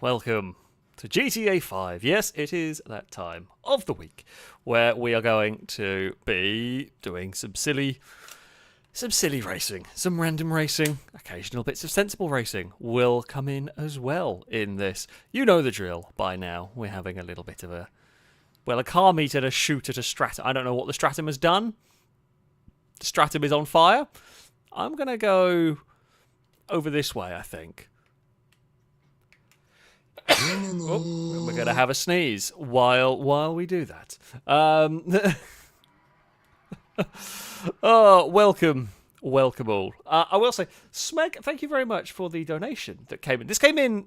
Welcome to GTA 5. Yes, it is that time of the week where we are going to be doing some silly racing, some random racing, occasional bits of sensible racing will come in as well in this. You know the drill by now. We're having a little bit of a car meet and a shoot at a Stratum. I don't know what the Stratum has done. The Stratum is on fire. I'm going to go over this way, I think. Oh, we're going to have a sneeze while we do that. Welcome all. I will say, Smeg, thank you very much for the donation that came in. This came in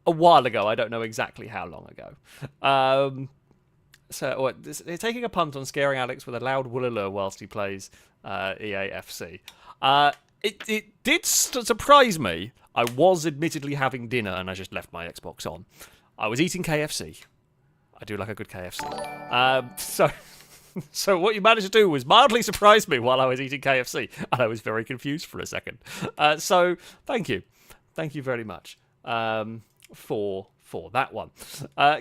a while ago. I don't know exactly how long ago. They're taking a punt on scaring Alex with a loud woolala whilst he plays EAFC. It did surprise me. I was admittedly having dinner and I just left my Xbox on. I was eating KFC. I do like a good KFC. So what you managed to do was mildly surprise me while I was eating KFC, and I was very confused for a second. So thank you. Thank you very much for that one.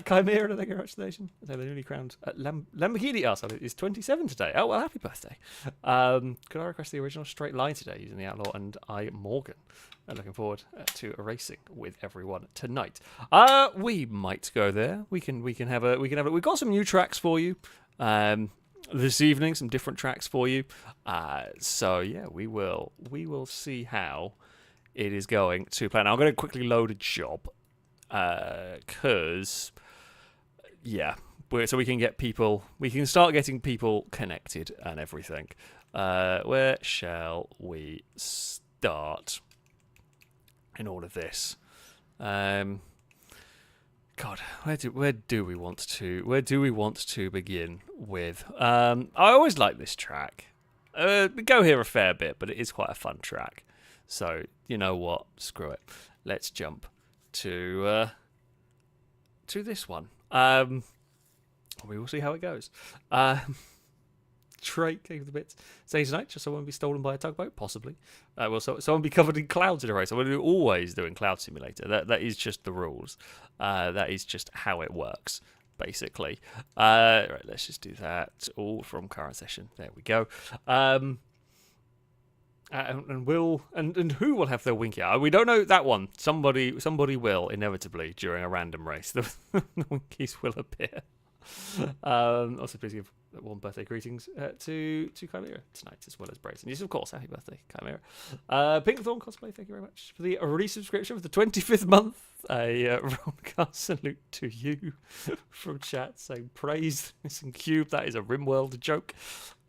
Chimera, thank you very much, Nation. The newly crowned Lamborghini asked, is 27 today. Oh, well, happy birthday. Could I request the original straight line today using the Outlaw and I Morgan? Looking forward to racing with everyone tonight. We might go there. We can have a. We've got some new tracks for you. This evening, some different tracks for you. So yeah, we will see how it is going to play. Now I'm going to quickly load a job. Because, so we can get people, we can start getting people connected and everything. Where shall we start in all of this? God, where do we want to begin with? I always like this track. We go here a fair bit, but it is quite a fun track. So you know what? Screw it. Let's jump to this one. We will see how it goes. Trey, king of the bits. Say tonight, just someone be stolen by a tugboat, possibly. Someone be covered in clouds in a race. We're always doing Cloud Simulator. That is just the rules. That is just how it works, basically. Right, let's just do that. All from current session. There we go. And who will have their winky eye? We don't know that one. Somebody will inevitably during a random race. The winkies will appear. Also, please give warm birthday greetings to Chimera tonight as well as Brayson. Yes, of course. Happy birthday, Chimera. Pink Thorn cosplay. Thank you very much for the resubscription for the 25th month. A Roncast salute to you from chat saying praise the missing cube. That is a RimWorld joke.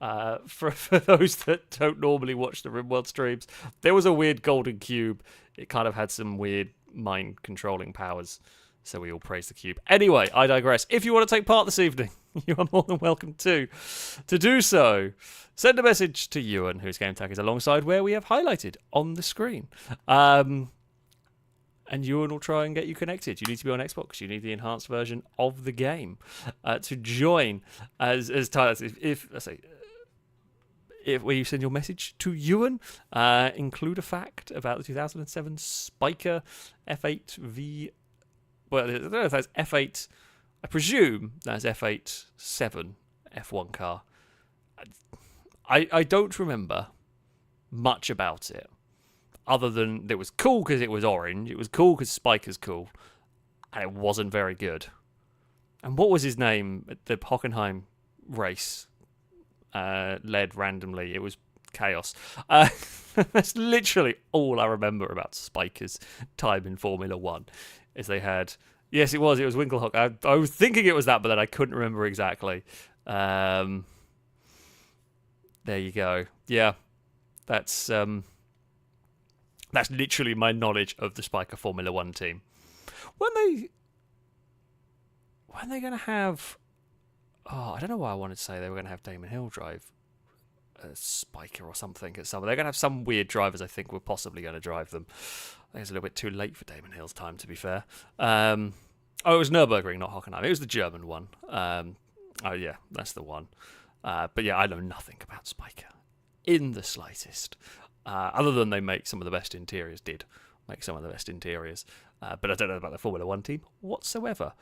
For those that don't normally watch the RimWorld streams, there was a weird golden cube. It kind of had some weird mind controlling powers. So we all praise the cube. Anyway, I digress. If you want to take part this evening, you are more than welcome to do so. Send a message to Ewan, whose game tag is alongside where we have highlighted on the screen. And Ewan will try and get you connected. You need to be on Xbox. You need the enhanced version of the game to join. As Tyler says, if you send your message to Ewan, include a fact about the 2007 Spiker F8V. Well, I don't know if that's F8. I presume that's F8-7 F1 car. I don't remember much about it, other than it was cool because it was orange. It was cool because Spiker's cool, and it wasn't very good. And what was his name at the Hockenheim race? Led randomly. It was chaos. That's literally all I remember about Spiker's time in Formula 1. Is they had... Yes, it was Winkelhock. I was thinking it was that, but then I couldn't remember exactly. There you go. Yeah. That's literally my knowledge of the Spiker Formula 1 team. When they going to have... Oh, I don't know why I wanted to say they were going to have Damon Hill drive a Spiker or something at some. They're going to have some weird drivers. I think were possibly going to drive them. I think it's a little bit too late for Damon Hill's time, to be fair. It was Nürburgring, not Hockenheim. It was the German one. Oh yeah, that's the one. But yeah, I know nothing about Spiker in the slightest, other than they make some of the best interiors. Did make some of the best interiors. But I don't know about the Formula One team whatsoever.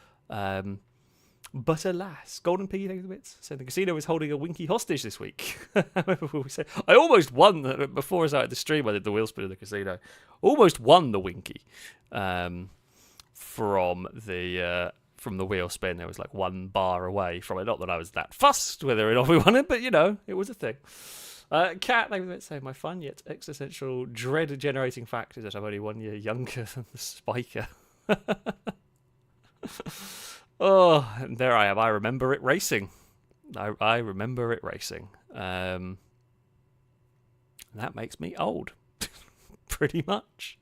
But alas, Golden Piggy, thank you for the bits. So the casino is holding a Winky hostage this week. However, we say I almost won before I started the stream. I did the wheel spin in the casino. Almost won the Winky from the wheel spin. There was like 1 bar away from it. Not that I was that fussed whether or not we won it, but it was a thing. Cat, thank you for the bits. Saying my fun yet existential dread-generating fact is that I'm only 1 year younger than the Spiker. Oh, and there I am. I remember it racing. I remember it racing. That makes me old, pretty much.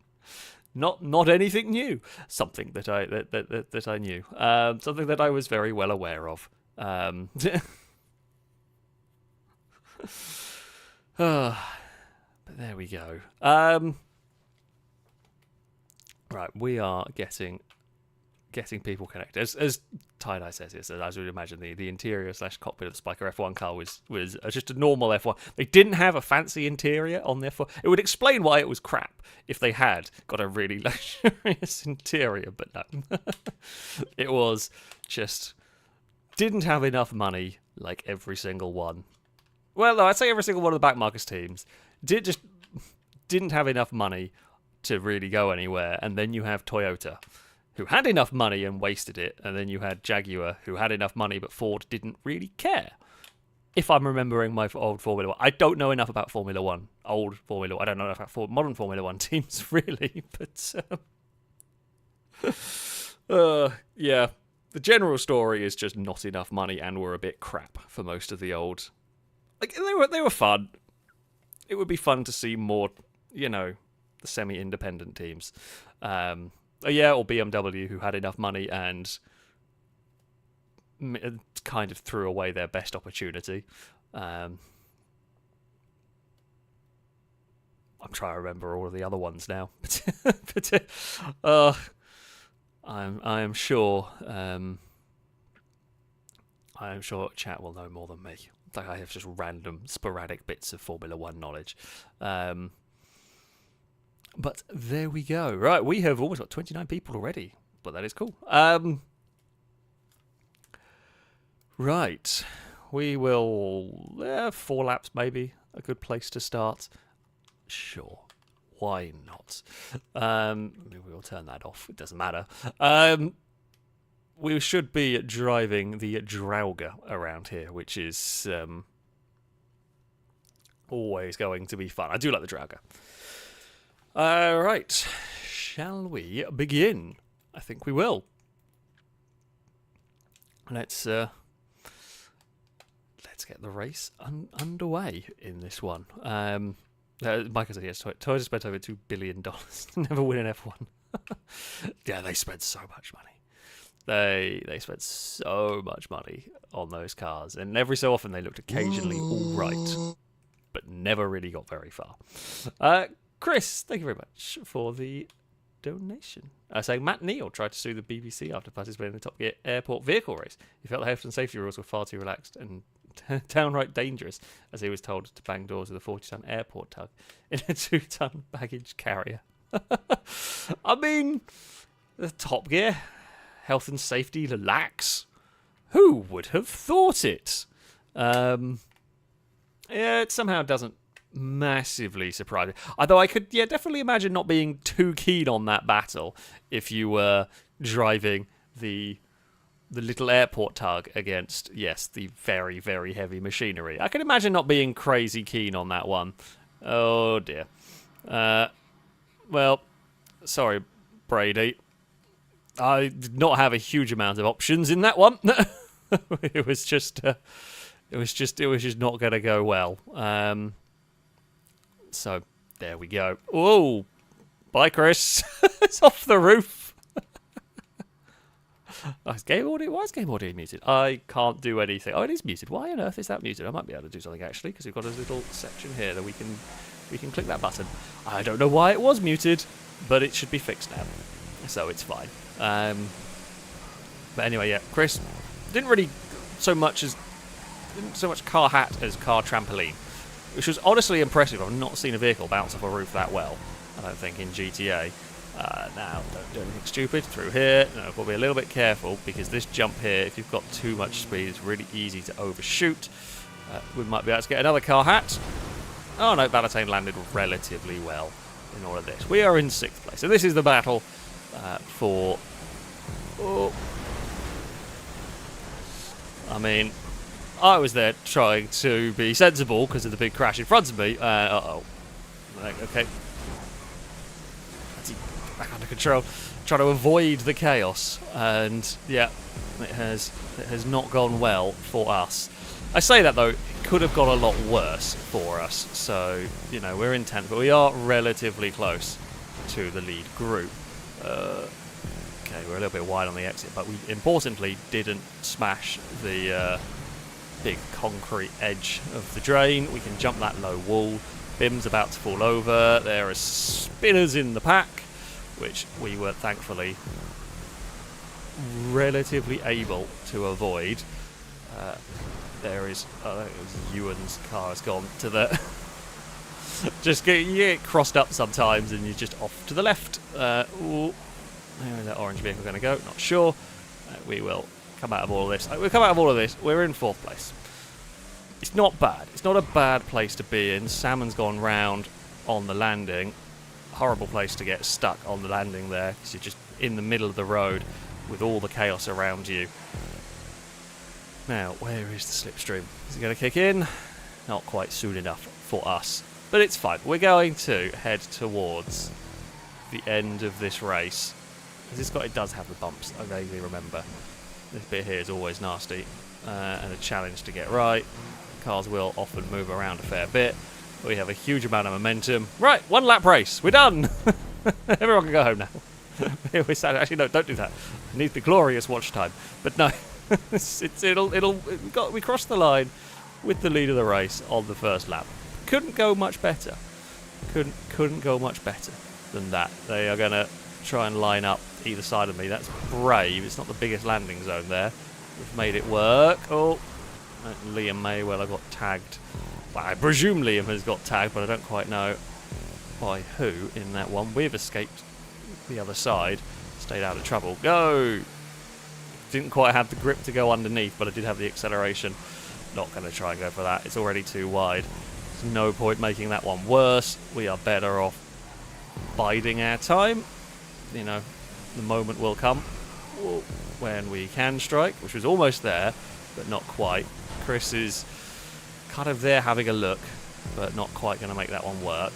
Not anything new. Something that I knew. Something that I was very well aware of. But there we go. Right, we are getting people connected. As Tie-Dye says here, so as you would imagine, the interior / cockpit of the Spiker F1 car was just a normal F1. They didn't have a fancy interior on their F1. It would explain why it was crap if they had got a really luxurious interior, but no. It was just didn't have enough money, like every single one. Well, no, I'd say every single one of the backmarkers teams didn't have enough money to really go anywhere. And then you have Toyota, who had enough money and wasted it, and then you had Jaguar, who had enough money, but Ford didn't really care. If I'm remembering my old Formula 1. I don't know enough about Formula 1. Old Formula 1. I don't know enough about modern Formula 1 teams, really. But, yeah. The general story is just not enough money and were a bit crap for most of the old... Like, they were fun. It would be fun to see more, the semi-independent teams. Or BMW, who had enough money and kind of threw away their best opportunity. I'm trying to remember all of the other ones now, I am sure chat will know more than me. Like I have just random, sporadic bits of Formula 1 knowledge. But there we go. Right, we have almost got 29 people already, but that is cool. Right, we will... 4 laps maybe, a good place to start. Sure, why not? Maybe we'll turn that off, it doesn't matter. We should be driving the Drauga around here, which is always going to be fun. I do like the Drauga. Right, shall we begin? I think we will. Let's get the race underway in this one. Michael said yes, Toyota spent over $2 billion to never win an F1. Yeah, they spent so much money. They spent so much money on those cars, and every so often they looked occasionally all right, but never really got very far. Chris, thank you very much for the donation. Saying Matt Neal tried to sue the BBC after participating in the Top Gear airport vehicle race. He felt the health and safety rules were far too relaxed and downright dangerous, as he was told to bang doors with a 40-ton airport tug in a 2-ton baggage carrier. I mean, the Top Gear, health and safety, relax. Who would have thought it? It somehow doesn't massively surprising. Although I could, definitely imagine not being too keen on that battle if you were driving the little airport tug against, the very, very heavy machinery. I can imagine not being crazy keen on that one. Oh dear. Well, sorry, Brady. I did not have a huge amount of options in that one. It was just not going to go well. So there we go. Oh, bye, Chris. It's off the roof. Why is game audio muted? I can't do anything. Oh, it is muted. Why on earth is that muted? I might be able to do something actually, because we've got a little section here that we can click that button. I don't know why it was muted, but it should be fixed now, so it's fine. But anyway, Chris didn't really so much car hat as car trampoline, which was honestly impressive. I've not seen a vehicle bounce off a roof that well, I don't think, in GTA. Now, don't do anything stupid through here. No, we'll be a little bit careful because this jump here, if you've got too much speed, it's really easy to overshoot. We might be able to get another car hat. Oh no, Balatain landed relatively well in all of this. We are in 6th place. So this is the battle for... Oh. I mean, I was there trying to be sensible because of the big crash in front of me. Uh-oh. Okay. Back under control, trying to avoid the chaos, and yeah, it has not gone well for us. I say that though, it could have gone a lot worse for us. So you know, we're in 10th, but we are relatively close to the lead group. Okay, we're a little bit wide on the exit, but we importantly didn't smash the big concrete edge of the drain. We can jump that low wall. Bim's about to fall over. There are spinners in the pack, which we were thankfully relatively able to avoid. There is, it was Ewan's car has gone to the... you get crossed up sometimes and you're just off to the left. Ooh, where is that orange vehicle going to go? Not sure. We will come out of all of this. We'll come out of all of this. We're in 4th place. It's not bad. It's not a bad place to be in. Salmon's gone round on the landing. Horrible place to get stuck on the landing there because you're just in the middle of the road with all the chaos around you. Now, where is the slipstream? Is it going to kick in? Not quite soon enough for us, but it's fine. We're going to head towards the end of this race. It does have the bumps, I vaguely remember. This bit here is always nasty and a challenge to get right. Cars will often move around a fair bit. We have a huge amount of momentum. Right, 1 lap race. We're done. Everyone can go home now. We're sad. Actually, no, don't do that. It needs the glorious watch time. But no, we crossed the line with the lead of the race on the first lap. Couldn't go much better. Couldn't go much better than that. They are going to try and line up either side of me. That's brave. It's not the biggest landing zone there. We've made it work. Oh, Liam may well have got tagged. Well, I presume Liam has got tagged, but I don't quite know by who in that one. We've escaped the other side, stayed out of trouble. Go! Didn't quite have the grip to go underneath, but I did have the acceleration. Not going to try and go for that. It's already too wide. There's no point making that one worse. We are better off biding our time. You know, the moment will come when we can strike, which was almost there, but not quite. Chris is kind of there having a look, but not quite going to make that one work.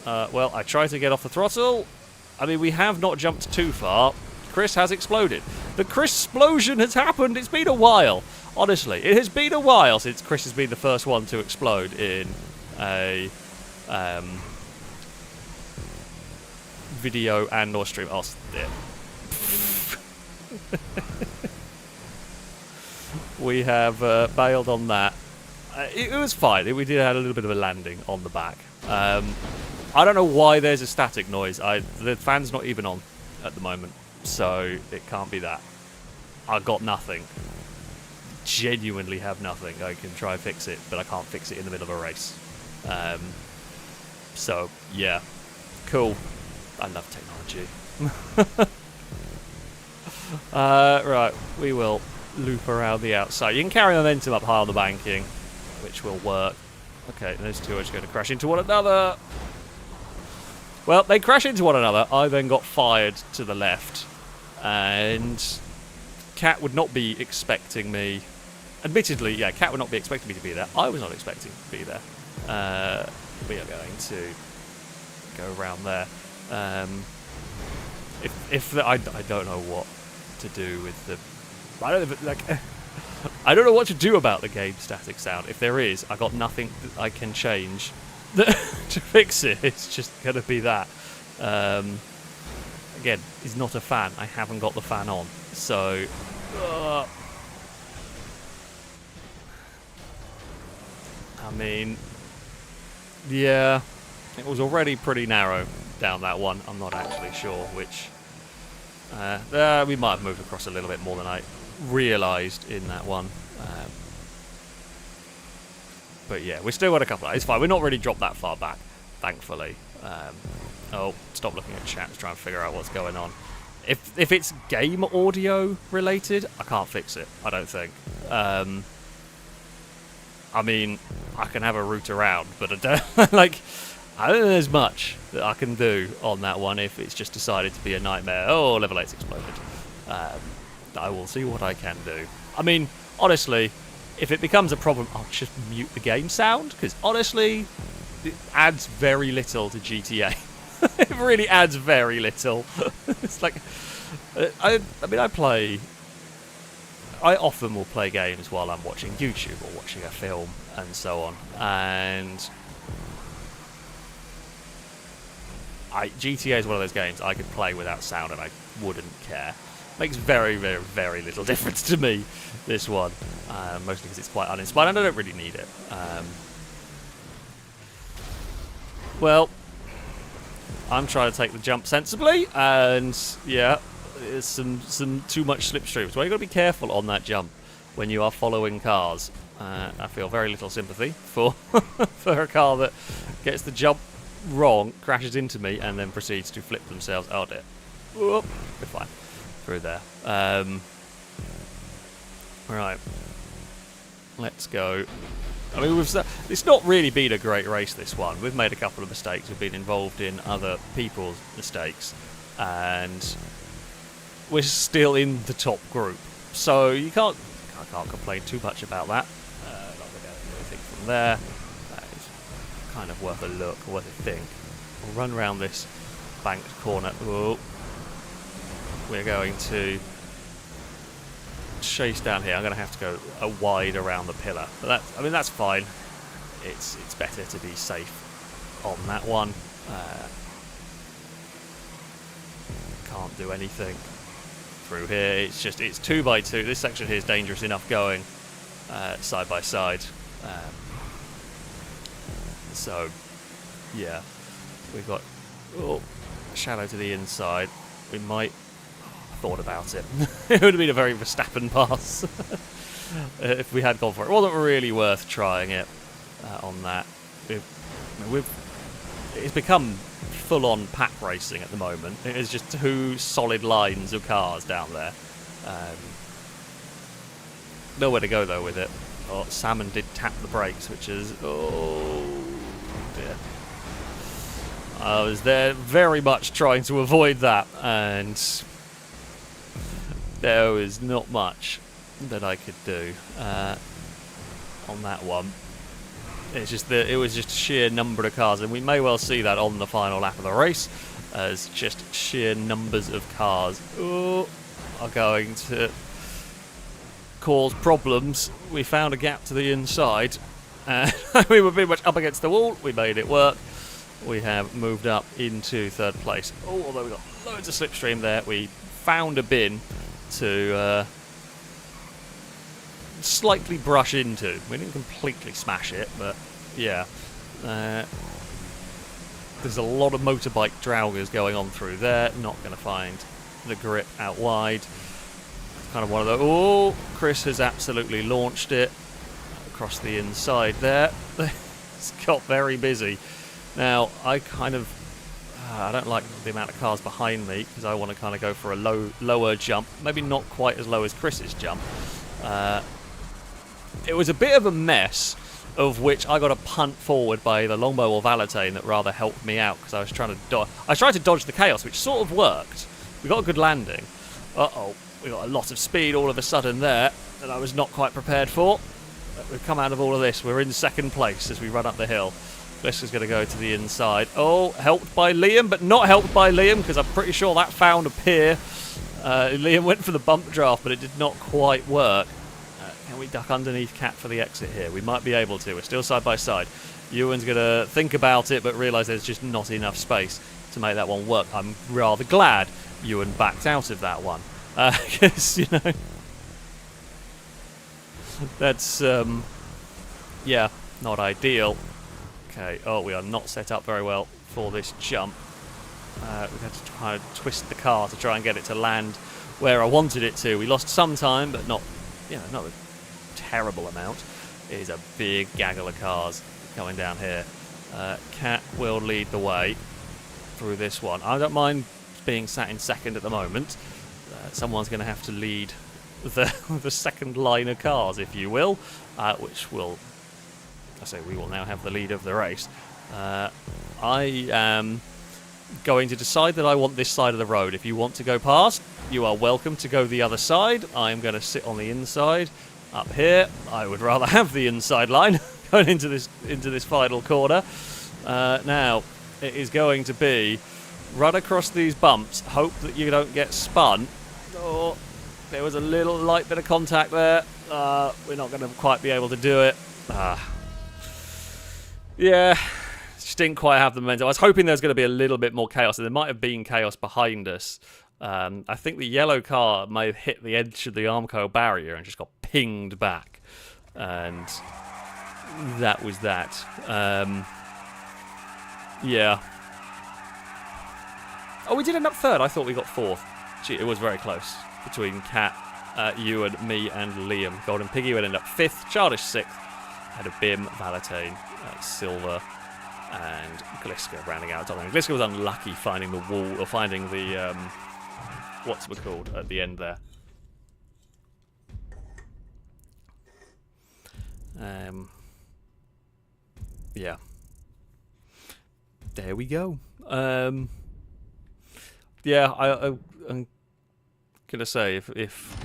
Well, I tried to get off the throttle. I mean, we have not jumped too far. Chris has exploded. The Chris-splosion has happened. It's been a while. Honestly, it has been a while since Chris has been the first one to explode in a video and or stream. Oh, yeah. We have bailed on that. It was fine. We did have a little bit of a landing on the back. I don't know why there's a static noise. The fan's not even on at the moment, so it can't be that. I got nothing. Genuinely have nothing. I can try and fix it, but I can't fix it in the middle of a race. So, yeah. Cool. I love technology. Right, we will loop around the outside. You can carry momentum up high on the banking, which will work. Okay, those two are just going to crash into one another. Well, they crash into one another. I then got fired to the left, and Cat would not be expecting me. Admittedly, yeah, Cat would not be expecting me to be there. I was not expecting to be there. We are going to go around there. I don't know what to do with the. I don't know what to do about the game static sound. If there is, I got nothing that I can change to fix it. It's just going to be that. Again, he's not a fan. I haven't got the fan on, so. I mean, yeah, it was already pretty narrow down that one. I'm not actually sure which. We might have moved across a little bit more than I realised in that one. But yeah, we're still got a couple. It's fine. We're not really dropped that far back, thankfully. Oh, stop looking at chat to try and figure out what's going on. If it's game audio related, I can't fix it, I don't think. I mean, I can have a route around, but I don't like. I don't think there's much that I can do on that one if it's just decided to be a nightmare. Oh, level 8's exploded. I will see what I can do. I mean, honestly, if it becomes a problem, I'll just mute the game sound, because honestly, it adds very little to GTA. It really adds very little. It's like, I mean, I often will play games while I'm watching YouTube or watching a film and so on, and GTA is one of those games I could play without sound and I wouldn't care. Makes very, very, very little difference to me, this one, mostly because it's quite uninspired and I don't really need it. Well, I'm trying to take the jump sensibly, and yeah, there's some too much slipstream. So you've got to be careful on that jump when you are following cars. I feel very little sympathy for for a car that gets the jump wrong, crashes into me, and then proceeds to flip themselves. Oh dear. Whoop. We're fine. Through there. Right. Let's go. I mean, it's not really been a great race, this one. We've made a couple of mistakes. We've been involved in other people's mistakes. And we're still in the top group. So I can't complain too much about that. Not going to get anything from there. That is kind of worth a look, worth a think. We'll run around this banked corner. Oh. We're going to chase down here. I'm going to have to go wide around the pillar, but that's fine. It's better to be safe on that one. Can't do anything through here. It's 2x2. This section here is dangerous enough going side by side. So yeah, we've got shadow to the inside. We might. Thought about it. It would have been a very Verstappen pass if we had gone for it. It wasn't really worth trying it on that. It's become full-on pack racing at the moment. It is just two solid lines of cars down there. Nowhere to go though with it. Oh, Salmon did tap the brakes, which is dear. I was there very much trying to avoid that, and there was not much that I could do on that one. It was just sheer number of cars, and we may well see that on the final lap of the race, as just sheer numbers of cars are going to cause problems. We found a gap to the inside, and we were pretty much up against the wall. We made it work. We have moved up into third place. Although we got loads of slipstream there, we found a bin to slightly brush into. We didn't completely smash it, but yeah. There's a lot of motorbike draugers going on through there. Not going to find the grip out wide. Kind of one of those. Oh, Chris has absolutely launched it across the inside there. It's got very busy. Now, I don't like the amount of cars behind me because I want to kind of go for a lower jump. Maybe not quite as low as Chris's jump. It was a bit of a mess, of which I got a punt forward by the longbow or Valentine that rather helped me out because I was trying to I tried to dodge the chaos, which sort of worked. We got a good landing. We got a lot of speed all of a sudden there that I was not quite prepared for. But we've come out of all of this. We're in second place as we run up the hill. This is going to go to the inside. Oh, helped by Liam, but not helped by Liam because I'm pretty sure that found a pier. Liam went for the bump draft, but it did not quite work. Can we duck underneath Cat for the exit here? We might be able to. We're still side by side. Ewan's going to think about it, but realise there's just not enough space to make that one work. I'm rather glad Ewan backed out of that one. Because, that's, yeah, not ideal. Okay, we are not set up very well for this jump. We've had to try to twist the car to try and get it to land where I wanted it to. We lost some time, but not a terrible amount. It is a big gaggle of cars coming down here. Cat will lead the way. through this one. I don't mind being sat in second at the moment. Someone's going to have to lead the second line of cars, if you will, which will, we will now have the lead of the race. I am going to decide that I want this side of the road. If you want to go past, you are welcome to go the other side. I'm going to sit on the inside up here. I would rather have the inside line going into this final corner. Now it is going to be run across these bumps, hope that you don't get spun. Oh, there was a little light bit of contact there. We're not going to quite be able to do it. Yeah, just didn't quite have the momentum. I was hoping there was going to be a little bit more chaos, and there might have been chaos behind us. I think the yellow car may have hit the edge of the Armco barrier and just got pinged back. And that was that. Yeah. Oh, we did end up third. I thought we got fourth. Gee, it was very close between Kat, you and me and Liam. Golden Piggy would end up fifth. Childish sixth. Had a Bim, Valentine, Silver, and Gliska rounding out. Gliska was unlucky finding the wall, or finding the, what's it called, at the end there. Yeah. There we go. Yeah, I'm gonna say if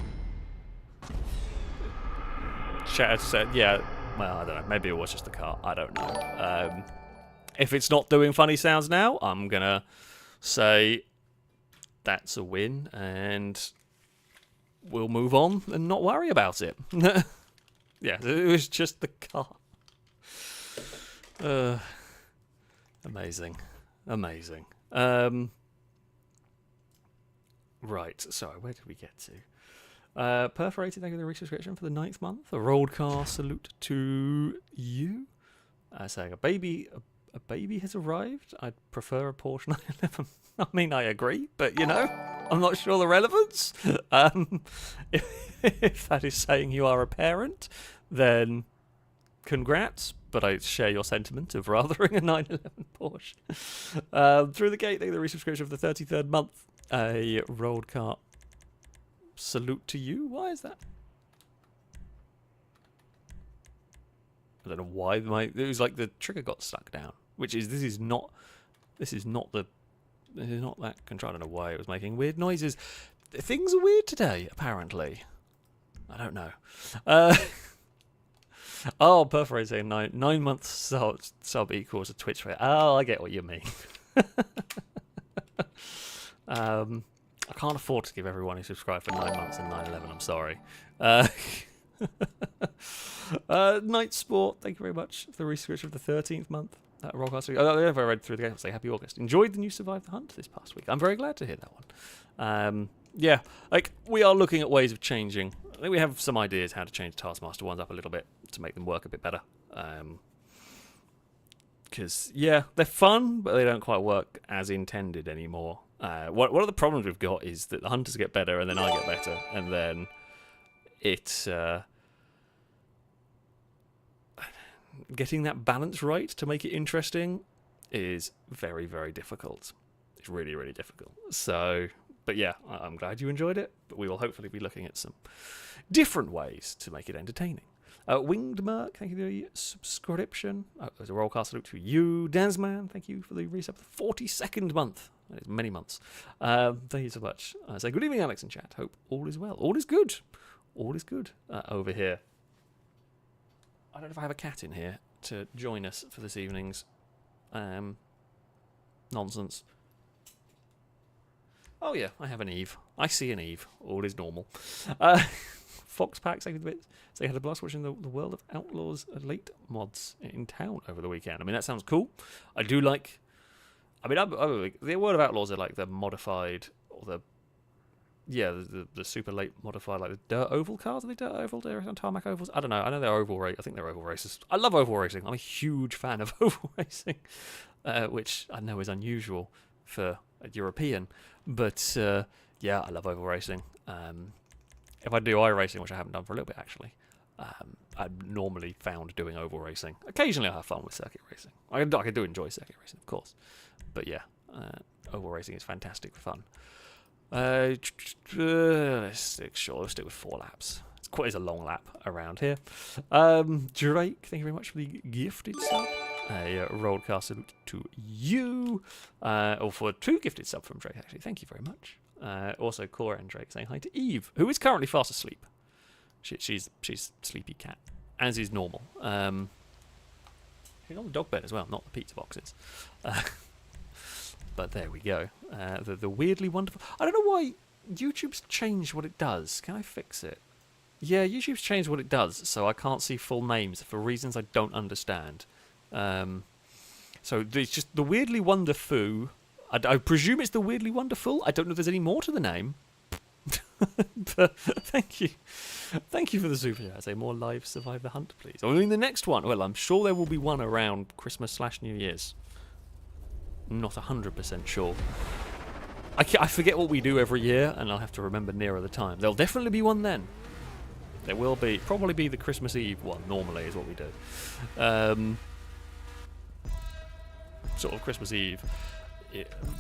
Chat said, yeah, well, I don't know, maybe it was just the car, I don't know. If it's not doing funny sounds now, I'm gonna say that's a win, and we'll move on and not worry about it. Yeah, it was just the car. Amazing. Right, so where did we get to? Perforated, thank you for the resubscription for the 9th month. A rolled car salute to you. Saying a baby has arrived. I'd prefer a Porsche 911. I mean, I agree, but you know, I'm not sure the relevance. If that is saying you are a parent, then congrats. But I share your sentiment of rathering a 911 Porsche. Through the gate, thank you for the resubscription for the 33rd month. A rolled car salute to you. Why is that? I don't know why it was like the trigger got stuck down. Which is this is not that control. I don't know why it was making weird noises. Things are weird today, apparently. I don't know. Oh, Perforated saying 9 months sub equals a Twitch rate. Oh, I get what you mean. I can't afford to give everyone who subscribed for 9 months and 9/11. I'm sorry. Night Sport, thank you very much for the resubscription of the 13th month. Rollcast. I read through the game. Say happy August. Enjoyed the new Survive the Hunt this past week. I'm very glad to hear that one. Yeah, like we are looking at ways of changing. I think we have some ideas how to change Taskmaster ones up a little bit to make them work a bit better. Because yeah, they're fun, but they don't quite work as intended anymore. One of the problems we've got is that the hunters get better, and then I get better, and then it's getting that balance right to make it interesting is very, very difficult. It's really, really difficult. So, but yeah, I'm glad you enjoyed it. But we will hopefully be looking at some different ways to make it entertaining. Winged Merc, thank you for the subscription. There's a rollcast salute to you. Dansman, thank you for the resub for the 42nd month. That is many months. Thank you so much. So good evening, Alex and chat. Hope all is well. All is good. All is good over here. I don't know if I have a cat in here to join us for this evening's nonsense. Oh yeah, I have an Eve. I see an Eve. All is normal. Fox Pack, second bit. So you had a blast watching the World of Outlaws late mods in town over the weekend. I mean, that sounds cool. I do like. I mean, the World of Outlaws are like the modified, or the super late modified, like the dirt oval cars. Are they dirt oval? They're on tarmac ovals? I don't know. I know they're oval race. I think they're oval races. I love oval racing. I'm a huge fan of oval racing, which I know is unusual for a European. But yeah, I love oval racing. If I do iRacing, which I haven't done for a little bit actually, I'm normally found doing oval racing. Occasionally I have fun with circuit racing. I do enjoy circuit racing, of course. But yeah, Oval racing is fantastic fun. Let's stick with 4 laps. It's a long lap around here. Drake, thank you very much for the gifted sub. Rollcast salute to you. Or for 2 gifted sub from Drake, actually. Thank you very much. Also, Cora and Drake saying hi to Eve, who is currently fast asleep. She's sleepy cat, as is normal. She's on the dog bed as well, not the pizza boxes. But there we go. The weirdly wonderful... I don't know why YouTube's changed what it does. Can I fix it? Yeah, YouTube's changed what it does, so I can't see full names for reasons I don't understand. So it's just the Weirdly Wonderful. I presume it's the Weirdly Wonderful. I don't know if there's any more to the name. But thank you. Thank you for the super chat. I say more lives survive the hunt, please. I mean, the next one. Well, I'm sure there will be one around Christmas/New Year's. Not 100% sure. I forget what we do every year, and I'll have to remember nearer the time. There'll definitely be one then. There will be. Probably be the Christmas Eve one, normally, is what we do. Sort of Christmas Eve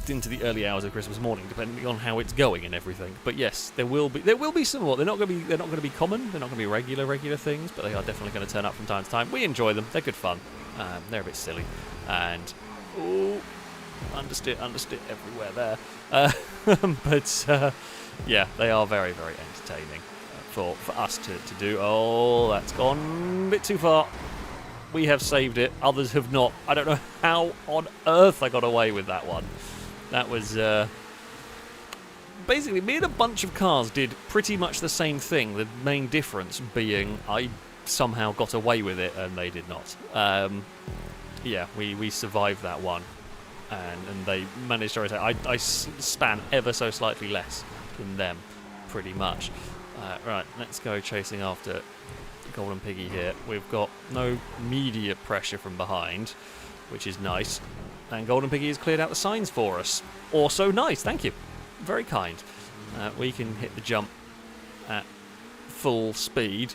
into the early hours of Christmas morning, depending on how it's going and everything. But yes, there will be some more. They're not going to be common. They're not going to be regular things, but they are definitely going to turn up from time to time. We enjoy them. They're good fun. They're a bit silly, and understeer everywhere there. But yeah, they are very, very entertaining for us to do. Oh, that's gone a bit too far. We have saved it. Others have not. I don't know how on earth I got away with that one. That was... basically, me and a bunch of cars did pretty much the same thing. The main difference being I somehow got away with it and they did not. Yeah, we survived that one. And they managed to rotate. I span ever so slightly less than them, pretty much. Right, let's go chasing after Golden Piggy here. We've got no immediate pressure from behind, which is nice. And Golden Piggy has cleared out the signs for us. Also nice, thank you. Very kind. We can hit the jump at full speed.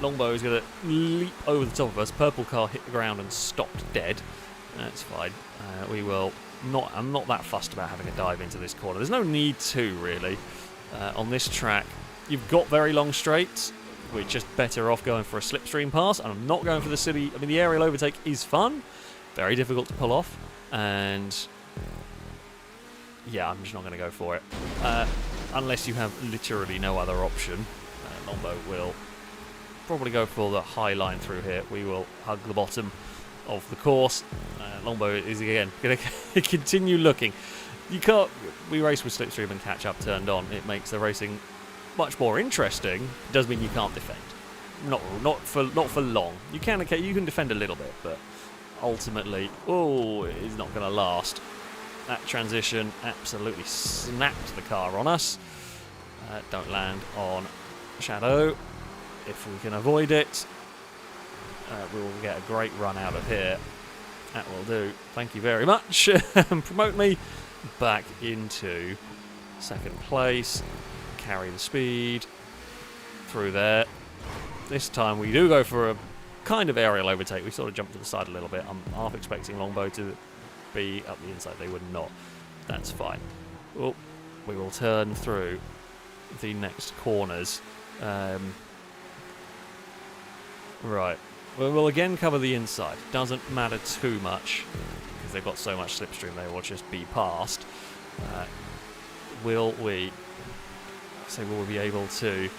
Longbow is going to leap over the top of us. Purple car hit the ground and stopped dead. That's fine. We will not... I'm not that fussed about having a dive into this corner. There's no need to, really. On this track, you've got very long straights. We're just better off going for a slipstream pass. And I'm not going for the silly... I mean, the aerial overtake is fun. Very difficult to pull off. And... yeah, I'm just not going to go for it. Unless you have literally no other option. Longbow will probably go for the high line through here. We will hug the bottom of the course. Longbow is again going to continue looking. You can't. We race with slipstream and catch up turned on. It makes the racing much more interesting. It does mean you can't defend. Not for long. You can defend a little bit, but ultimately, it is not going to last. That transition absolutely snapped the car on us. Don't land on Shadow. If we can avoid it, we will get a great run out of here. That will do. Thank you very much. Promote me back into second place. Carry the speed through there. This time we do go for a kind of aerial overtake. We sort of jumped to the side a little bit. I'm half expecting Longbow to be up the inside. They would not. That's fine. Oh, we will turn through the next corners. Right. We'll again cover the inside. Doesn't matter too much because they've got so much slipstream. They will just be passed. Will we be able to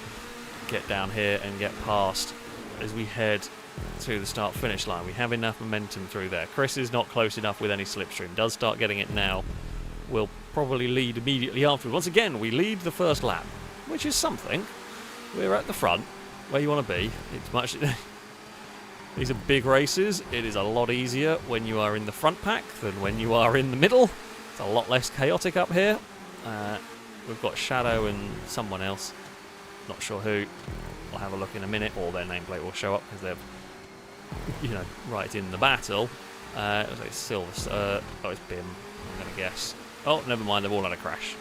get down here and get past as we head to the start-finish line? We have enough momentum through there. Chris is not close enough with any slipstream. Does start getting it now. We'll probably lead immediately afterwards. Once again, we lead the first lap, which is something. We're at the front, where you want to be. It's much... These are big races. It is a lot easier when you are in the front pack than when you are in the middle. It's a lot less chaotic up here. We've got Shadow and someone else. Not sure who. We'll have a look in a minute, or their nameplate will show up because they're, right in the battle. It's Silver. It's Bim. I'm going to guess. Oh, never mind. They've all had a crash.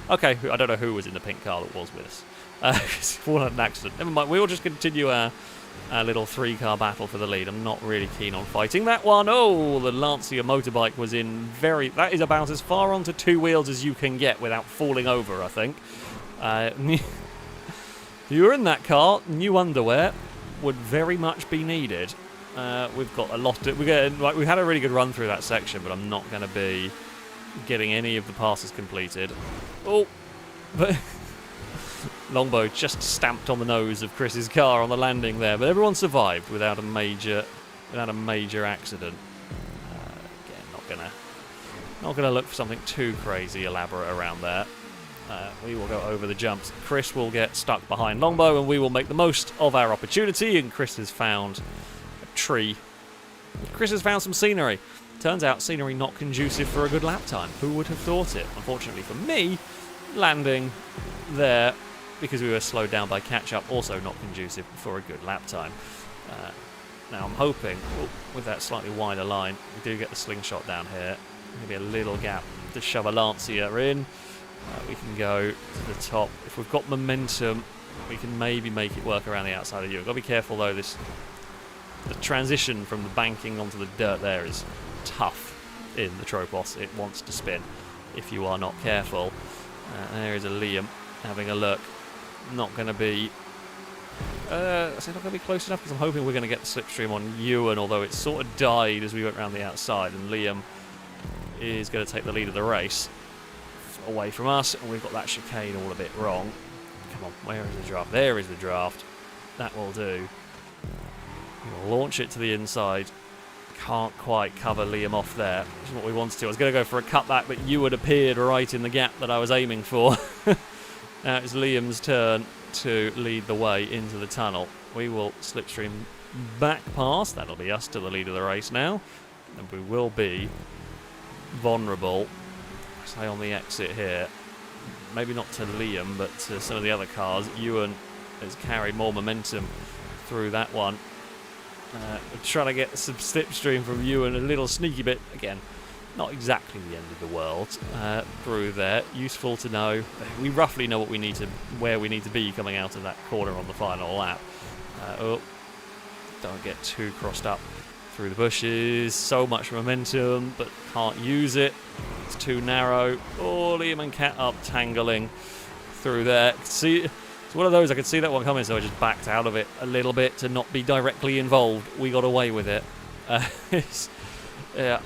Okay, I don't know who was in the pink car that was with us. All had an accident. Never mind. We'll just continue our a little 3-car battle for the lead. I'm not really keen on fighting that one. Oh, the Lancia motorbike was in very... That is about as far onto 2 wheels as you can get without falling over, I think. If you were in that car, new underwear would very much be needed. We've got a lot of... we had a really good run through that section, but I'm not going to be getting any of the passes completed. Oh, but... Longbow just stamped on the nose of Chris's car on the landing there, but everyone survived without a major accident. Again, not gonna look for something too crazy elaborate around there. We will go over the jumps. Chris will get stuck behind Longbow, and we will make the most of our opportunity. And Chris has found a tree. Chris has found some scenery. Turns out scenery not conducive for a good lap time. Who would have thought it? Unfortunately for me, landing there, because we were slowed down by catch-up, also not conducive for a good lap time. Now I'm hoping, with that slightly wider line, we do get the slingshot down here. Maybe a little gap to shove a Lancia in. We can go to the top. If we've got momentum, we can maybe make it work around the outside of you. I've got to be careful though, the transition from the banking onto the dirt there is tough in the Tropos. It wants to spin if you are not careful. There is a Liam having a look. Not going to be... not going to be close enough because I'm hoping we're going to get the slipstream on Ewan, although it sort of died as we went around the outside, and Liam is going to take the lead of the race away from us, and we've got that chicane all a bit wrong. Come on, where is the draft? There is the draft. That will do. We'll launch it to the inside. Can't quite cover Liam off there, which is what we wanted to. I was going to go for a cutback, but Ewan appeared right in the gap that I was aiming for. Now it's Liam's turn to lead the way into the tunnel. We will slipstream back past. That'll be us to the lead of the race now. And we will be vulnerable, say on the exit here. Maybe not to Liam, but to some of the other cars. Ewan has carried more momentum through that one. Trying to get some slipstream from Ewan, a little sneaky bit. Again, not exactly the end of the world through there. Useful to know. We roughly know where we need to be coming out of that corner on the final lap. Don't get too crossed up through the bushes. So much momentum, but can't use it. It's too narrow. Oh, Liam and Cat up tangling through there. See, it's one of those, I could see that one coming, so I just backed out of it a little bit to not be directly involved. We got away with it. Yeah.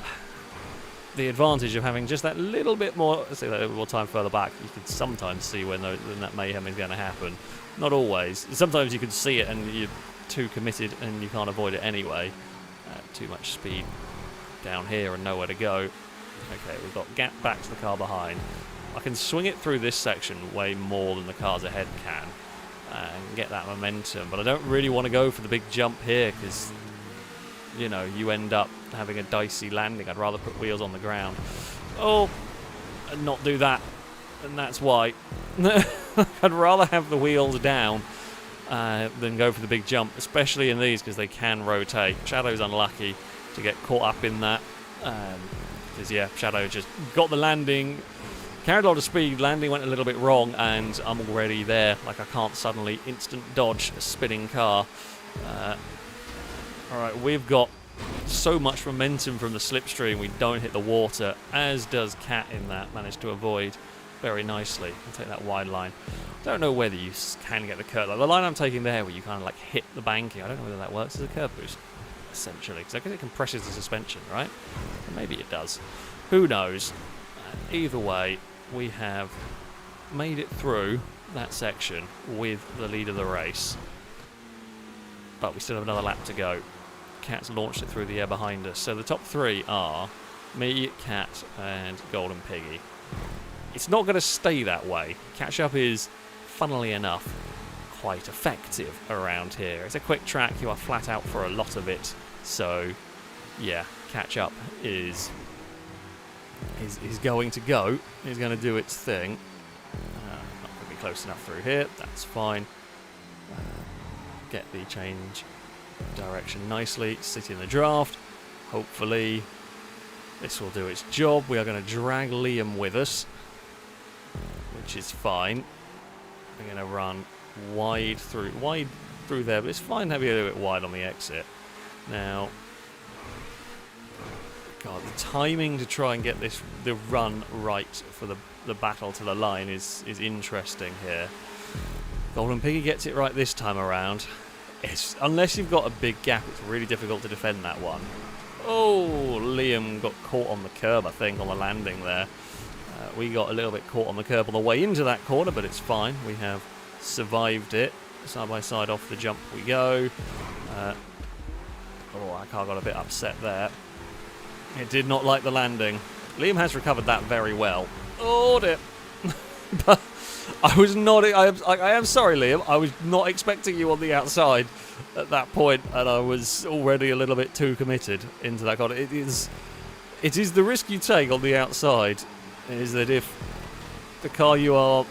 The advantage of having just that little bit more, time further back, you can sometimes see when that mayhem is going to happen. Not always. Sometimes you can see it and you're too committed and you can't avoid it anyway. Too much speed down here and nowhere to go. Okay, we've got gap back to the car behind. I can swing it through this section way more than the cars ahead can and get that momentum, but I don't really want to go for the big jump here because, you know, you end up having a dicey landing. I'd rather put wheels on the ground. Oh, and not do that. And that's why. I'd rather have the wheels down than go for the big jump, especially in these because they can rotate. Shadow's unlucky to get caught up in that. Because, yeah, Shadow just got the landing, carried a lot of speed, landing went a little bit wrong, and I'm already there. Like, I can't suddenly instant dodge a spinning car. Alright, we've got so much momentum from the slipstream, we don't hit the water, as does Cat in that, managed to avoid very nicely and take that wide line. Don't know whether you can get the curve. Like the line I'm taking there where you kind of like hit the banking, I don't know whether that works as a curve boost, essentially, because I guess it compresses the suspension, right? Or maybe it does. Who knows? Either way, we have made it through that section with the lead of the race. But we still have another lap to go. Cat's launched it through the air behind us. So the top three are me, Cat, and Golden Piggy. It's not going to stay that way. Catch up is, funnily enough, quite effective around here. It's a quick track. You are flat out for a lot of it. So, yeah, Catch up is going to go. Is going to do its thing. Not going to be close enough through here. That's fine. Get the change direction nicely, sit in the draft. Hopefully this will do its job. We are going to drag Liam with us, which is fine. We're going to run wide through there, but it's fine having a little bit wide on the exit. Now, God, the timing to try and get the run right for the battle to the line is interesting here. Golden Piggy gets it right this time around. Unless you've got a big gap, it's really difficult to defend that one. Oh, Liam got caught on the curb, I think, on the landing there. We got a little bit caught on the curb on the way into that corner, but it's fine. We have survived it. Side by side off the jump we go. Our car got a bit upset there. It did not like the landing. Liam has recovered that very well. Oh dear. But I was not. I am sorry, Liam. I was not expecting you on the outside at that point, and I was already a little bit too committed into that corner. It is the risk you take on the outside. Is that if the car you are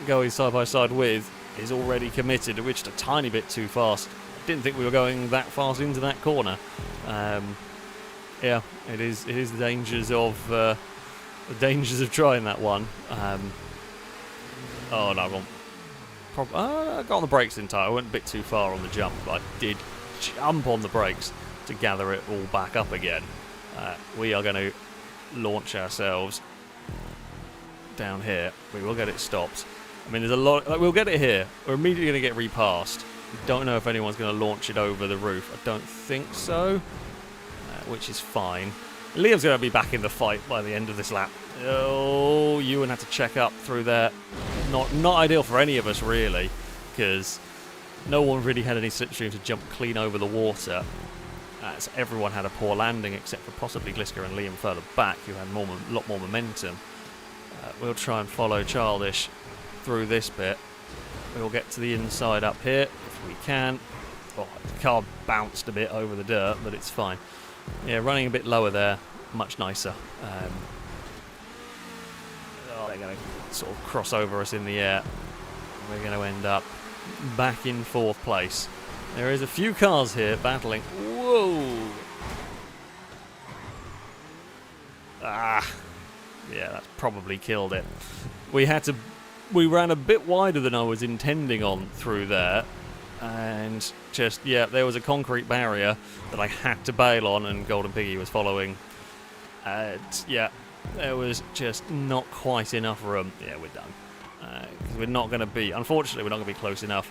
going side by side with is already committed, which is a tiny bit too fast. I didn't think we were going that fast into that corner. Yeah, it is the dangers of trying that one. Oh no, I got on the brakes in time. I went a bit too far on the jump, but I did jump on the brakes to gather it all back up again. We are going to launch ourselves down here. We will get it stopped. I mean, there's a lot. We'll get it here. We're immediately going to get repassed. Don't know if anyone's going to launch it over the roof. I don't think so, which is fine. Liam's going to be back in the fight by the end of this lap. Oh, Ewan had to check up through there. Not ideal for any of us, really, because no one really had any slipstream to jump clean over the water. So everyone had a poor landing, except for possibly Gliska and Liam further back, who had a lot more momentum. We'll try and follow Childish through this bit. We'll get to the inside up here if we can. Oh, the car bounced a bit over the dirt, but it's fine. Yeah, running a bit lower there, much nicer. They're going to sort of cross over us in the air. We're going to end up back in 4th place. There is a few cars here battling. Whoa! Ah! Yeah, that's probably killed it. We ran a bit wider than I was intending on through there. And there was a concrete barrier that I had to bail on, and Golden Piggy was following. There was just not quite enough room. Yeah, we're done. Because unfortunately, we're not going to be close enough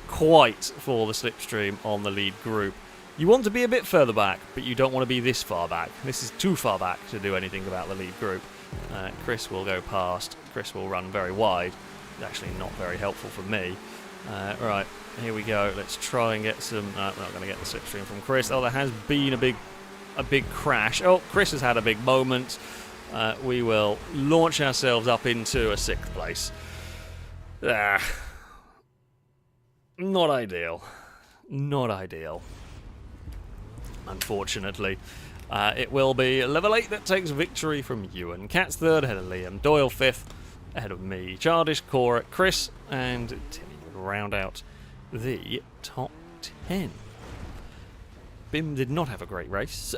quite for the slipstream on the lead group. You want to be a bit further back, but you don't want to be this far back. This is too far back to do anything about the lead group. Chris will go past. Chris will run very wide. It's actually not very helpful for me. Right, here we go. Let's try and get some... No, we're not going to get the slipstream from Chris. Oh, there has been a big crash. Oh, Chris has had a big moment. We will launch ourselves up into a 6th place. Not ideal. Not ideal. Unfortunately. It will be level 8 that takes victory from Ewan. Cat's 3rd, ahead of Liam. Doyle 5th, ahead of me. Childish, Cora, Chris, and Timmy would round out the top 10. Bim did not have a great race.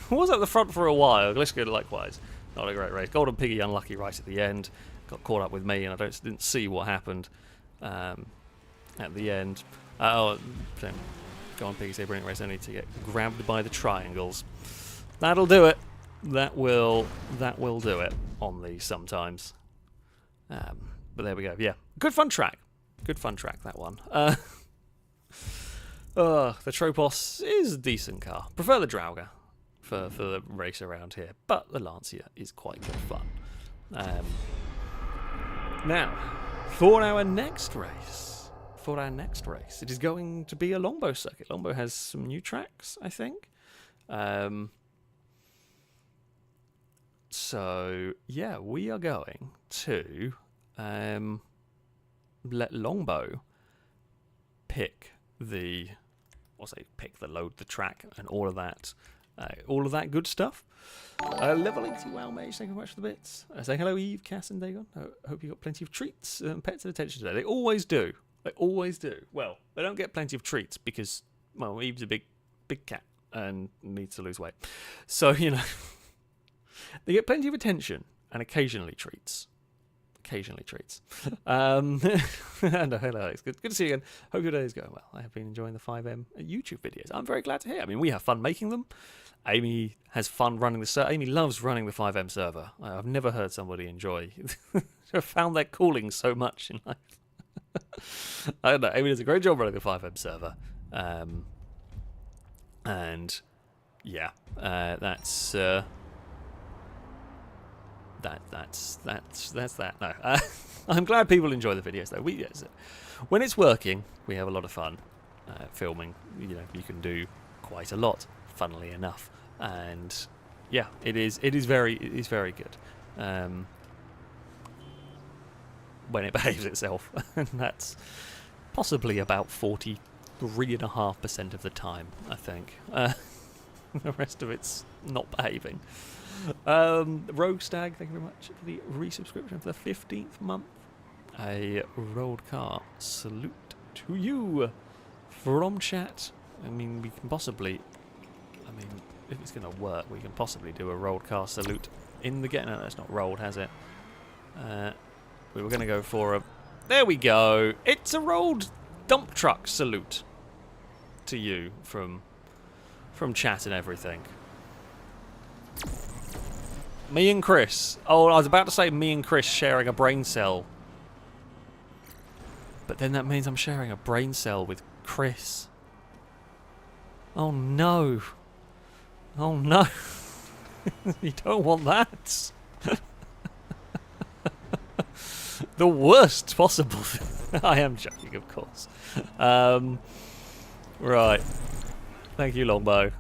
Was at the front for a while. Gliska likewise. Not a great race. Golden Piggy unlucky right at the end. Got caught up with me, and I didn't see what happened at the end. Golden Piggy say brilliant race, only to get grabbed by the triangles. That'll do it. That will do it on these sometimes. But there we go. Yeah, good fun track. Good fun track, that one. The Tropos is a decent car. Prefer the Drauga for the race around here, but the Lancia is quite good fun. Now, for our next race, it is going to be a Longbow circuit. Longbow has some new tracks, I think. So, yeah, we are going to let Longbow pick the load the track and all of that good stuff. Level 80, wow, mate, thank you very much for the bits. Say hello, Eve, Cass, and Dagon. I hope you got plenty of treats and pets and attention today. They always do. Well, they don't get plenty of treats because, well, Eve's a big cat and needs to lose weight. So, they get plenty of attention and occasionally treats. occasionally treats. And hello, Alex. Good to see you again. Hope your day is going well. I have been enjoying the 5M YouTube videos. I'm very glad to hear. I mean, we have fun making them. Amy has fun running the server. Amy loves running the 5M server. I've never heard somebody enjoy. I've found their calling so much in life. I don't know. Amy does a great job running the 5M server. And yeah, that's that. No, I'm glad people enjoy the videos though. When it's working, we have a lot of fun filming. You know, you can do quite a lot, funnily enough, and yeah, it is very good when it behaves itself, and that's possibly about 43.5% of the time, I think. The rest of it's not behaving. Rogue Stag, thank you very much for the resubscription for the 15th month. A rolled car salute to you from chat. I mean, we can possibly, if it's going to work, we can possibly do a rolled car salute in the game. No, that's not rolled, has it? We were going to go for a, there we go. It's a rolled dump truck salute to you from chat and everything. Me and Chris. Oh, I was about to say me and Chris sharing a brain cell. But then that means I'm sharing a brain cell with Chris. Oh no. Oh no. You don't want that. The worst possible. I am joking, of course. Right. Thank you, Longbow.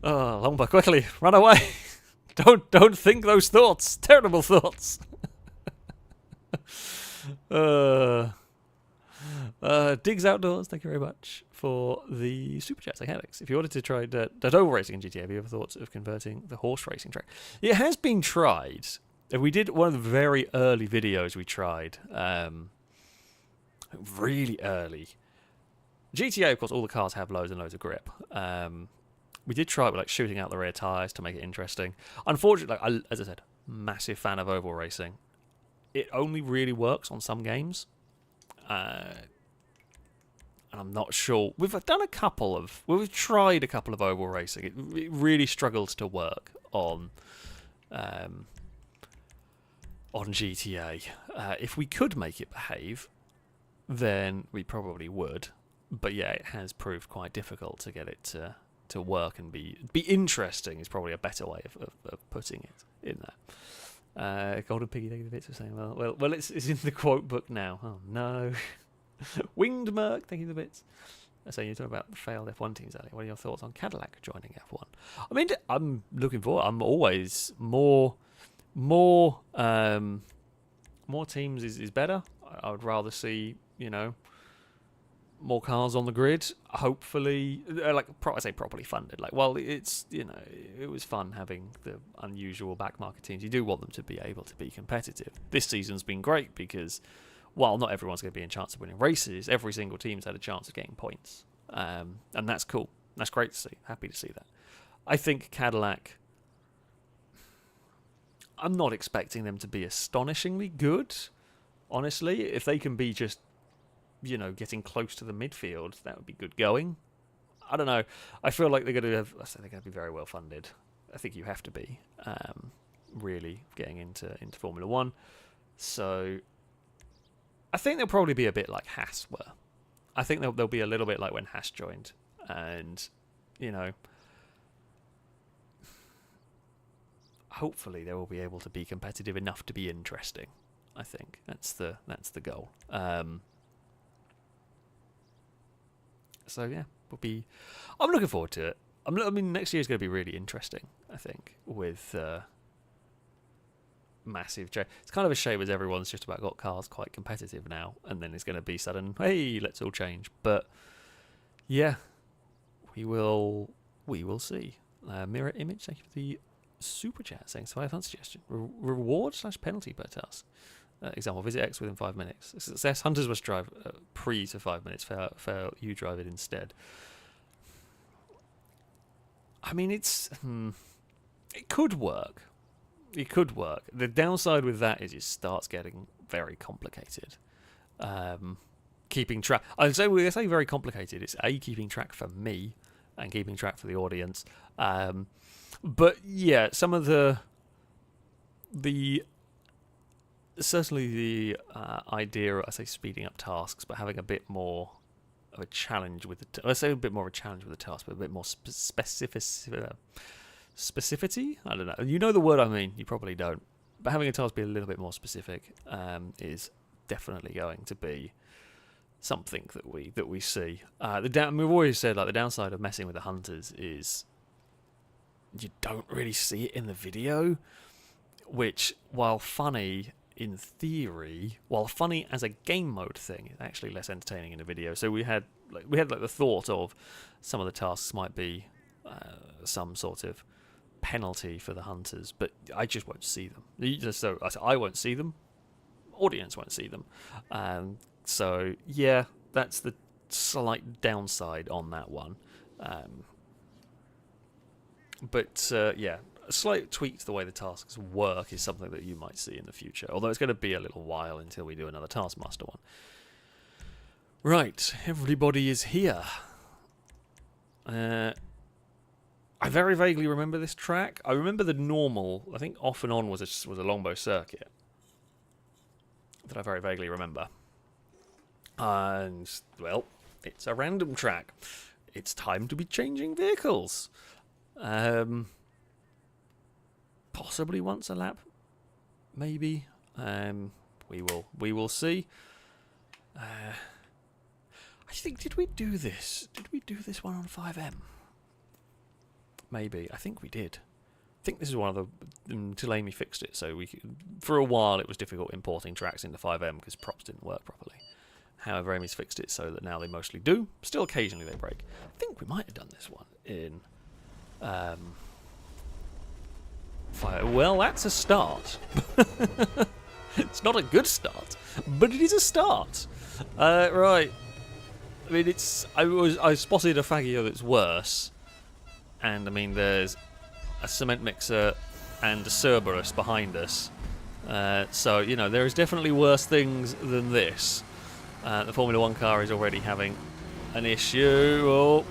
Oh, Longbow, quickly, run away! Don't think those thoughts. Terrible thoughts. Digs Outdoors, thank you very much for the super chat. Like Alex, if you wanted to try dirt oval racing in GTA, have you ever thought of converting the horse racing track? It has been tried. We did one of the very early videos we tried. Really early. GTA, of course, all the cars have loads and loads of grip. We did try it with like shooting out the rear tyres to make it interesting. Unfortunately, as I said, massive fan of oval racing. It only really works on some games. And I'm not sure. We've tried a couple of oval racing. It really struggles to work on GTA. If we could make it behave, then we probably would. But yeah, it has proved quite difficult to get it to work and be interesting. Is probably a better way of putting it in that. Golden Piggy, thank you for saying, well, it's in the quote book now. Oh no. Winged Merc, thank you for the bits. So you're talking about the failed F1 teams earlier. What are your thoughts on Cadillac joining F1? I mean, I'm looking forward. I'm always more teams is better. I would rather see, more cars on the grid. Hopefully, I say properly funded. It's it was fun having the unusual backmarket teams. You do want them to be able to be competitive. This season's been great because while not everyone's going to be in chance of winning races, every single team's had a chance of getting points, and that's cool. That's great to see. Happy to see that. I think Cadillac. I'm not expecting them to be astonishingly good. Honestly, if they can be just, getting close to the midfield, that would be good going. I don't know. I feel like they're going to be very well funded. I think you have to be, really getting into Formula One. So I think they'll probably be a bit like Haas were. I think they'll be a little bit like when Haas joined, and hopefully they will be able to be competitive enough to be interesting. I think that's the goal. So yeah, I'm looking forward to it. Next year is going to be really interesting. I think with massive change. It's kind of a shame as everyone's just about got cars quite competitive now, and then it's going to be sudden. Hey, let's all change. But yeah, we will see. Mirror Image, thank you for the super chat saying so. I have a suggestion: reward/penalty per task. Example: visit X within 5 minutes. Success: hunters must drive pre to 5 minutes. Fail, you drive it instead. I mean, it could work. It could work. The downside with that is it starts getting very complicated. Keeping track. I'd say when I say very complicated, it's keeping track for me and keeping track for the audience. But yeah, some of the certainly the idea, I say speeding up tasks, but having a bit more of a challenge with the. I say a bit more of a challenge with the task, but a bit more specificity. I don't know. You know the word I mean. You probably don't. But having a task be a little bit more specific is definitely going to be something that we see. We've always said like the downside of messing with the hunters is you don't really see it in the video, which while funny in theory, while funny as a game mode thing, is actually less entertaining in a video. So we had the thought of some of the tasks might be some sort of penalty for the hunters, but I just won't see them. So I won't see them. Audience won't see them. So yeah, that's the slight downside on that one. But yeah, a slight tweak to the way the tasks work is something that you might see in the future. Although it's going to be a little while until we do another Taskmaster one. Right, everybody is here. I very vaguely remember this track. I remember the normal. I think Off and On was a longbow circuit that I very vaguely remember. And well, it's a random track. It's time to be changing vehicles. Possibly once a lap, maybe. We will see. I think did we do this? Did we do this one on 5M? Maybe. I think we did. I think this is one of the until Amy fixed it. So for a while it was difficult importing tracks into 5M because props didn't work properly. However, Amy's fixed it so that now they mostly do. Still occasionally they break. I think we might have done this one in well, that's a start. It's not a good start, but it is a start. Right. I mean, I spotted a Faggio that's worse, and I mean, there's a cement mixer and a Cerberus behind us. So you know there is definitely worse things than this. The Formula 1 car is already having an issue. Oh,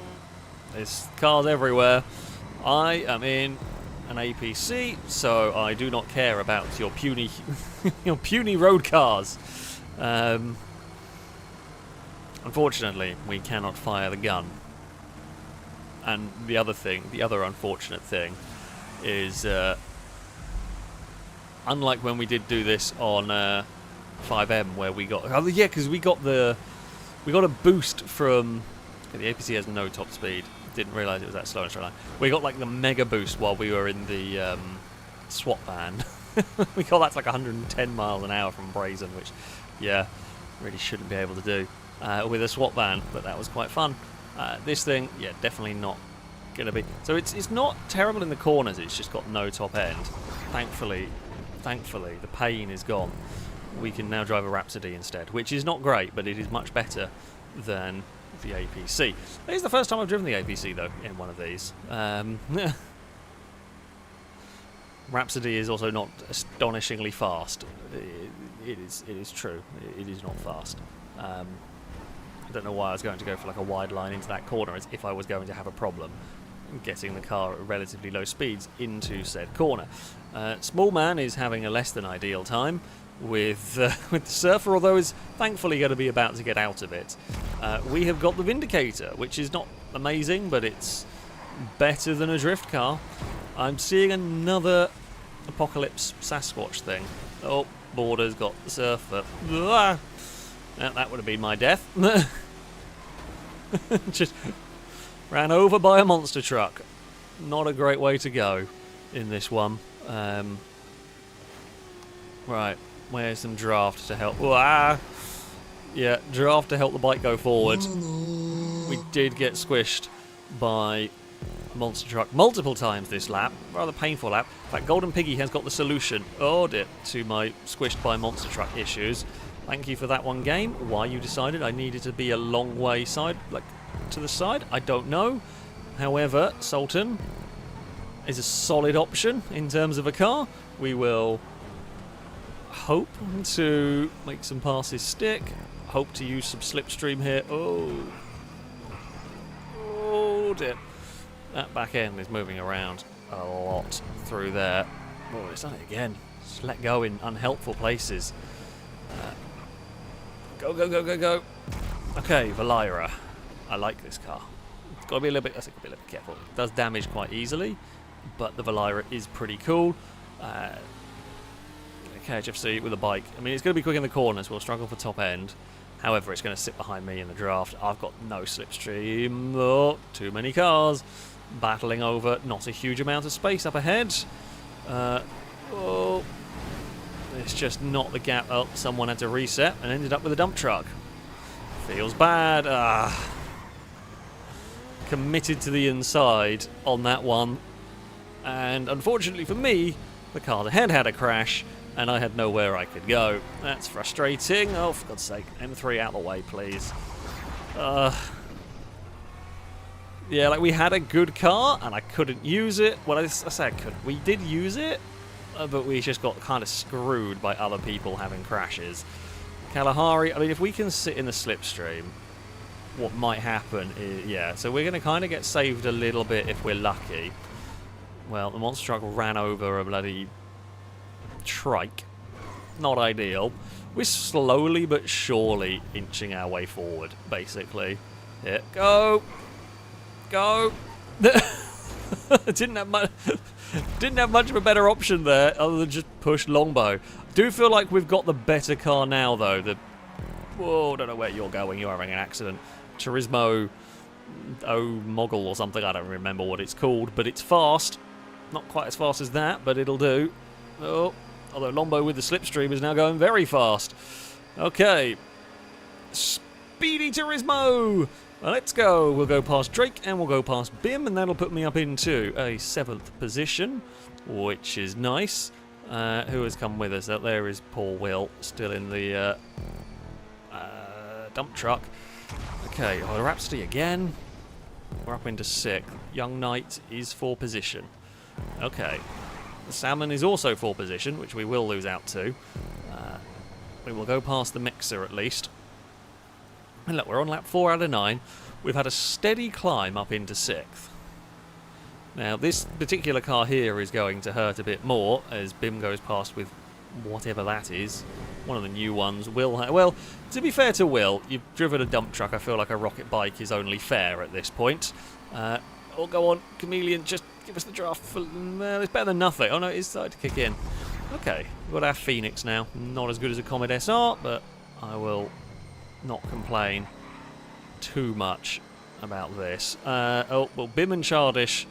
there's cars everywhere. I am in an APC, so I do not care about your puny, your puny road cars. Unfortunately, we cannot fire the gun. And the other unfortunate thing, is unlike when we did do this on 5M, where we got because we got a boost from the APC has no top speed. Didn't realise it was that slow in a straight line. We got like the mega boost while we were in the SWAT van. We got that's like 110 miles an hour from Brazen, which yeah, really shouldn't be able to do with a SWAT van, but that was quite fun. This thing, yeah, definitely not going to be. So it's not terrible in the corners. It's just got no top end. Thankfully, the pain is gone. We can now drive a Rhapsody instead, which is not great, but it is much better than the APC. This is the first time I've driven the APC though in one of these. Rhapsody is also not astonishingly fast. It is true. It is not fast. I don't know why I was going to go for like a wide line into that corner as if I was going to have a problem getting the car at relatively low speeds into said corner. Small Man is having a less than ideal time with the Surfer, although is thankfully going to be about to get out of it. We have got the Vindicator, which is not amazing, but it's better than a drift car. I'm seeing another Apocalypse Sasquatch thing. Oh, Border's got the Surfer. Ah! That would have been my death. Just ran over by a monster truck. Not a great way to go in this one. Right, where's some draft to help? Ah! Yeah, draft to help the bike go forward. We did get squished by a monster truck multiple times this lap. Rather painful lap. In fact, Golden Piggy has got the solution, to my squished by monster truck issues. Thank you for that one, game. Why you decided I needed to be a long way to the side, I don't know. However, Sultan, is a solid option in terms of a car. We will hope to make some passes stick. Hope to use some slipstream here. Oh dear. That back end is moving around a lot through there. Oh, it's done it again. Just let go in unhelpful places. Go, go, go, go, go. Okay, Valira. I like this car. It's got to be a little bit, I think, a little bit careful. It does damage quite easily, but the Valira is pretty cool. KHFC with a bike. I mean, it's going to be quick in the corners. We'll struggle for top end. However, it's going to sit behind me in the draft. I've got no slipstream. Oh, too many cars. Battling over not a huge amount of space up ahead. Oh, it's just not the gap. Oh, someone had to reset and ended up with a dump truck. Feels bad. Committed to the inside on that one. And unfortunately for me, the car ahead had a crash and I had nowhere I could go. That's frustrating. Oh, for God's sake. M3 out of the way, please. Yeah, like we had a good car and I couldn't use it. Well, I say I couldn't. We did use it, but we just got kind of screwed by other people having crashes. Kalahari, I mean, if we can sit in the slipstream, what might happen is, yeah, so we're going to kind of get saved a little bit if we're lucky. Well, the monster truck ran over a bloody trike. Not ideal. We're slowly but surely inching our way forward, basically. Here, go! Go! Didn't have much of a better option there, other than just push Longbow. Do feel like we've got the better car now, though. Whoa, don't know where you're going. You're having an accident. Turismo Mogul or something. I don't remember what it's called, but it's fast. Not quite as fast as that, but it'll do. Oh, although Longbow with the slipstream is now going very fast. Okay. Speedy Turismo! Well, let's go. We'll go past Drake and we'll go past Bim, and that'll put me up into a 7th position, which is nice. Who has come with us? There is Paul Will, still in the dump truck. Okay, oh, Rhapsody again. We're up into 6th. Young Knight is 4 position. Okay. The Salmon is also 4 position, which we will lose out to. We will go past the Mixer at least. And look, we're on lap 4 out of 9. We've had a steady climb up into 6th. Now, this particular car here is going to hurt a bit more as Bim goes past with whatever that is. One of the new ones. Well, to be fair to Will, you've driven a dump truck. I feel like a rocket bike is only fair at this point. Oh, go on, Chameleon, just give us the draft. It's better than nothing. Oh no, it is starting to kick in. Okay, we've got our Phoenix now. Not as good as a Comet SR, but I will not complain too much about this. Oh, well, Bim and Chardish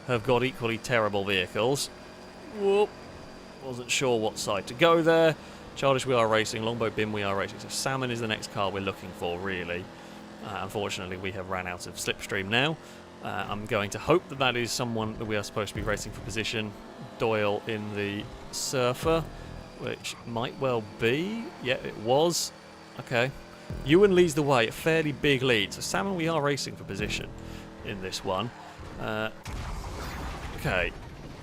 have got equally terrible vehicles. Whoop. Wasn't sure what side to go there. Chardish, we are racing. Longbow, Bim, we are racing. So Salmon is the next car we're looking for, really. Unfortunately, we have ran out of slipstream now. I'm going to hope that that is someone that we are supposed to be racing for position. Doyle in the Surfer, which might well be. Yeah, it was. Okay. Ewan leads the way, a fairly big lead. So Salmon, we are racing for position in this one. Okay.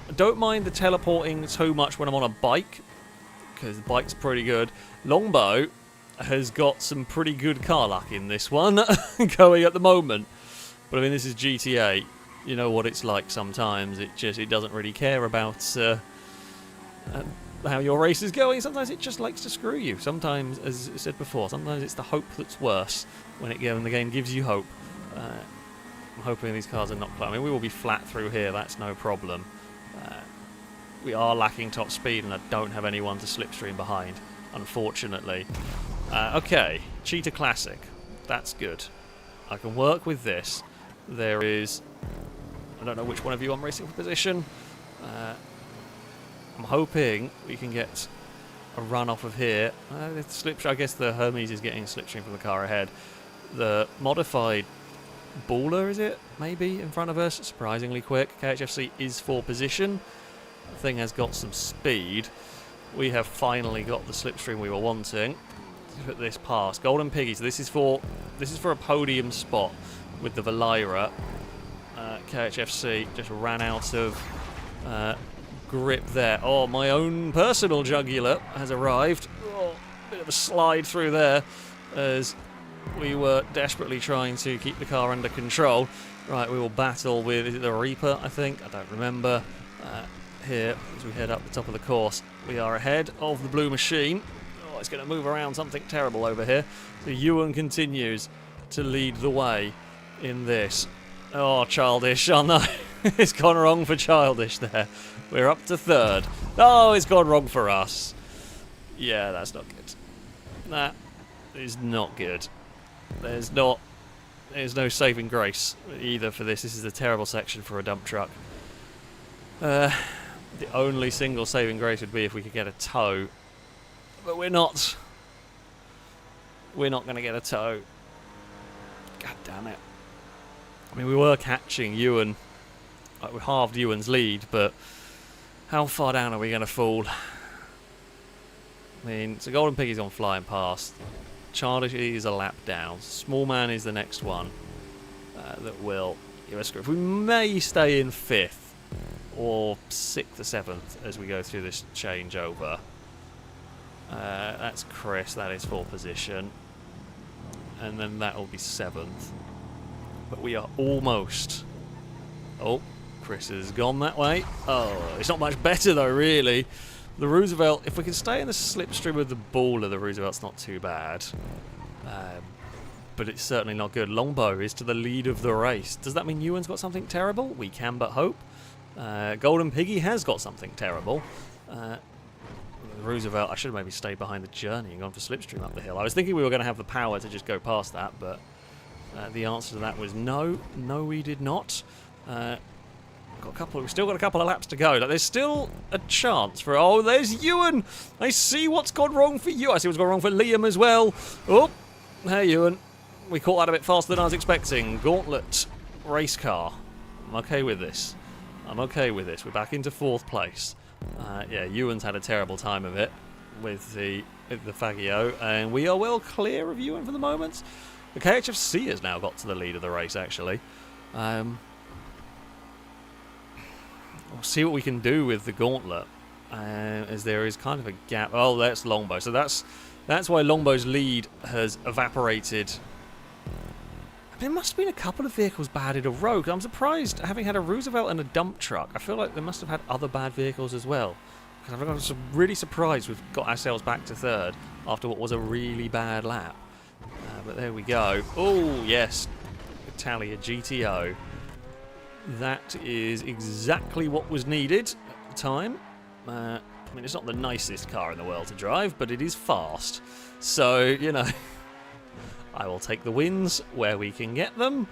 I don't mind the teleporting too much when I'm on a bike, because the bike's pretty good. Longbow has got some pretty good car luck in this one going at the moment. But I mean, this is GTA. You know what it's like sometimes. It doesn't really care about how your race is going. Sometimes it just likes to screw you. Sometimes, as I said before, sometimes it's the hope that's worse when the game gives you hope. I'm hoping these cars are not flat. I mean, we will be flat through here. That's no problem. We are lacking top speed, and I don't have anyone to slipstream behind, unfortunately. Okay, Cheetah Classic. That's good. I can work with this. There is... I don't know which one of you I'm racing for position. I'm hoping we can get a run off of here. I guess the Hermes is getting slipstream from the car ahead. The modified Baller, is it? Maybe in front of us. Surprisingly quick. KHFC is 4 position. The thing has got some speed. We have finally got the slipstream we were wanting. Let's put this past. Golden Piggy. So this is for a podium spot with the Valira. KHFC just ran out of grip there. Oh, my own personal jugular has arrived. Oh, bit of a slide through there as we were desperately trying to keep the car under control. Right, we will battle with, is it the Reaper, I think? I don't remember. Here, as we head up the top of the course, we are ahead of the blue machine. Oh, it's going to move around something terrible over here. So Ewan continues to lead the way in this. Oh, Childish. Oh, no. It's gone wrong for Childish there. We're up to third. Oh, it's gone wrong for us. Yeah, that's not good. That is not good. There's no saving grace either for this. This is a terrible section for a dump truck. The only single saving grace would be if we could get a tow. But we're not. We're not going to get a tow. God damn it. I mean, we were catching Ewan. Like, we halved Ewan's lead, but how far down are we going to fall? I mean, so Golden Piggy's on flying past. Childish is a lap down. Small Man is the next one that will give us grip. We may stay in 5th or 6th or 7th as we go through this changeover. That's Chris, that is 4th position. And then that will be 7th. But we are almost... Oh, Chris has gone that way. Oh, it's not much better though, really. The Roosevelt, if we can stay in the slipstream of the Baller, the Roosevelt's not too bad. But it's certainly not good. Longbow is to the lead of the race. Does that mean Ewan's got something terrible? We can but hope. Golden Piggy has got something terrible. Roosevelt, I should have maybe stayed behind the journey and gone for slipstream up the hill. I was thinking we were going to have the power to just go past that, but the answer to that was no. No, we did not. We've still got a couple of laps to go. Like, there's still a chance for... Oh, there's Ewan! I see what's gone wrong for you. I see what's gone wrong for Liam as well. Oh, hey, Ewan. We caught that a bit faster than I was expecting. Gauntlet race car. I'm okay with this. We're back into 4th place. Yeah, Ewan's had a terrible time of it with the Faggio, and we are well clear of Ewan for the moment. The KHFC has now got to the lead of the race, actually. We'll see what we can do with the Gauntlet, as there is kind of a gap. Oh, that's Longbow. So that's why Longbow's lead has evaporated. There must have been a couple of vehicles bad in a row. I'm surprised, having had a Roosevelt and a dump truck, I feel like they must have had other bad vehicles as well. Because I was really surprised we've got ourselves back to 3rd after what was a really bad lap. But there we go. Oh, yes. Italia GTO. That is exactly what was needed at the time. I mean, it's not the nicest car in the world to drive, but it is fast. So, you know... I will take the wins where we can get them.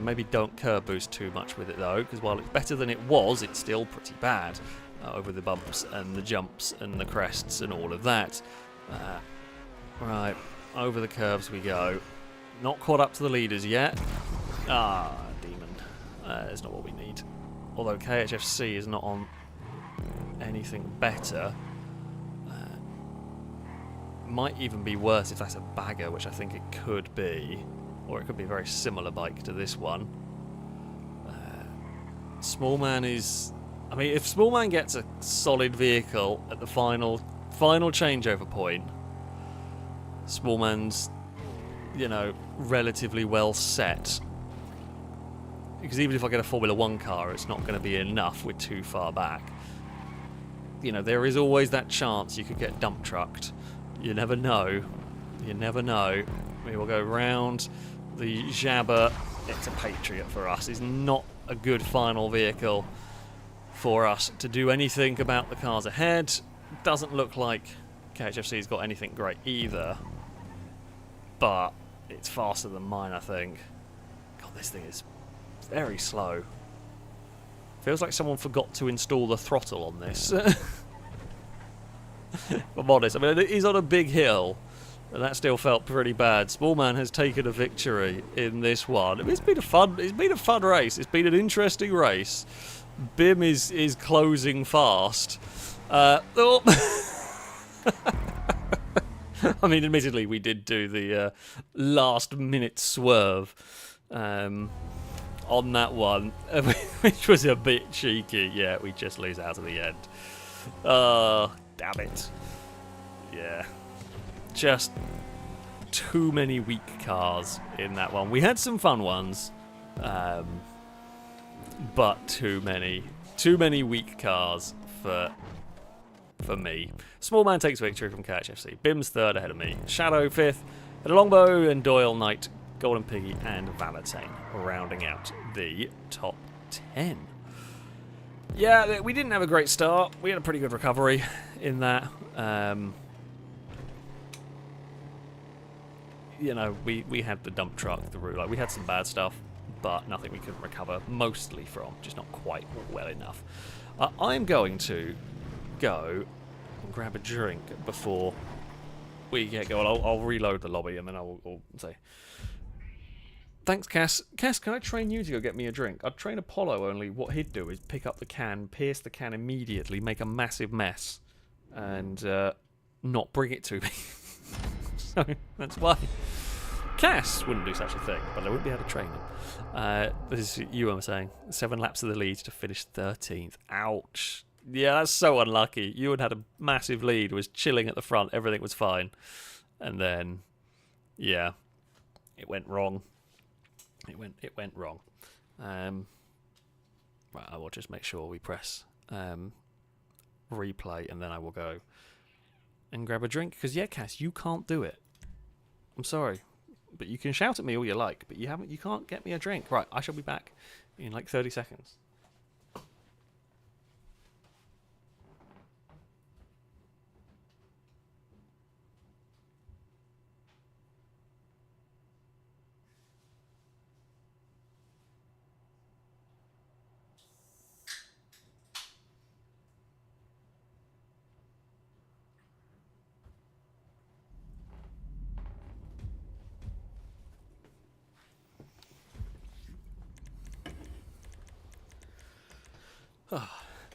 Maybe don't curb boost too much with it though, because while it's better than it was, it's still pretty bad over the bumps and the jumps and the crests and all of that. Right, over the curves we go. Not caught up to the leaders yet. Ah, demon. It's not what we need. Although KHFC is not on anything better. Might even be worse if that's a bagger, which I think it could be. Or it could be a very similar bike to this one. Small Man is... I mean, if Small Man gets a solid vehicle at the final changeover point, Small Man's, you know, relatively well set. Because even if I get a Formula 1 car, it's not going to be enough. We're too far back. You know, there is always that chance you could get dump trucked. You never know. You never know. We will go round the Jabba. It's a Patriot for us. It's not a good final vehicle for us to do anything about the cars ahead. Doesn't look like KHFC's got anything great either. But it's faster than mine, I think. God, this thing is very slow. Feels like someone forgot to install the throttle on this. If I'm honest, I mean, he's on a big hill, and that still felt pretty bad. Small Man has taken a victory in this one. I mean, it's been a fun race. It's been an interesting race. Bim is closing fast. Oh. I mean, admittedly, we did do the last-minute swerve on that one, which was a bit cheeky. Yeah, we just lose out at the end. Oh, damn it. Yeah. Just too many weak cars in that one. We had some fun ones, but too many weak cars for me. Small Man takes victory from KHFC. Bim's third ahead of me. Shadow fifth. And Longbow and Doyle, Knight, Golden Piggy, and Valentine rounding out the top 10. Yeah, we didn't have a great start. We had a pretty good recovery in that. You know, we had the dump truck, we had some bad stuff, but nothing we couldn't recover mostly from, just not quite well enough. I'm going to go and grab a drink before we get going. I'll reload the lobby and then I'll say, thanks, Cass. Cass, can I train you to go get me a drink? I'd train Apollo, only what he'd do is pick up the can, pierce the can immediately, make a massive mess, and not bring it to me. So that's why Cass wouldn't do such a thing, but I wouldn't be able to train him. This is you, I'm saying. 7 laps of the lead to finish 13th. Ouch. Yeah, that's so unlucky. You had a massive lead, was chilling at the front, everything was fine. And then, yeah, it went wrong. It went wrong. Right, I will just make sure we press replay, and then I will go and grab a drink. Because, yeah, Cass, you can't do it. I'm sorry. But you can shout at me all you like, but you can't get me a drink. Right, I shall be back in like 30 seconds.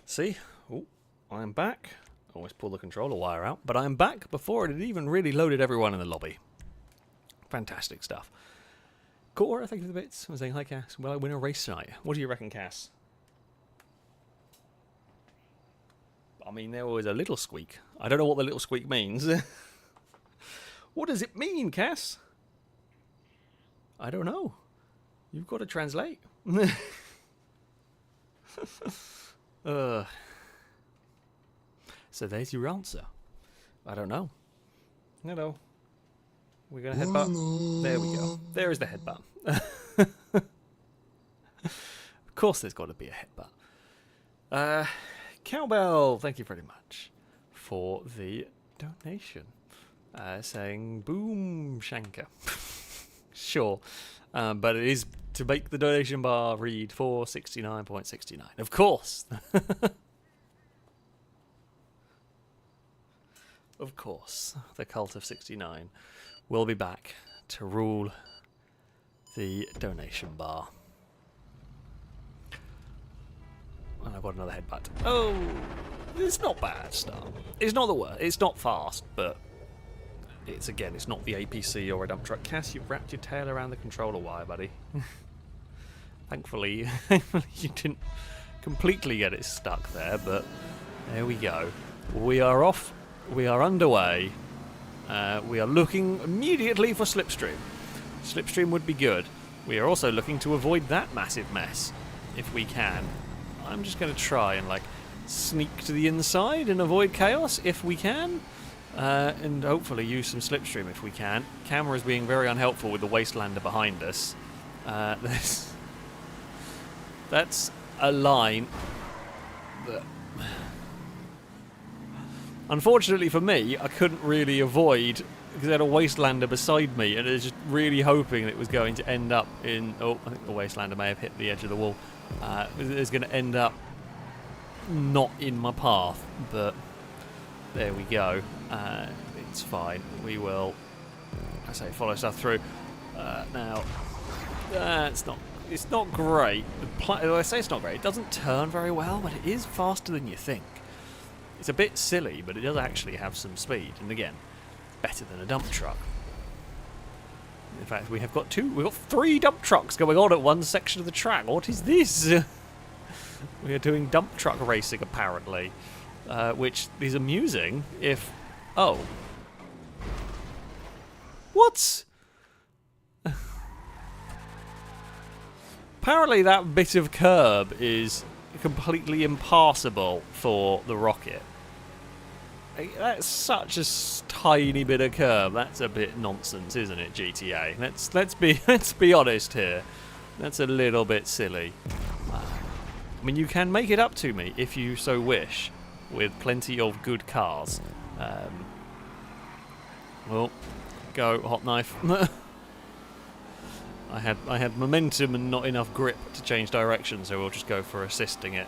See? Oh, I'm back. Always pull the controller wire out, but I'm back before it had even really loaded everyone in the lobby. Fantastic stuff. Cora, thank you for the bits. I'm saying, hi, Cass. Will I win a race tonight? What do you reckon, Cass? I mean, there was a little squeak. I don't know what the little squeak means. What does it mean, Cass? I don't know. You've got to translate. So there's your answer. I don't know. Hello. We're going to headbutt. There we go. There is the headbutt. Of course there's got to be a headbutt. Cowbell, thank you very much for the donation. Saying boom shanker. Sure. But it is to make the donation bar read 469.69. Of course. Of course. The Cult of 69 will be back to rule the donation bar. And I've got another headbutt. Oh, it's not bad stuff. It's not the worst. It's not fast, but it's not the APC or a dump truck. Cass, you've wrapped your tail around the controller wire, buddy. Thankfully, you didn't completely get it stuck there, but there we go. We are off. We are underway. We are looking immediately for Slipstream. Slipstream would be good. We are also looking to avoid that massive mess, if we can. I'm just going to try and sneak to the inside and avoid chaos if we can. And hopefully use some Slipstream if we can. Camera's being very unhelpful with the Wastelander behind us. That's a line that, unfortunately for me, I couldn't really avoid because I had a Wastelander beside me, and I was just really hoping it was going to end up in... Oh, I think the Wastelander may have hit the edge of the wall. It was going to end up not in my path, but there we go. It's fine. We will, follow stuff through. Now, it's not great. I say it's not great. It doesn't turn very well, but it is faster than you think. It's a bit silly, but it does actually have some speed. And again, better than a dump truck. In fact, we've got 3 dump trucks going on at one section of the track. What is this? We are doing dump truck racing, apparently. Which is amusing if... Oh. What? Apparently that bit of curb is completely impassable for the rocket. That's such a tiny bit of curb. That's a bit nonsense, isn't it, GTA? Let's be honest here. That's a little bit silly. I mean, you can make it up to me if you so wish, with plenty of good cars. Well, go hot knife. I had momentum and not enough grip to change direction, so we'll just go for assisting it.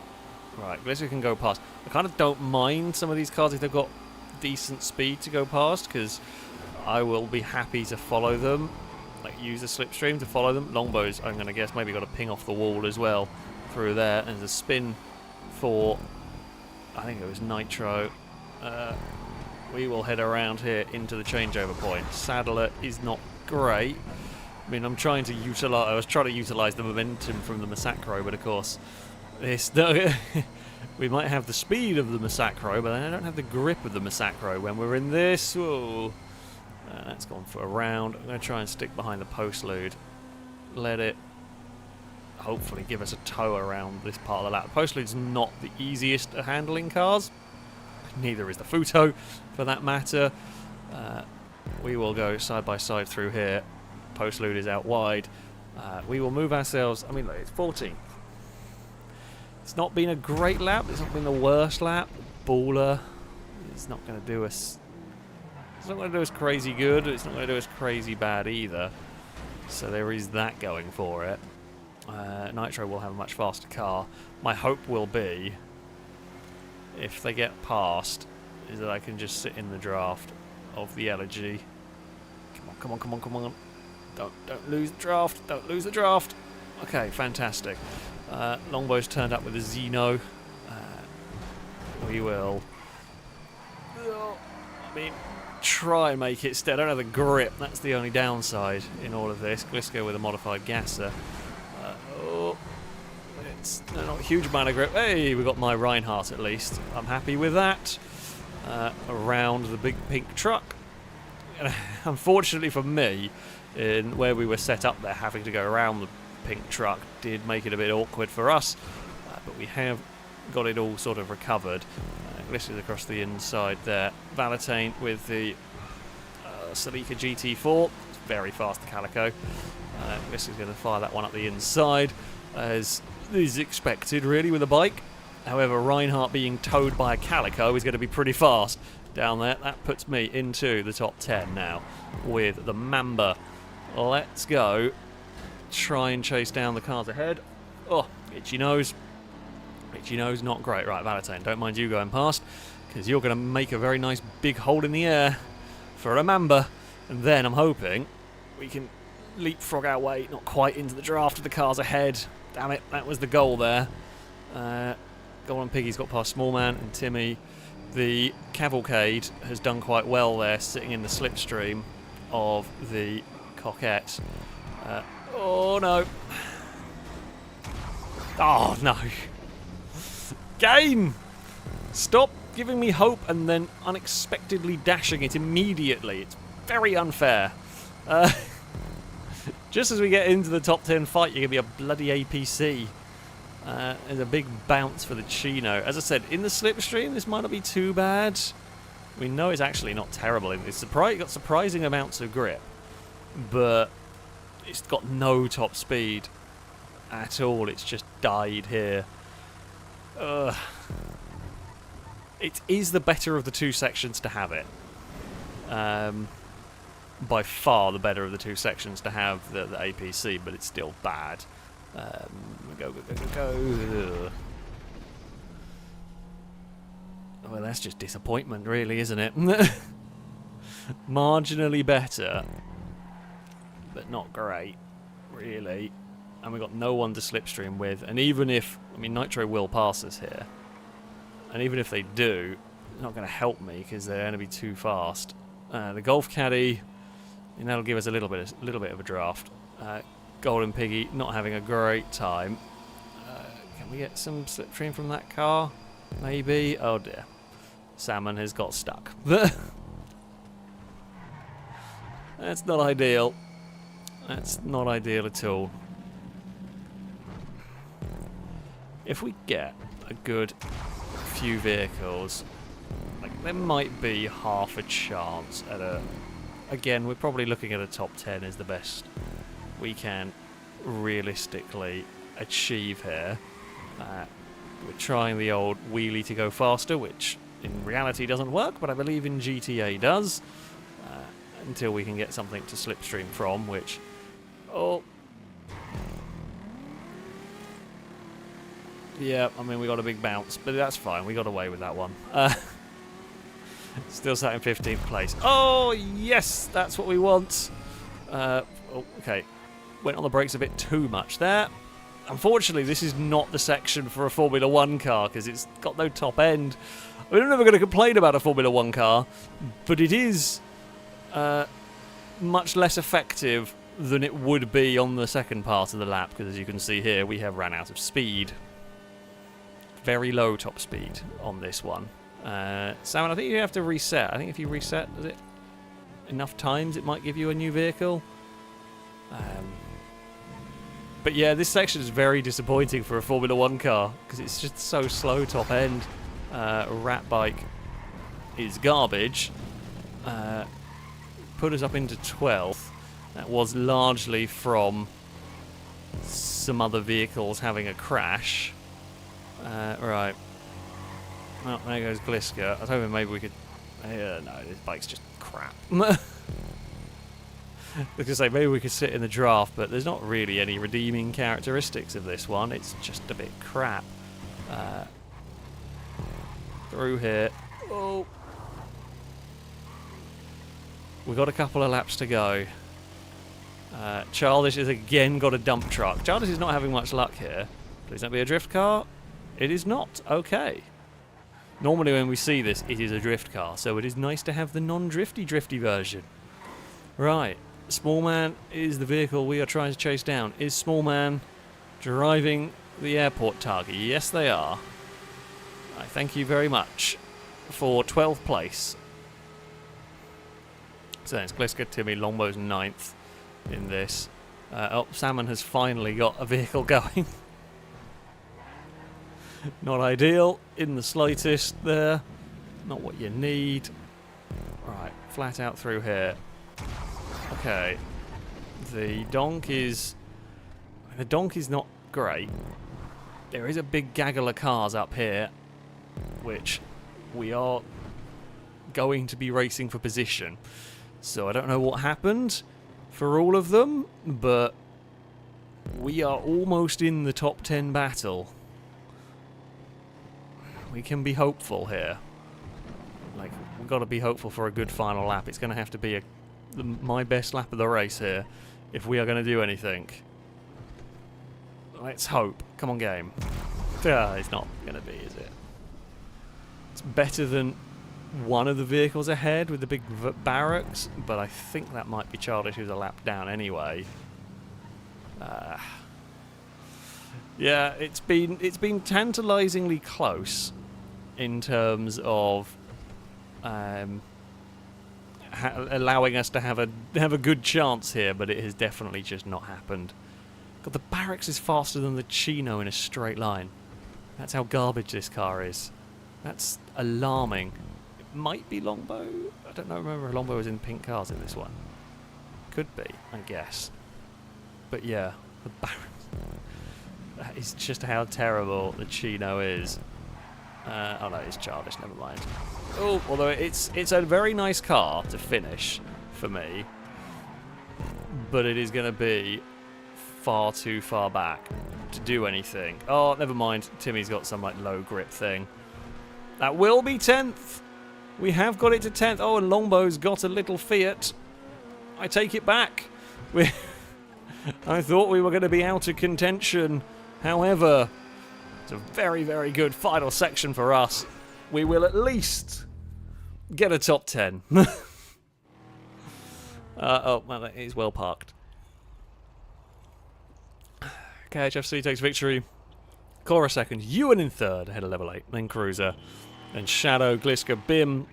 Right, at least we can go past. I kind of don't mind some of these cars if they've got decent speed to go past, because I will be happy to follow them. Like, use the slipstream to follow them. Longbows, I'm going to guess, maybe got to ping off the wall as well through there. And there's a spin for, I think it was Nitro. We will head around here into the changeover point. Saddler is not great. I mean, I was trying to utilise the momentum from the Massacro, but of course, we might have the speed of the Massacro, but I don't have the grip of the Massacro when we're in this. Whoa. That's gone for a round. I'm going to try and stick behind the postlude. Let it hopefully give us a tow around this part of the lap. The postlude's not the easiest of handling cars. Neither is the Futo, for that matter. We will go side by side through here. Postlude is out wide. We will move ourselves. I mean, look, it's 14th. It's not been a great lap. It's not been the worst lap. Baller. It's not going to do us. It's not going to do us crazy good. It's not going to do us crazy bad either. So there is that going for it. Nitro will have a much faster car. My hope will be, if they get past, is that I can just sit in the draft of the Elegy. Come on, come on, come on, come on. Don't lose the draft. Don't lose the draft. Okay, fantastic. Longbow's turned up with a Xeno. We will, try and make it steady. I don't have the grip. That's the only downside in all of this. Glisco with a modified gasser. It's not a huge amount of grip. Hey, we got my Reinhardt at least. I'm happy with that. Around the big pink truck. Unfortunately for me, in where we were set up there, having to go around the pink truck did make it a bit awkward for us, but we have got it all sort of recovered. This is across the inside there. Valentine with the Celica GT4, very fast Calico. This is going to fire that one up the inside, as is expected really with a bike. However, Reinhardt being towed by a Calico is going to be pretty fast down there. That puts me into the top 10 now with the Mamba. Let's go. Try and chase down the cars ahead. Oh, itchy nose. Itchy nose, not great. Right, Valentine, don't mind you going past, because you're going to make a very nice big hole in the air for a Mamba. And then I'm hoping we can leapfrog our way, not quite into the draft of the cars ahead. Damn it, that was the goal there. Golden Piggy's got past Smallman and Timmy. The Cavalcade has done quite well there, sitting in the slipstream of the Coquette. Oh no. Oh no. Game! Stop giving me hope and then unexpectedly dashing it immediately. It's very unfair. Just as we get into the top 10 fight, you're going to be a bloody APC. There's a big bounce for the Chino. As I said, in the slipstream, this might not be too bad. We know it's actually not terrible. It's got surprising amounts of grip, but it's got no top speed at all. It's just died here. It is the better of the two sections to have it. By far the better of the two sections to have the APC, but it's still bad. Go. Well, that's just disappointment, really, isn't it? Marginally better, but not great, really. And we've got no one to slipstream with. And even if, Nitro will pass us here. And even if they do, it's not going to help me because they're going to be too fast. The Golf Caddy And that'll give us a little bit of a draft. Golden Piggy not having a great time. Can we get some slipstream from that car? Maybe. Oh dear. Salmon has got stuck. That's not ideal. That's not ideal at all. If we get a good few vehicles, like there might be half a chance at a... Again, we're probably looking at a top 10 is the best we can realistically achieve here. We're trying the old wheelie to go faster, which in reality doesn't work, but I believe in GTA does. Until we can get something to slipstream from, which... Oh... Yeah, I mean, we got a big bounce, but that's fine. We got away with that one. Still sat in 15th place. Oh, yes! That's what we want. Oh, okay. Went on the brakes a bit too much there. Unfortunately, this is not the section for a Formula 1 car, because it's got no top end. I mean, I'm never going to complain about a Formula 1 car, but it is much less effective than it would be on the second part of the lap, because as you can see here, we have ran out of speed. Very low top speed on this one. Salmon, I think you have to reset. I think if you reset it enough times, it might give you a new vehicle. But yeah, this section is very disappointing for a Formula 1 car because it's just so slow top end. Rat bike is garbage. Put us up into 12th. That was largely from some other vehicles having a crash. Right. Well, there goes Gliska. I was hoping maybe we could... no, this bike's just crap. I was going to say, maybe we could sit in the draft, but there's not really any redeeming characteristics of this one. It's just a bit crap. Through here. Oh. We've got a couple of laps to go. Childish has again got a dump truck. Childish is not having much luck here. Please don't be a drift car. It is not. Okay. Normally when we see this, it is a drift car, so it is nice to have the non-drifty version. Right. Small Man is the vehicle we are trying to chase down. Is Small Man driving the airport target? Yes, they are. I thank you very much for 12th place. So it's Gliska, Timmy, Longbow's 9th in this. Oh, Salmon has finally got a vehicle going. Not ideal in the slightest there. Not what you need. Right, flat out through here. Okay. The donk is not great. There is a big gaggle of cars up here, which we are going to be racing for position. So I don't know what happened for all of them, but we are almost in the top 10 battle. We can be hopeful here. Like, we've got to be hopeful for a good final lap. It's going to have to be my best lap of the race here if we are going to do anything. Let's hope. Come on, game. It's not going to be, is it? It's better than one of the vehicles ahead with the big barracks, but I think that might be Childish who's a lap down anyway. Yeah, it's been tantalisingly close in terms of allowing us to have a good chance here, but it has definitely just not happened. God, the barracks is faster than the Chino in a straight line. That's how garbage this car is. That's alarming. It might be Longbow. I don't know. Remember, Longbow was in pink cars in this one. Could be, I guess. But yeah, the barracks. That is just how terrible the Chino is. Oh no, it's Childish. Never mind. Oh, although it's a very nice car to finish for me, but it is going to be far too far back to do anything. Oh, never mind. Timmy's got some like low grip thing. That will be 10th. We have got it to 10th. Oh, and Longbow's got a little Fiat. I take it back. I thought we were going to be out of contention. However, it's a very, very good final section for us. We will at least get a top 10. Oh, well, that is well parked. KHFC takes victory. Cora second, Ewan in third, ahead of level 8, then Cruiser, then Shadow, Gliska, Bim,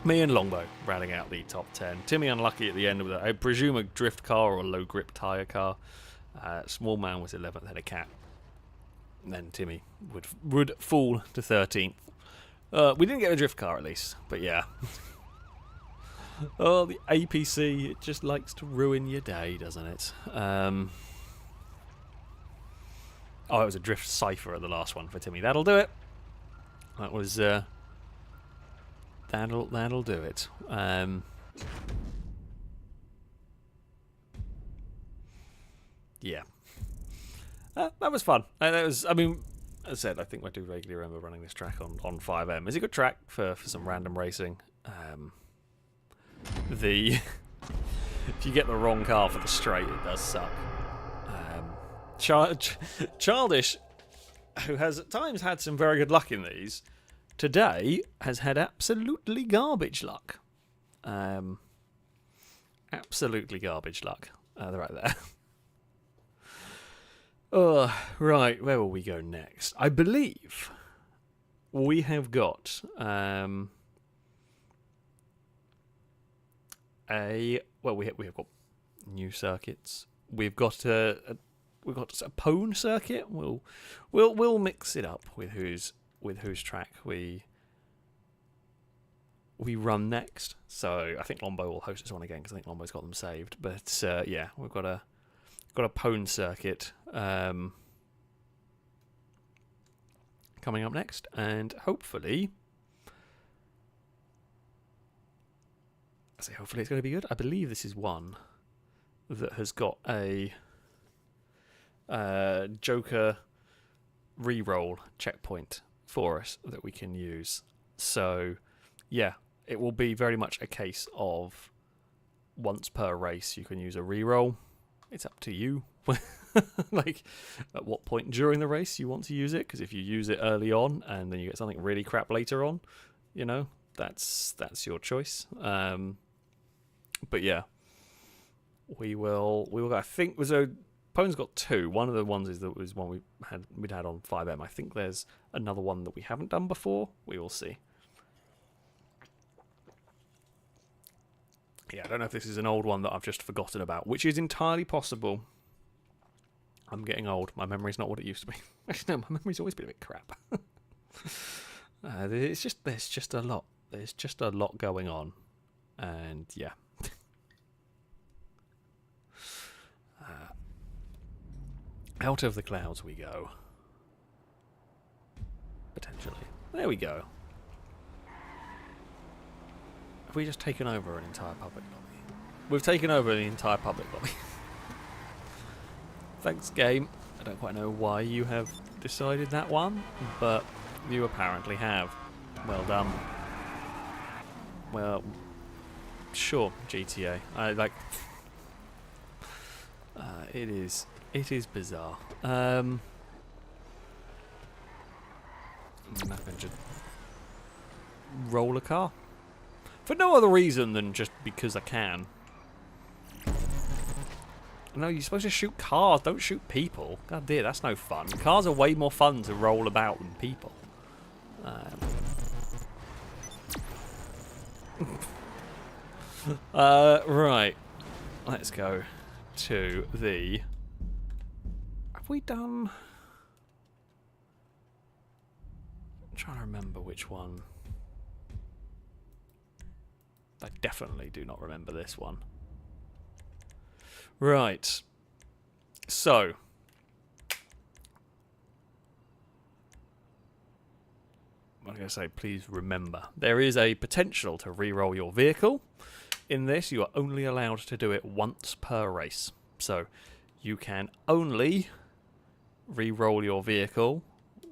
me and Longbow rounding out the top 10. Timmy unlucky at the end with, I presume, a drift car or a low grip tyre car. Small Man was 11th, ahead of Cat. And then Timmy would fall to 13th. We didn't get a drift car at least, but yeah. Oh, the APC, it just likes to ruin your day, doesn't it? Oh, it was a drift cipher at the last one for Timmy. That'll do it. That was that'll do it. Yeah, that was fun. That was. I mean, as I said, I think I do vaguely remember running this track on 5M. It's a good track for some random racing. If you get the wrong car for the straight, it does suck. Childish, who has at times had some very good luck in these, today has had absolutely garbage luck. Absolutely garbage luck. Right there. Oh, right, where will we go next? I believe we have got we have got new circuits. We've got a pwn circuit. We'll mix it up with whose track we run next. So I think Lombo will host this one again because I think Lombo's got them saved. But yeah, we've got a pwn circuit coming up next, and hopefully it's going to be good. I believe this is one that has got a Joker re-roll checkpoint for us that we can use. So yeah, it will be very much a case of once per race you can use a re-roll. It's up to you like at what point during the race you want to use it, because if you use it early on and then you get something really crap later on, you know, that's your choice. But yeah, we will. I think Pone's got two. One of the ones was one we'd had on 5M. I think there's another one that we haven't done before. We will see. Yeah, I don't know if this is an old one that I've just forgotten about, which is entirely possible. I'm getting old. My memory's not what it used to be. Actually, no, my memory's always been a bit crap. There's just a lot. There's just a lot going on, and yeah. Out of the clouds we go. Potentially. There we go. Have we just taken over an entire public lobby? We've taken over the entire public lobby. Thanks, game. I don't quite know why you have decided that one, but you apparently have. Well done. Well, sure, GTA. It is bizarre. I'm going to roll a car. For no other reason than just because I can. No, you're supposed to shoot cars, don't shoot people. God dear, that's no fun. Cars are way more fun to roll about than people. Right. Let's go to the... Have we done... I'm trying to remember which one. I definitely do not remember this one. Right. So. I'm going to say, please remember. There is a potential to re-roll your vehicle. In this, you are only allowed to do it once per race. So, you can only re-roll your vehicle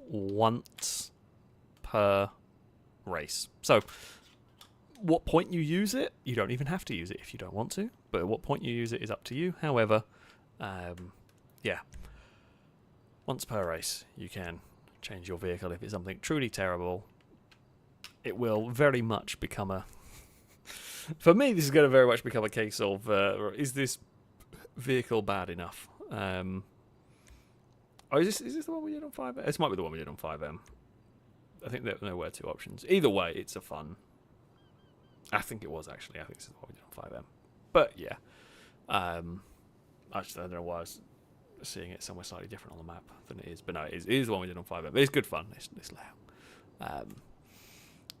once per race. So, what point you use it, you don't even have to use it if you don't want to. But at what point you use it is up to you. However, yeah. Once per race, you can change your vehicle if it's something truly terrible. It will very much become a For me, this is going to very much become a case of, is this vehicle bad enough? Oh, is this the one we did on 5M? This might be the one we did on 5M. I think there were 2 options. Either way, it's a fun. I think it was, actually. I think this is the one we did on 5M. But, yeah. I don't know why I was seeing it somewhere slightly different on the map than it is. But no, it is the one we did on 5M. It's good fun, this layout.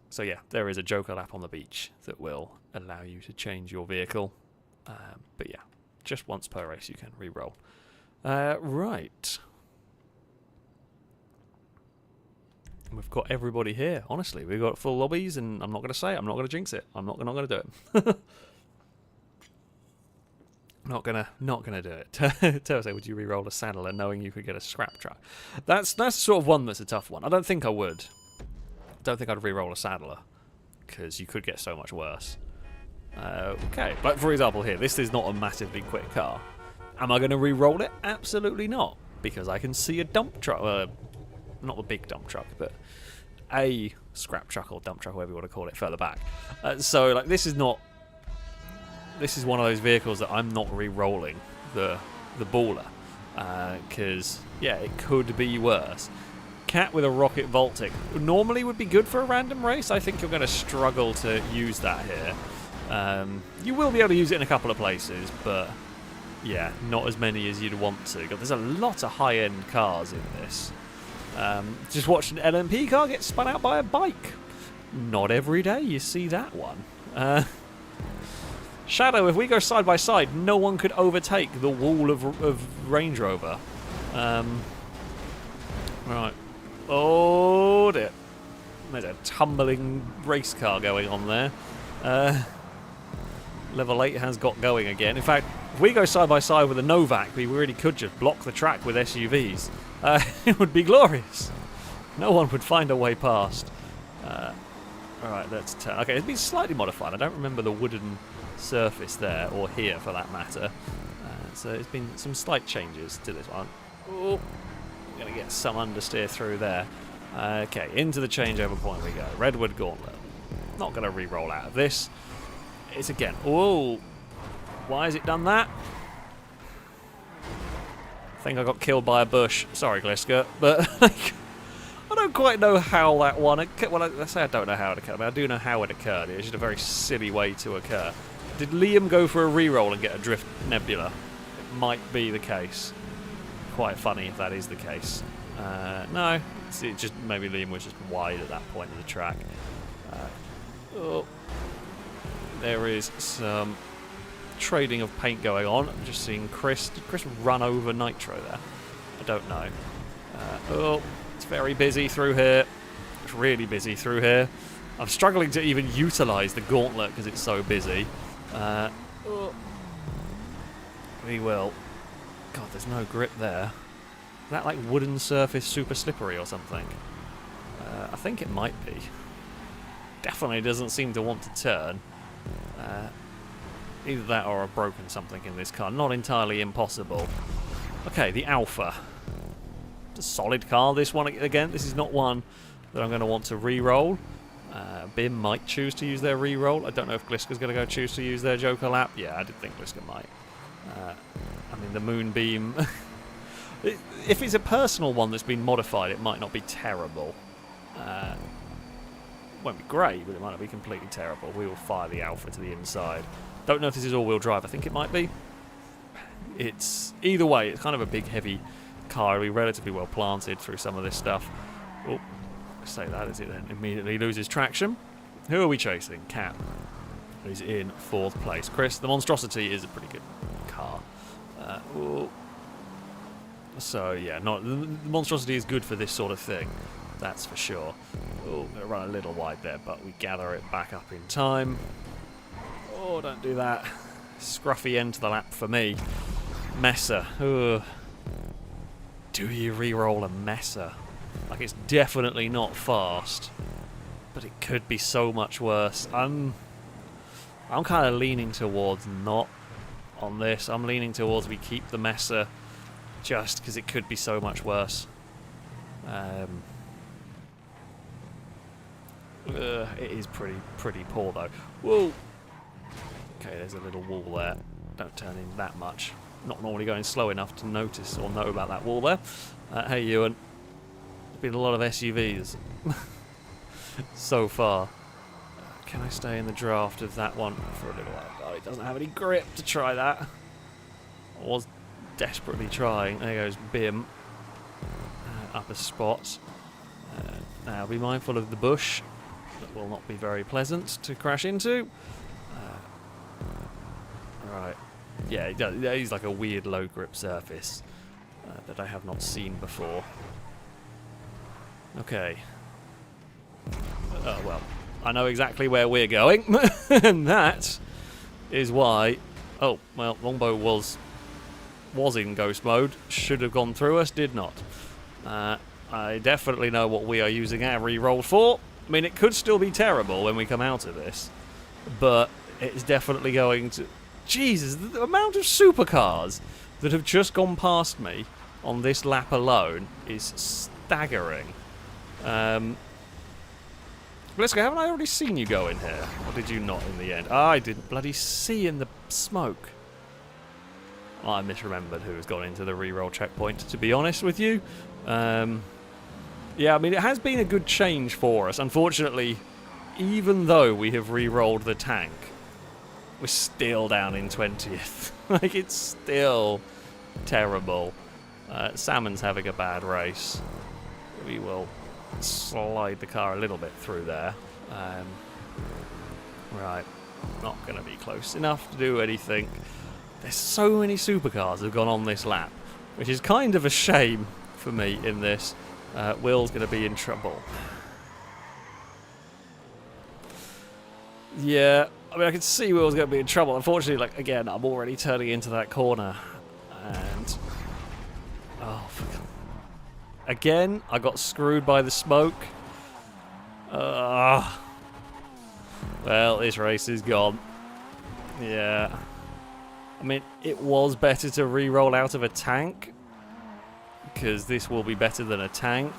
So, yeah, there is a Joker lap on the beach that will allow you to change your vehicle. But, yeah, just once per race you can re-roll. Right. We've got everybody here, honestly. We've got full lobbies, and I'm not going to say it. I'm not going to jinx it. I'm not going to do it. Not gonna do it. Terse, would you re-roll a saddler knowing you could get a scrap truck? That's sort of one that's a tough one. I don't think I would. Don't think I'd re-roll a saddler, because you could get so much worse. Okay, but for example here, this is not a massively quick car. Am I going to re-roll it? Absolutely not, because I can see a dump truck. Not the big dump truck, but a scrap truck or dump truck, whatever you want to call it, further back. So, like, this is one of those vehicles that I'm not re-rolling the baller, because yeah, it could be worse. Cat with a rocket Voltic normally would be good for a random race. I think you're going to struggle to use that here. You will be able to use it in a couple of places, but yeah, not as many as you'd want to. God, there's a lot of high-end cars in this. Just watched an LMP car get spun out by a bike. Not every day you see that one. Shadow, if we go side by side, no one could overtake the wall of Range Rover. Right. Oh dear. There's a tumbling race car going on there. Level 8 has got going again. In fact, if we go side by side with a Novak, we really could just block the track with SUVs. It would be glorious. No one would find a way past. Alright, let's turn. Okay, it's been slightly modified. I don't remember the wooden surface there, or here for that matter. So there's been some slight changes to this one. Oh, we're going to get some understeer through there. Okay, into the changeover point we go. Redwood Gauntlet. Not going to re-roll out of this. It's again. Oh, why has it done that? I think I got killed by a bush. Sorry, Gliska, but I don't quite know how that one. Well, I say I don't know how it occurred, but I do know how it occurred. It was just a very silly way to occur. Did Liam go for a re-roll and get a drift nebula? It might be the case. Quite funny if that is the case. No, it just maybe Liam was just wide at that point of the track. Oh, there is some trading of paint going on. I'm just seeing Chris. Did Chris run over Nitro there? I don't know. Oh, it's very busy through here. It's really busy through here. I'm struggling to even utilise the gauntlet because it's so busy. Oh. We will. God, there's no grip there. Is that like wooden surface super slippery or something? I think it might be. Definitely doesn't seem to want to turn. Either that or I've broken something in this car. Not entirely impossible. Okay, the Alpha. It's a solid car, this one again. This is not one that I'm going to want to re-roll. Bim might choose to use their re-roll. I don't know if Gliska's going to go choose to use their Joker lap. Yeah, I did think Gliska might. I mean, the Moonbeam... if it's a personal one that's been modified, it might not be terrible. Won't be great, but it might not be completely terrible. We will fire the Alpha to the inside. Don't know if this is all-wheel drive. I think it might be. It's either way. It's kind of a big, heavy car. It'll be relatively well planted through some of this stuff. Oh, say that as it then immediately loses traction. Who are we chasing? Cat, who's in 4th place. Chris, the Monstrosity is a pretty good car. Oh. So yeah, the Monstrosity is good for this sort of thing. That's for sure. Oh, I'm going to run a little wide there, but we gather it back up in time. Oh, don't do that. Scruffy end to the lap for me. Messer. Ugh. Do you re-roll a Messer? Like, it's definitely not fast, but it could be so much worse. I'm kind of leaning towards not on this. I'm leaning towards we keep the Messer just because it could be so much worse. It is pretty poor though. Whoa! Okay, there's a little wall there. Don't turn in that much. Not normally going slow enough to notice or know about that wall there. Hey, Ewan. There's been a lot of SUVs so far. Can I stay in the draft of that one for a little while? Oh, it doesn't have any grip to try that. I was desperately trying. There goes Bim. Up a spot. Now be mindful of the bush. That will not be very pleasant to crash into. Right. Yeah, it does. He's like a weird low grip surface that I have not seen before. Okay. Oh, well. I know exactly where we're going. And that is why... Oh, well, Longbow was in ghost mode. Should have gone through us, did not. I definitely know what we are using our reroll for. I mean, it could still be terrible when we come out of this. But it's definitely going to... Jesus, the amount of supercars that have just gone past me on this lap alone is staggering. Let's go. Haven't I already seen you go in here? Or did you not in the end? I didn't bloody see in the smoke. I misremembered who has gone into the reroll checkpoint, to be honest with you. Yeah, I mean, it has been a good change for us. Unfortunately, even though we have re-rolled the tank, we're still down in 20th. Like, it's still terrible. Salmon's having a bad race. We will slide the car a little bit through there. Right. Not going to be close enough to do anything. There's so many supercars that have gone on this lap, which is kind of a shame for me in this. Will's going to be in trouble. Yeah, I mean, I can see Will's going to be in trouble. Unfortunately, like, again, I'm already turning into that corner. And... oh, again, I got screwed by the smoke. Well, this race is gone. Yeah. I mean, it was better to re-roll out of a tank, because this will be better than a tank.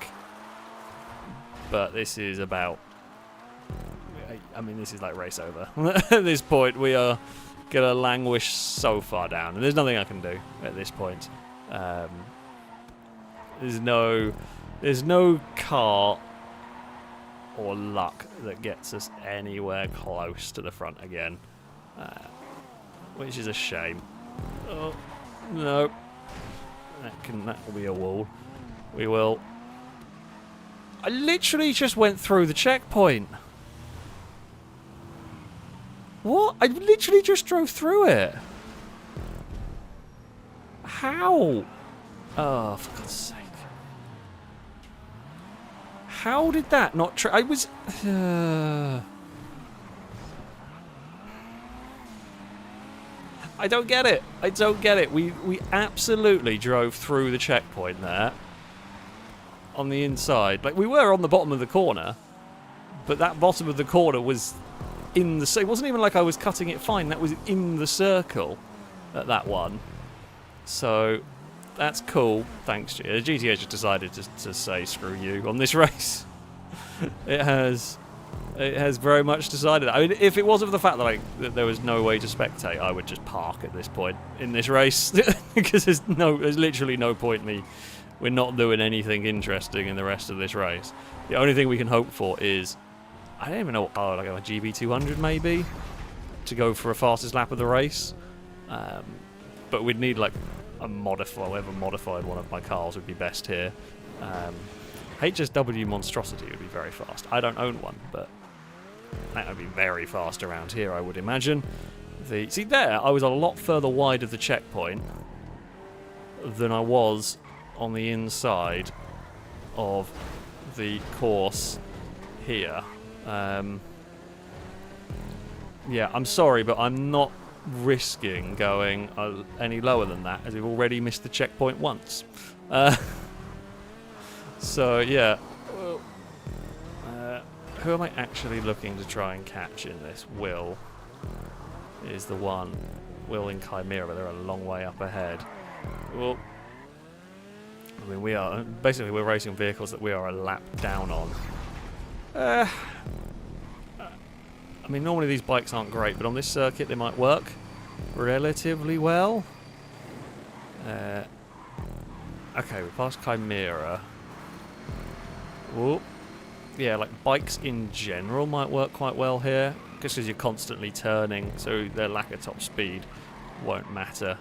But this is about... I mean, this is like race over. At this point, we are going to languish so far down. And there's nothing I can do at this point. There's no car or luck that gets us anywhere close to the front again. Which is a shame. Oh, no. That will be a wall. We will... I literally just went through the checkpoint. What? I literally just drove through it. How? Oh, for God's sake. How did that not... I was... I don't get it. I don't get it. We absolutely drove through the checkpoint there. On the inside. Like, we were on the bottom of the corner. But that bottom of the corner was in the... It wasn't even like I was cutting it fine. That was in the circle at that one. So, that's cool. Thanks, GTA just decided to say screw you on this race. It has very much decided. I mean, if it wasn't for the fact that there was no way to spectate, I would just park at this point in this race. Because there's literally no point we're not doing anything interesting in the rest of this race. The only thing we can hope for is, I don't even know, like a GB200 maybe, to go for a fastest lap of the race. But we'd need like a whatever modified one of my cars would be best here. HSW Monstrosity would be very fast. I don't own one, but that would be very fast around here, I would imagine. See there, I was a lot further wide of the checkpoint than I was on the inside of the course here. Yeah, I'm sorry, but I'm not risking going any lower than that, as we've already missed the checkpoint once. So, yeah. Who am I actually looking to try and catch in this? Will is the one. Will and Chimera, but they're a long way up ahead. Well, I mean, we're racing vehicles that we are a lap down on. I mean, normally these bikes aren't great, but on this circuit they might work relatively well. Okay, we passed Chimera. Whoop. Yeah, like bikes in general might work quite well here, just because you're constantly turning, so their lack of top speed won't matter.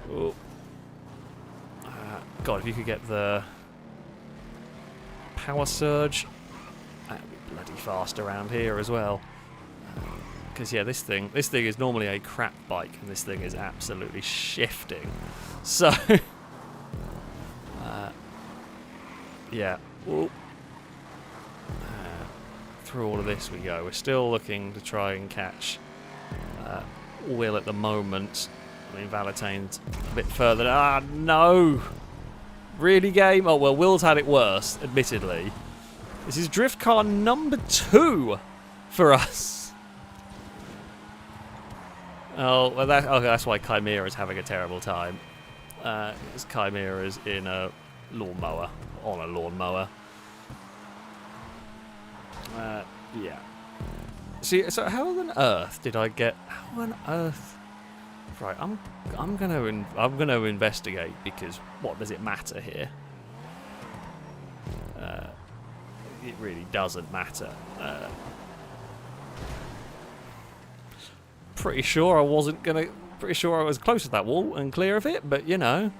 Whoop. God, if you could get the power surge, that would be bloody fast around here as well. Because yeah, this thing is normally a crap bike, and this thing is absolutely shifting. So, yeah. Whoop. Through all of this we go. We're still looking to try and catch Will at the moment. I mean, Valentane's a bit further. Ah, no! Really, game? Oh, well, Will's had it worse, admittedly. This is drift car number 2 for us. Oh, well, that's why Chimera's having a terrible time. Because Chimera's in a lawnmower. On a lawnmower. Yeah. See, so how on earth did I get? How on earth? Right, I'm gonna investigate, because what does it matter here? It really doesn't matter. Pretty sure I wasn't gonna. Pretty sure I was close to that wall and clear of it, but you know.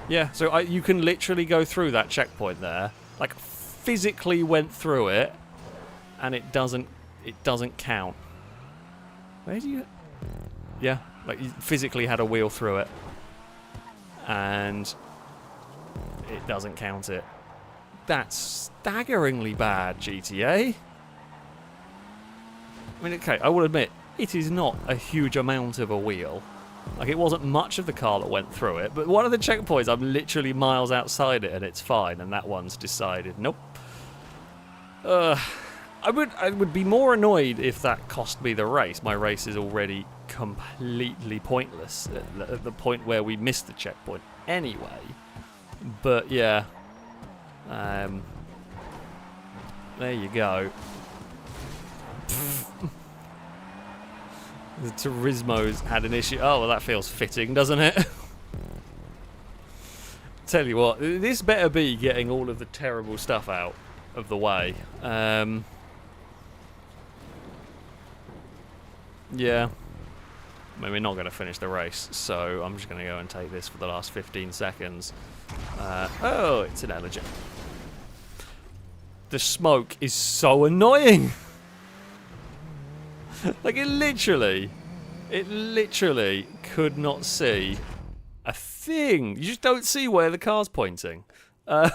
Yeah, so you can literally go through that checkpoint there. Like, physically went through it, and it doesn't count. Where do you... Yeah, like you physically had a wheel through it, and it doesn't count it. That's staggeringly bad, GTA. I mean, okay, I will admit, it is not a huge amount of a wheel. Like, it wasn't much of the car that went through it, but one of the checkpoints, I'm literally miles outside it and it's fine, and that one's decided, nope. I would be more annoyed if that cost me the race. My race is already completely pointless at the point where we missed the checkpoint anyway. But yeah, there you go. The Turismo's had an issue. Oh, well, that feels fitting, doesn't it? Tell you what, this better be getting all of the terrible stuff out of the way. Yeah. I mean, we're not going to finish the race, so I'm just going to go and take this for the last 15 seconds. Oh, it's an allergen. The smoke is so annoying! Like, it literally could not see a thing. You just don't see where the car's pointing. Oh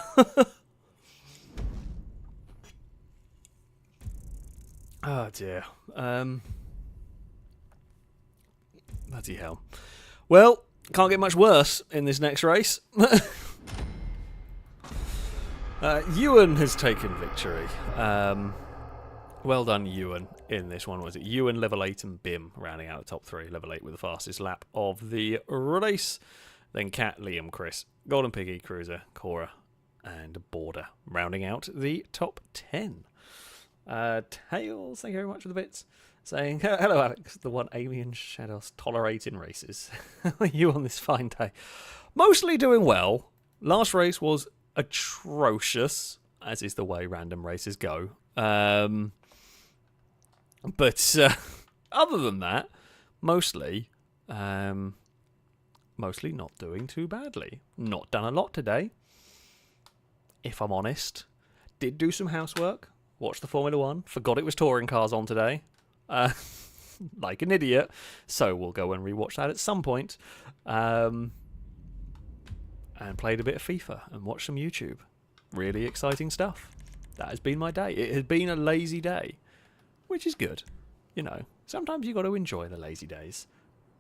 dear. Bloody hell. Well, can't get much worse in this next race. Ewan has taken victory. Well done, Ewan, in this one. Was it Ewan, Level 8 and Bim rounding out the top 3. Level 8 with the fastest lap of the race. Then Kat, Liam, Chris, Golden Piggy, Cruiser, Cora and Border rounding out the top 10. Tails, thank you very much for the bits. Saying, hello Alex, the one Amy and Shadows tolerate in races. How are you on this fine day? Mostly doing well. Last race was atrocious, as is the way random races go. But other than that, mostly not doing too badly. Not done a lot today, if I'm honest. Did do some housework. Watched the Formula 1. Forgot it was touring cars on today. Like an idiot. So we'll go and rewatch that at some point. And played a bit of FIFA and watched some YouTube. Really exciting stuff. That has been my day. It has been a lazy day, which is good. You know, sometimes you got to enjoy the lazy days.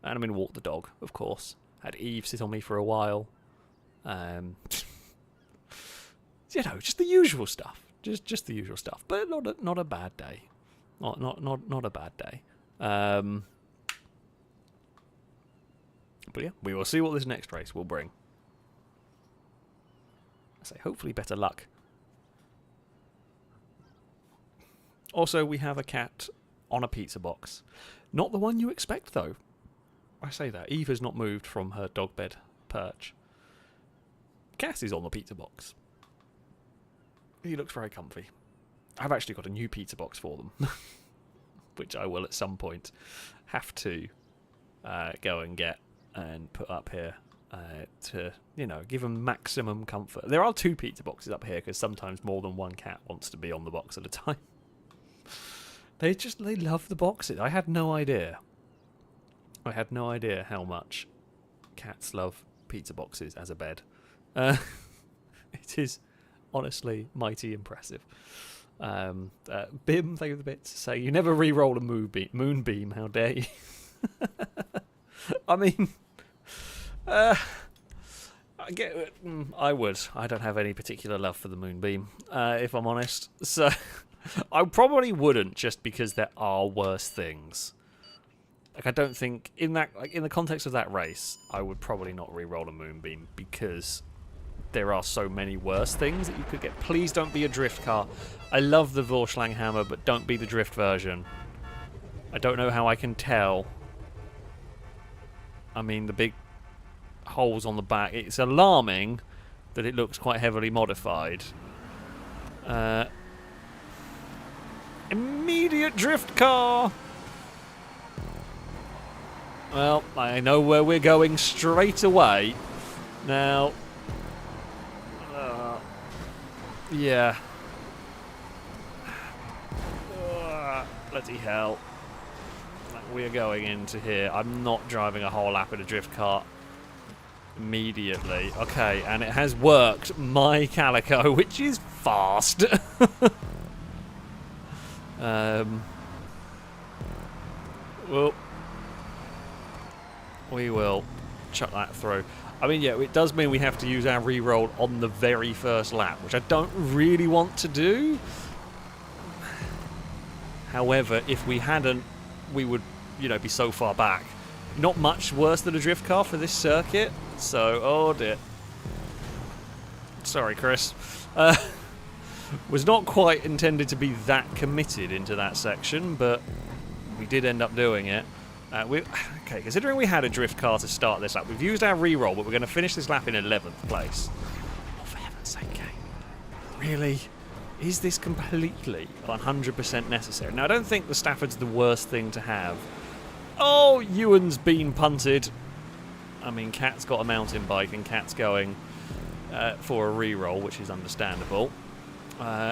And I'm going to walk the dog, of course. Had Eve sit on me for a while. You know, just the usual stuff. Just the usual stuff. But not a bad day. Not a bad day. But yeah, we will see what this next race will bring. I say hopefully better luck. Also, we have a cat on a pizza box. Not the one you expect, though. I say that. Eve has not moved from her dog bed perch. Cass is on the pizza box. He looks very comfy. I've actually got a new pizza box for them, which I will at some point have to go and get and put up here to, give them maximum comfort. There are 2 pizza boxes up here because sometimes more than one cat wants to be on the box at a time. They love the boxes. I had no idea. I had no idea how much cats love pizza boxes as a bed. It is honestly mighty impressive. Bim, thank you for the bits. Say, you never re-roll a moonbeam. How dare you? I mean, I would. I don't have any particular love for the moonbeam, if I'm honest. So I probably wouldn't, just because there are worse things. Like, I don't think in the context of that race, I would probably not re-roll a moonbeam because there are so many worse things that you could get. Please don't be a drift car. I love the Vorschlang hammer, but don't be the drift version. I don't know how I can tell. I mean, the big holes on the back. It's alarming that it looks quite heavily modified. Immediate drift car! Well, I know where we're going straight away. Now... yeah. Bloody hell. We're going into here. I'm not driving a whole lap in a drift cart immediately. Okay, and it has worked. My Calico, which is fast. Well, we will chuck that through. I mean, yeah, it does mean we have to use our re-roll on the very first lap, which I don't really want to do. However, if we hadn't, we would, be so far back. Not much worse than a drift car for this circuit, so, oh dear. Sorry, Chris. Was not quite intended to be that committed into that section, but we did end up doing it. Okay, considering we had a drift car to start this lap, we've used our re-roll, but we're going to finish this lap in 11th place. Oh, for heaven's sake, game. Really? Is this completely 100% necessary? Now, I don't think the Stafford's the worst thing to have. Oh, Ewan's been punted. I mean, Cat's got a mountain bike, and Cat's going for a re-roll, which is understandable. God.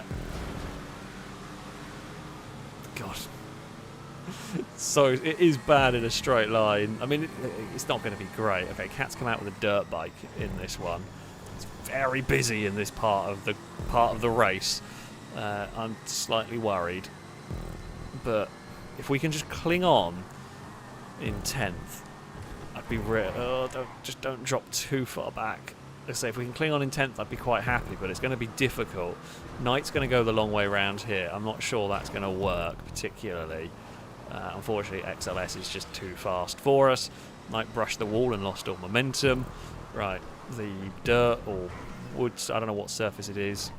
So it is bad in a straight line. I mean, it's not going to be great. Okay, Cat's come out with a dirt bike in this one. It's very busy in this part of the race. I'm slightly worried, but if we can just cling on in 10th, I'd be don't drop too far back. Let's say if we can cling on in 10th, I'd be quite happy, but it's going to be difficult. Knight's going to go the long way round here. I'm not sure that's going to work particularly. Unfortunately, XLS is just too fast for us. Knight brushed the wall and lost all momentum. Right, the dirt or wood, I don't know what surface it is.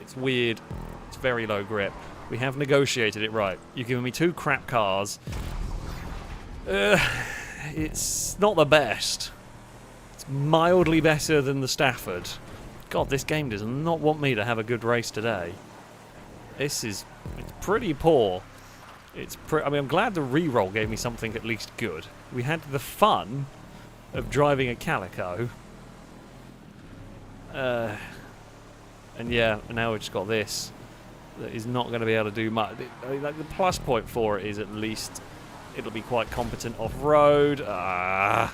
It's weird. It's very low grip. We have negotiated it right. You've given me 2 crap cars. It's not the best. It's mildly better than the Stafford. God, this game does not want me to have a good race today. It's pretty poor. I mean, I'm glad the re-roll gave me something at least good. We had the fun of driving a Calico. And yeah, now we've just got this. That is not going to be able to do much. The plus point for it is at least it'll be quite competent off-road. I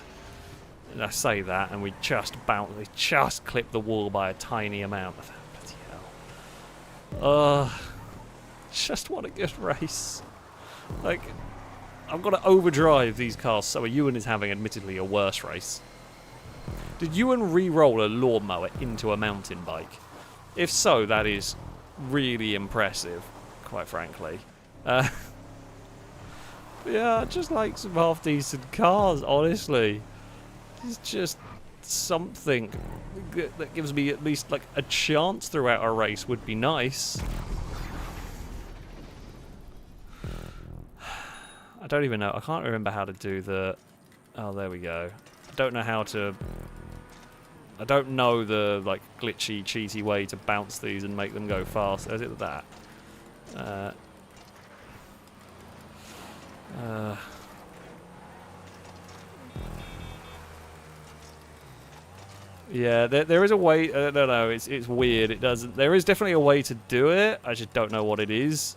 say that, and we just clipped the wall by a tiny amount. Bloody hell. Just what a good race. Like, I've got to overdrive these cars. So Ewan is having, admittedly, a worse race. Did Ewan re-roll a lawnmower into a mountain bike? If so, that is really impressive, quite frankly. Yeah, I just like some half-decent cars, honestly. It's just something that gives me at least, like, a chance throughout a race would be nice. don't even know. I can't remember how to do the... Oh, there we go. I don't know how to... I don't know the, like, glitchy, cheaty way to bounce these and make them go fast. Is it that? Yeah, there is a way. I don't know. It's weird. It doesn't. There is definitely a way to do it. I just don't know what it is.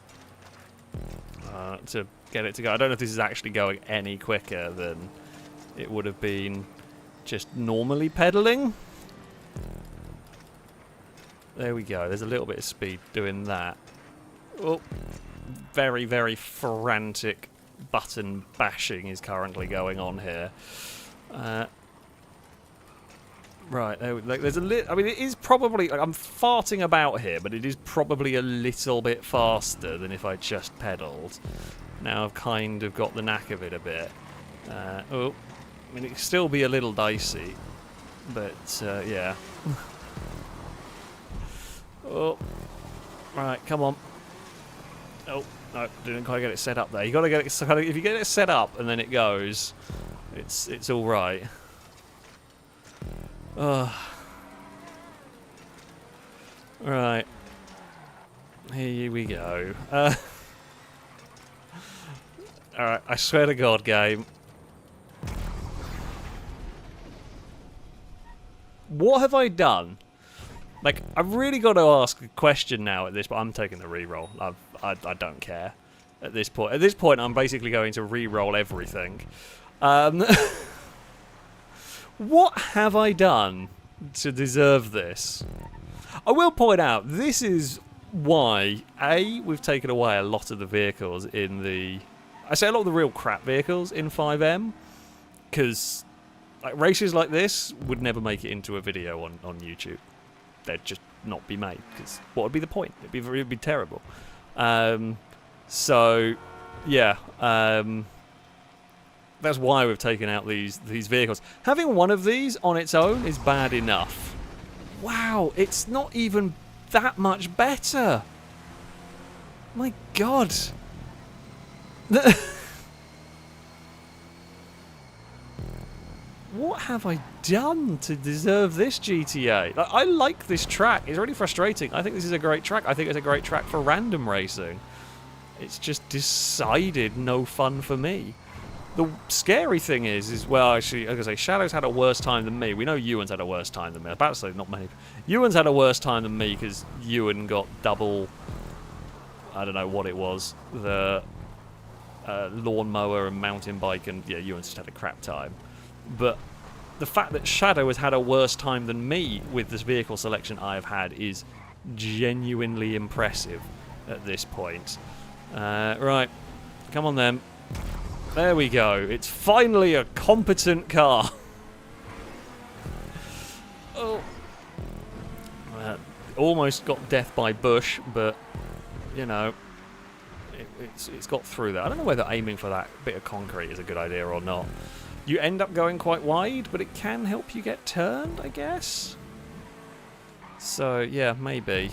To get it to go. I don't know if this is actually going any quicker than it would have been just normally pedaling. There we go. There's a little bit of speed doing that. Oh, very, very frantic button bashing is currently going on here. Right, there's a little... I mean, it is probably... Like, I'm farting about here, but it is probably a little bit faster than if I just pedalled. Now I've kind of got the knack of it a bit. Oh, I mean, it can still be a little dicey, but, yeah. Oh, right, come on. Oh, no, didn't quite get it set up there. You got to get it... If you get it set up and then it goes, it's all right. Right. Here we go. Alright, I swear to God, game. What have I done? Like, I've really got to ask a question now at this point. I'm taking the reroll. I don't care at this point. At this point, I'm basically going to reroll everything. What have I done to deserve this? I will point out, this is why, A, we've taken away a lot of the vehicles in the... I say a lot of the real crap vehicles in 5M, because like, races like this would never make it into a video on YouTube. They'd just not be made, because what would be the point? It'd be terrible. So, yeah... that's why we've taken out these vehicles. Having one of these on its own is bad enough. Wow, it's not even that much better. My God. What have I done to deserve this GTA? Like, I like this track. It's really frustrating. I think this is a great track. I think it's a great track for random racing. It's just decided no fun for me. The scary thing is well, actually, I was going to say, Shadow's had a worse time than me. We know Ewan's had a worse time than me. I was about to say, not many. Ewan's had a worse time than me because Ewan got double, I don't know what it was, the lawnmower and mountain bike, and yeah, Ewan's just had a crap time. But the fact that Shadow has had a worse time than me with this vehicle selection I've had is genuinely impressive at this point. Right, come on then. There we go. It's finally a competent car. Oh. Almost got death by bush, but, you know, it's got through that. I don't know whether aiming for that bit of concrete is a good idea or not. You end up going quite wide, but it can help you get turned, I guess. So, yeah, maybe.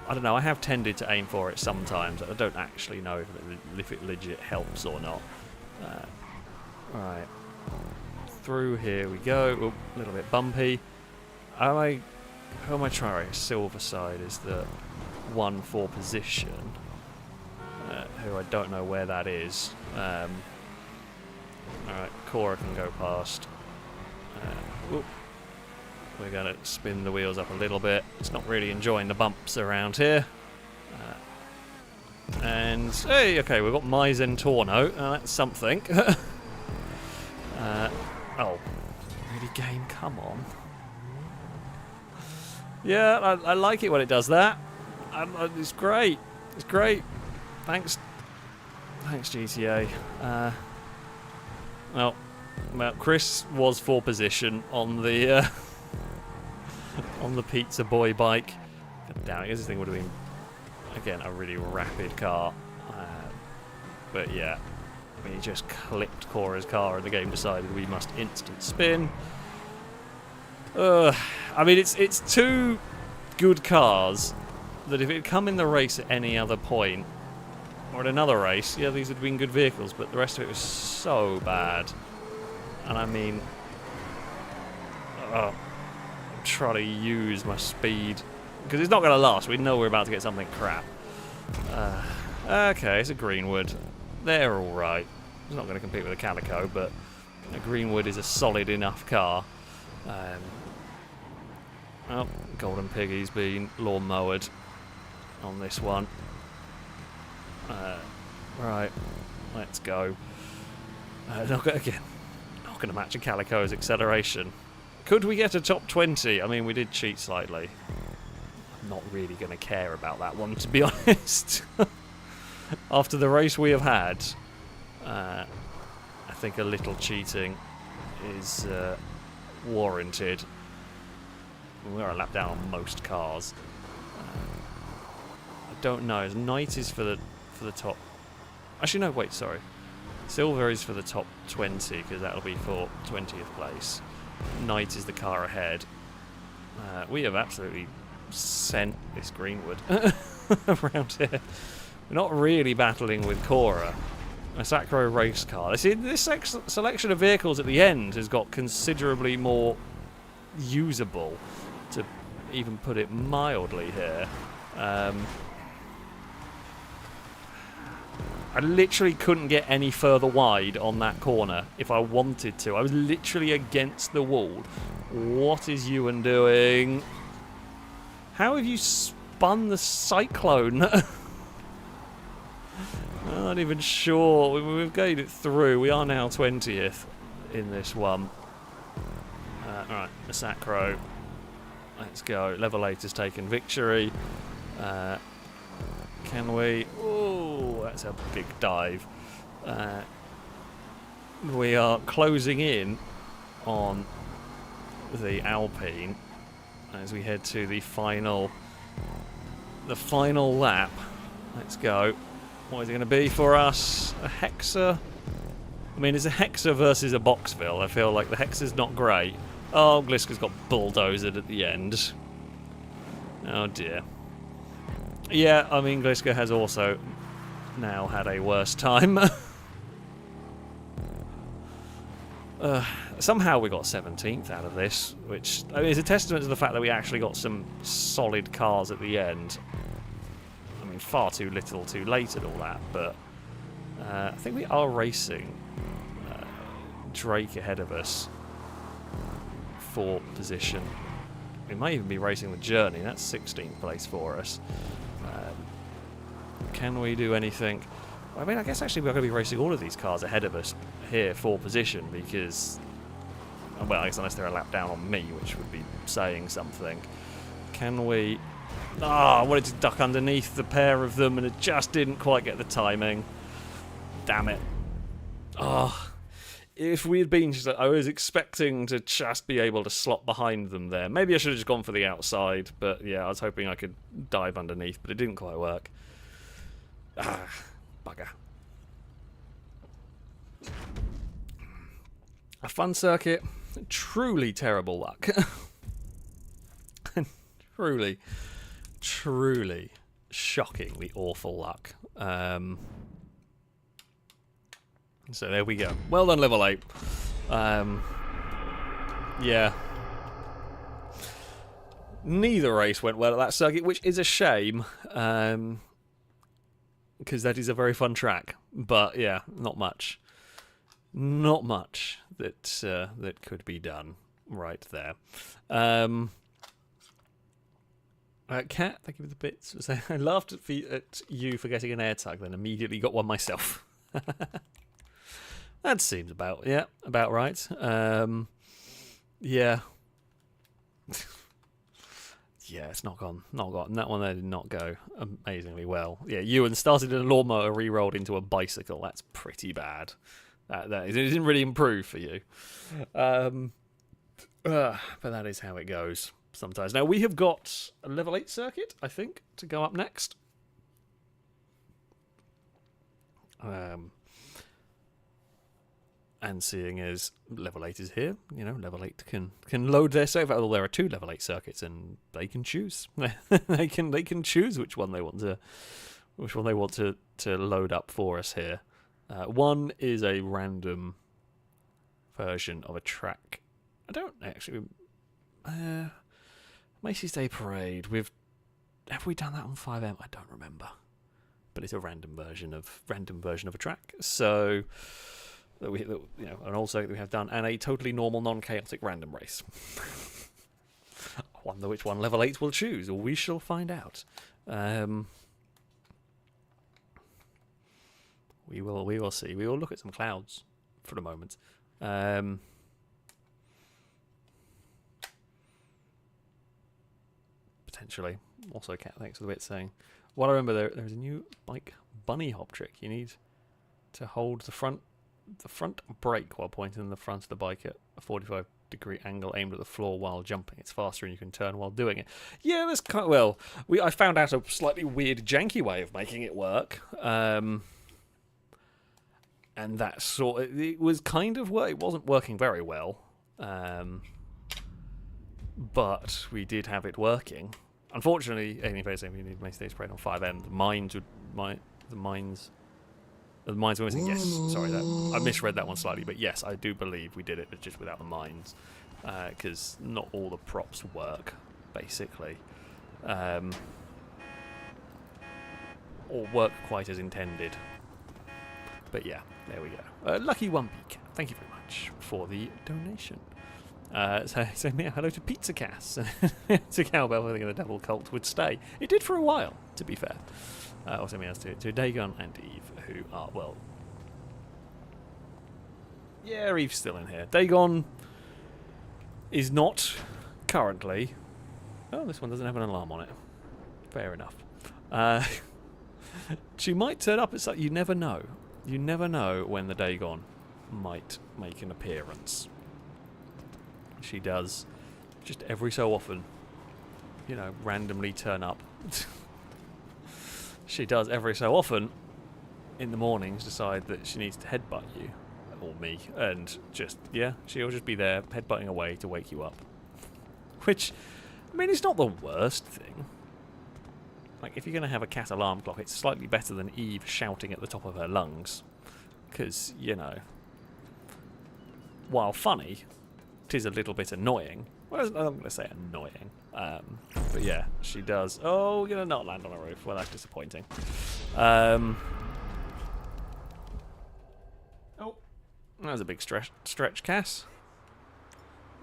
I don't know, I have tended to aim for it sometimes. I don't actually know if it legit helps or not. Right. Through here we go. Oop, a little bit bumpy. Who am I trying? Silver side is the one for position. Who I don't know where that is. Alright, Cora can go past. We're going to spin the wheels up a little bit. It's not really enjoying the bumps around here. And, hey, okay, we've got Maizen Torno. That's something. Oh, really, game? Come on. Yeah, I like it when it does that. It's great. It's great. Thanks, GTA. Well, Chris was for position on the on the Pizza Boy bike. God damn, I guess this thing would have been, again, a really rapid car. But yeah, I mean, he just clipped Cora's car and the game decided we must instant spin. I mean, it's two good cars that if it had come in the race at any other point, or in another race, yeah, these would have been good vehicles, but the rest of it was so bad. And I mean, I'm trying to use my speed, because it's not going to last. We know we're about to get something crap. Okay, it's a Greenwood. They're alright. It's not going to compete with a Calico, but a Greenwood is a solid enough car. Oh, Golden Piggy's been lawn-mowered on this one. Right, let's go. Not going to match a Calico's acceleration. Could we get a top 20? I mean, we did cheat slightly. I'm not really going to care about that one, to be honest. After the race we have had, I think a little cheating is warranted. We are a lap down on most cars. I don't know. Knight is for the top. Actually, no. Wait, sorry. Silver is for the top 20 because that'll be for 20th place. Knight is the car ahead. We have absolutely sent this Greenwood around here. We're not really battling with Cora. A Sacro race car. See, this selection of vehicles at the end has got considerably more usable, to even put it mildly here. I literally couldn't get any further wide on that corner if I wanted to. I was literally against the wall. What is Ewan doing? How have you spun the Cyclone? I'm not even sure. We've gained it through. We are now 20th in this one. Alright, the Sacro. Let's go. Level 8 has taken victory. Can we... Oh, that's a big dive. We are closing in on the Alpine as we head to the final lap. Let's go. What is it going to be for us? A Hexa? I mean, it's a Hexa versus a Boxville. I feel like the Hexa's not great. Oh, Gliska's got bulldozered at the end. Oh dear. Yeah, I mean, Gliska has also now had a worse time. Somehow we got 17th out of this, which I mean, is a testament to the fact that we actually got some solid cars at the end. I mean, far too little too late and all that, but I think we are racing Drake ahead of us for position. We might even be racing the Journey. That's 16th place for us. Can we do anything? I mean, I guess actually we're going to be racing all of these cars ahead of us here for position because, well, I guess unless they're a lap down on me, which would be saying something. Can we... I wanted to duck underneath the pair of them and it just didn't quite get the timing. Damn it. If we had been... I was expecting to just be able to slot behind them there. Maybe I should have just gone for the outside, but yeah, I was hoping I could dive underneath, but it didn't quite work. Bugger. A fun circuit. Truly terrible luck. Truly shockingly awful luck. So there we go. Well done, level 8. Yeah. Neither race went well at that circuit, which is a shame. Because that is a very fun track. But yeah, not much. Not much that could be done right there. Kat, thank you for the bits. I laughed at you for getting an air tag, then immediately got one myself. That seems about right. Yeah. Yeah, it's not gone. That one there did not go amazingly well. Yeah, Ewan started in a lawnmower, re-rolled into a bicycle. That's pretty bad. It didn't really improve for you. But that is how it goes sometimes. Now, we have got a level 8 circuit, I think, to go up next. And seeing as level 8 is here, you know, level 8 can load their save. Well, there are 2 level 8 circuits, and they can choose. they can choose which one they want which one they want to load up for us here. One is a random version of a track. I don't actually... Macy's Day Parade. Have we done that on 5M? I don't remember. But it's a random version of a track. So... and also we have done, and a totally normal, non-chaotic random race. I wonder which one level 8 will choose, or we shall find out. We will see. We will look at some clouds for the moment. Potentially. Also, Cat, thanks for the bit saying. Well, I remember there's a new bike bunny hop trick. You need to hold the front brake while pointing the front of the bike at a 45-degree angle aimed at the floor while jumping. It's faster and you can turn while doing it. Yeah, that's kind of, well. I found out a slightly weird, janky way of making it work. And that it was kind of it wasn't working very well. But we did have it working. Unfortunately, if you need Macy's Day Parade on 5M, the mines were missing. Yes, sorry, I misread that one slightly, but yes, I do believe we did it, but just without the mines, because not all the props work, basically, or work quite as intended. But yeah, there we go. Lucky Wumpy Cat, thank you very much for the donation. So hello to Pizza Cass. To Cowbell, I think the Devil Cult would stay. It did for a while, to be fair. Also, me as to Dagon and Eve, who are, well... Yeah, Eve's still in here. Dagon is not currently... Oh, this one doesn't have an alarm on it. Fair enough. She might turn up at something. You never know. You never know when the Dagon might make an appearance. She does, just every so often, randomly turn up. She does every so often, in the mornings, decide that she needs to headbutt you, or me, and she'll just be there, headbutting away to wake you up. Which, I mean, it's not the worst thing. Like, if you're going to have a cat alarm clock, it's slightly better than Eve shouting at the top of her lungs. Because, while funny... It is a little bit annoying. Well, I'm going to say annoying. But yeah, she does. Oh, we're going to not land on a roof. Well, that's disappointing. Oh. That was a big stretch, Cass.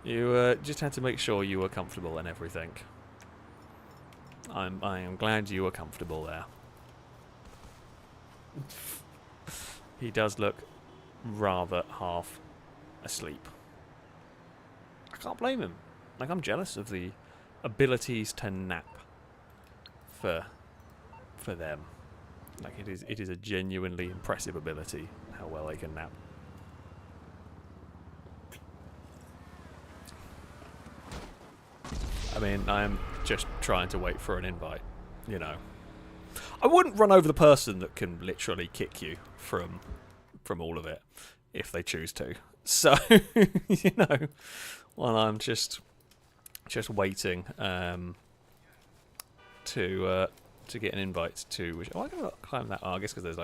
You just had to make sure you were comfortable and everything. I am glad you were comfortable there. He does look rather half asleep. I can't blame him. Like, I'm jealous of the abilities to nap for them. Like, it is a genuinely impressive ability how well they can nap. I mean, I am just trying to wait for an invite, I wouldn't run over the person that can literally kick you from all of it if they choose to. So, while I'm just waiting to get an invite to... I can't climb that. Oh, I guess because there's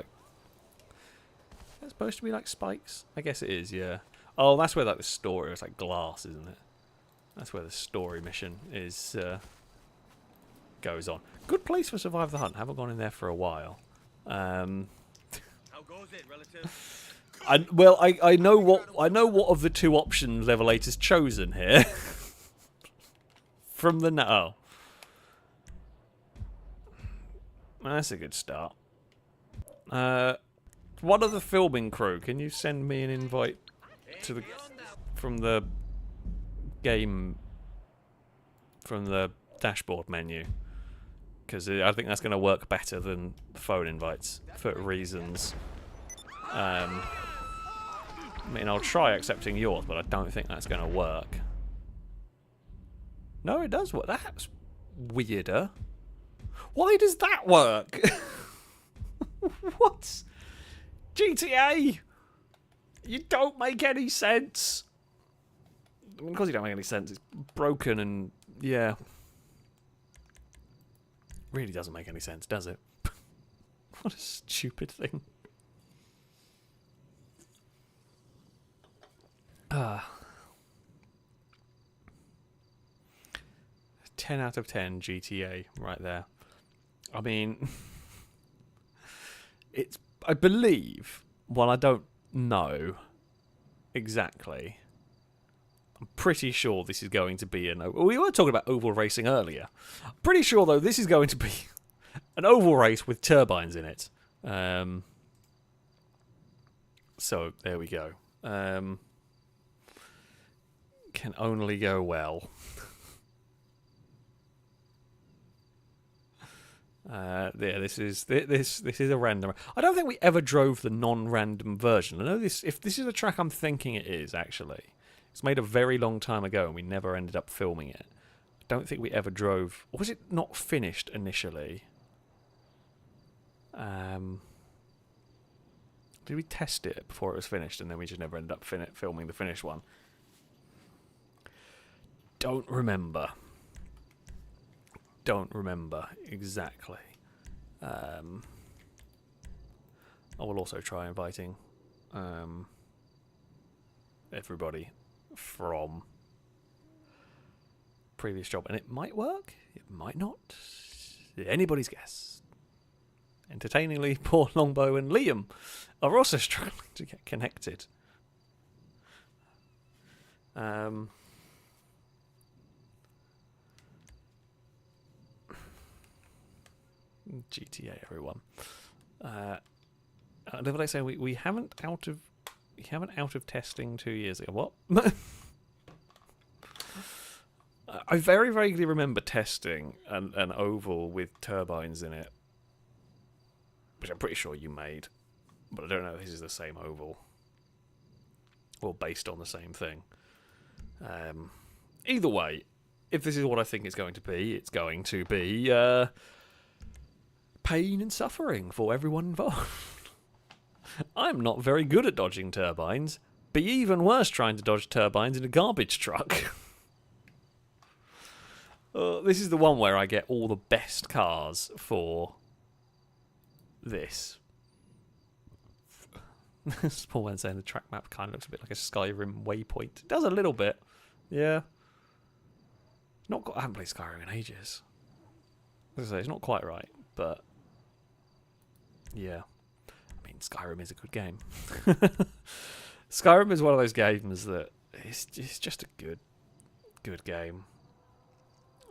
It's supposed to be like spikes? I guess it is, yeah. Oh, that's where the story... It's like glass, isn't it? That's where the story mission is... goes on. Good place for Survive the Hunt. Haven't gone in there for a while. How goes it, relative? I know what of the two options Level 8 has chosen here. From the that's a good start. One of the filming crew, can you send me an invite to from the game, from the dashboard menu? Because I think that's going to work better than phone invites for reasons. I mean, I'll try accepting yours, but I don't think that's going to work. No, it does work. That's weirder. Why does that work? What? GTA? You don't make any sense. I mean, because you don't make any sense, it's broken and, yeah. Really doesn't make any sense, does it? What a stupid thing. 10 out of 10 GTA right there. I mean, it's, I believe, while I don't know exactly, I'm pretty sure this is going to be we were talking about oval racing earlier. I'm pretty sure, though, this is going to be an oval race with turbines in it. So, there we go. Can only go well. Yeah, this is a random. I don't think we ever drove the non-random version. I know this. If this is a track I'm thinking it is, actually, it's made a very long time ago, and we never ended up filming it. I don't think we ever drove. Or was it not finished initially? Did we test it before it was finished, and then we just never ended up filming the finished one? Don't remember. Don't remember exactly. I will also try inviting everybody from previous job, and it might work, it might not. Anybody's guess. Entertainingly, poor Longbow and Liam are also struggling to get connected. GTA, everyone. Did I say we haven't out of testing 2 years ago? What? I very vaguely remember testing an oval with turbines in it, which I'm pretty sure you made, but I don't know if this is the same oval or based on the same thing. Either way, if this is what I think it's going to be pain and suffering for everyone involved. I'm not very good at dodging turbines. Be even worse trying to dodge turbines in a garbage truck. This is the one where I get all the best cars for this. Small one saying the track map kind of looks a bit like a Skyrim waypoint. It does a little bit. Yeah. I haven't played Skyrim in ages. As I say, it's not quite right, but yeah. I mean, Skyrim is a good game. Skyrim is one of those games that it's just a good game.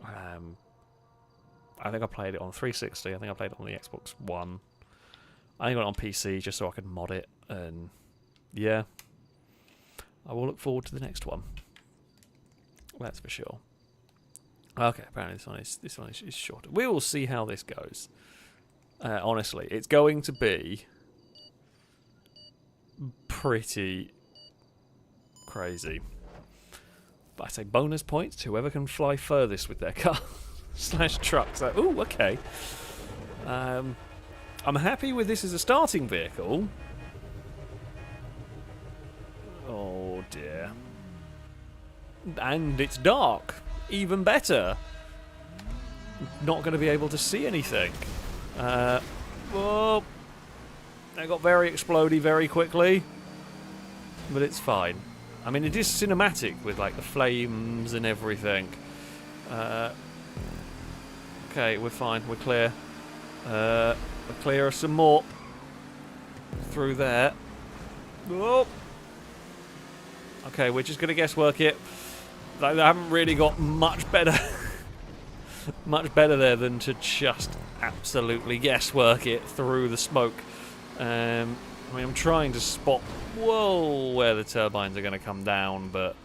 I think I played it on 360. I think I played it on the Xbox One. I think I got it on PC just so I could mod it. And yeah, I will look forward to the next one. That's for sure. Okay, apparently this one is shorter. We will see how this goes. Honestly, it's going to be pretty crazy. But I say bonus points to whoever can fly furthest with their car / truck. So, ooh, okay. I'm happy with this as a starting vehicle. Oh dear. And it's dark. Even better. Not going to be able to see anything. Whoa. That got very explodey very quickly. But it's fine. I mean, it is cinematic with, like, the flames and everything. Okay, we're fine. We're clear. We're clear of some more. Through there. Whoa. Okay, we're just going to guesswork it. Like, I haven't really got much better much better there than to just absolutely guesswork it through the smoke. I mean, I'm trying to spot where the turbines are going to come down, but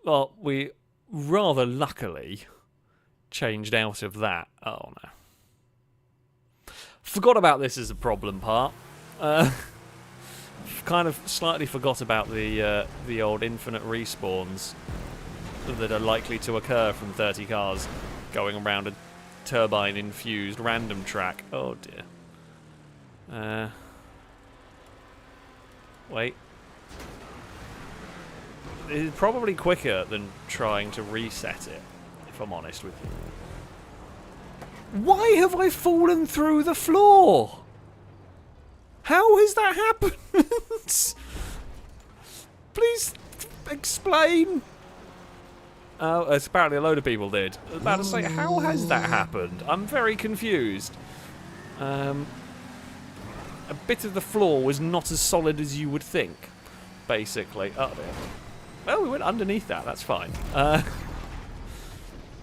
well, we rather luckily changed out of that. Oh no. Forgot about this as a problem part. Kind of slightly forgot about the old infinite respawns that are likely to occur from 30 cars going around a turbine-infused random track. Oh dear. Wait. It's probably quicker than trying to reset it, if I'm honest with you. Why have I fallen through the floor? How has that happened? Please explain. Oh, it's apparently a load of people did. I was about to say, how has that happened? I'm very confused. A bit of the floor was not as solid as you would think, basically. Oh, dear. Well, we went underneath that. That's fine.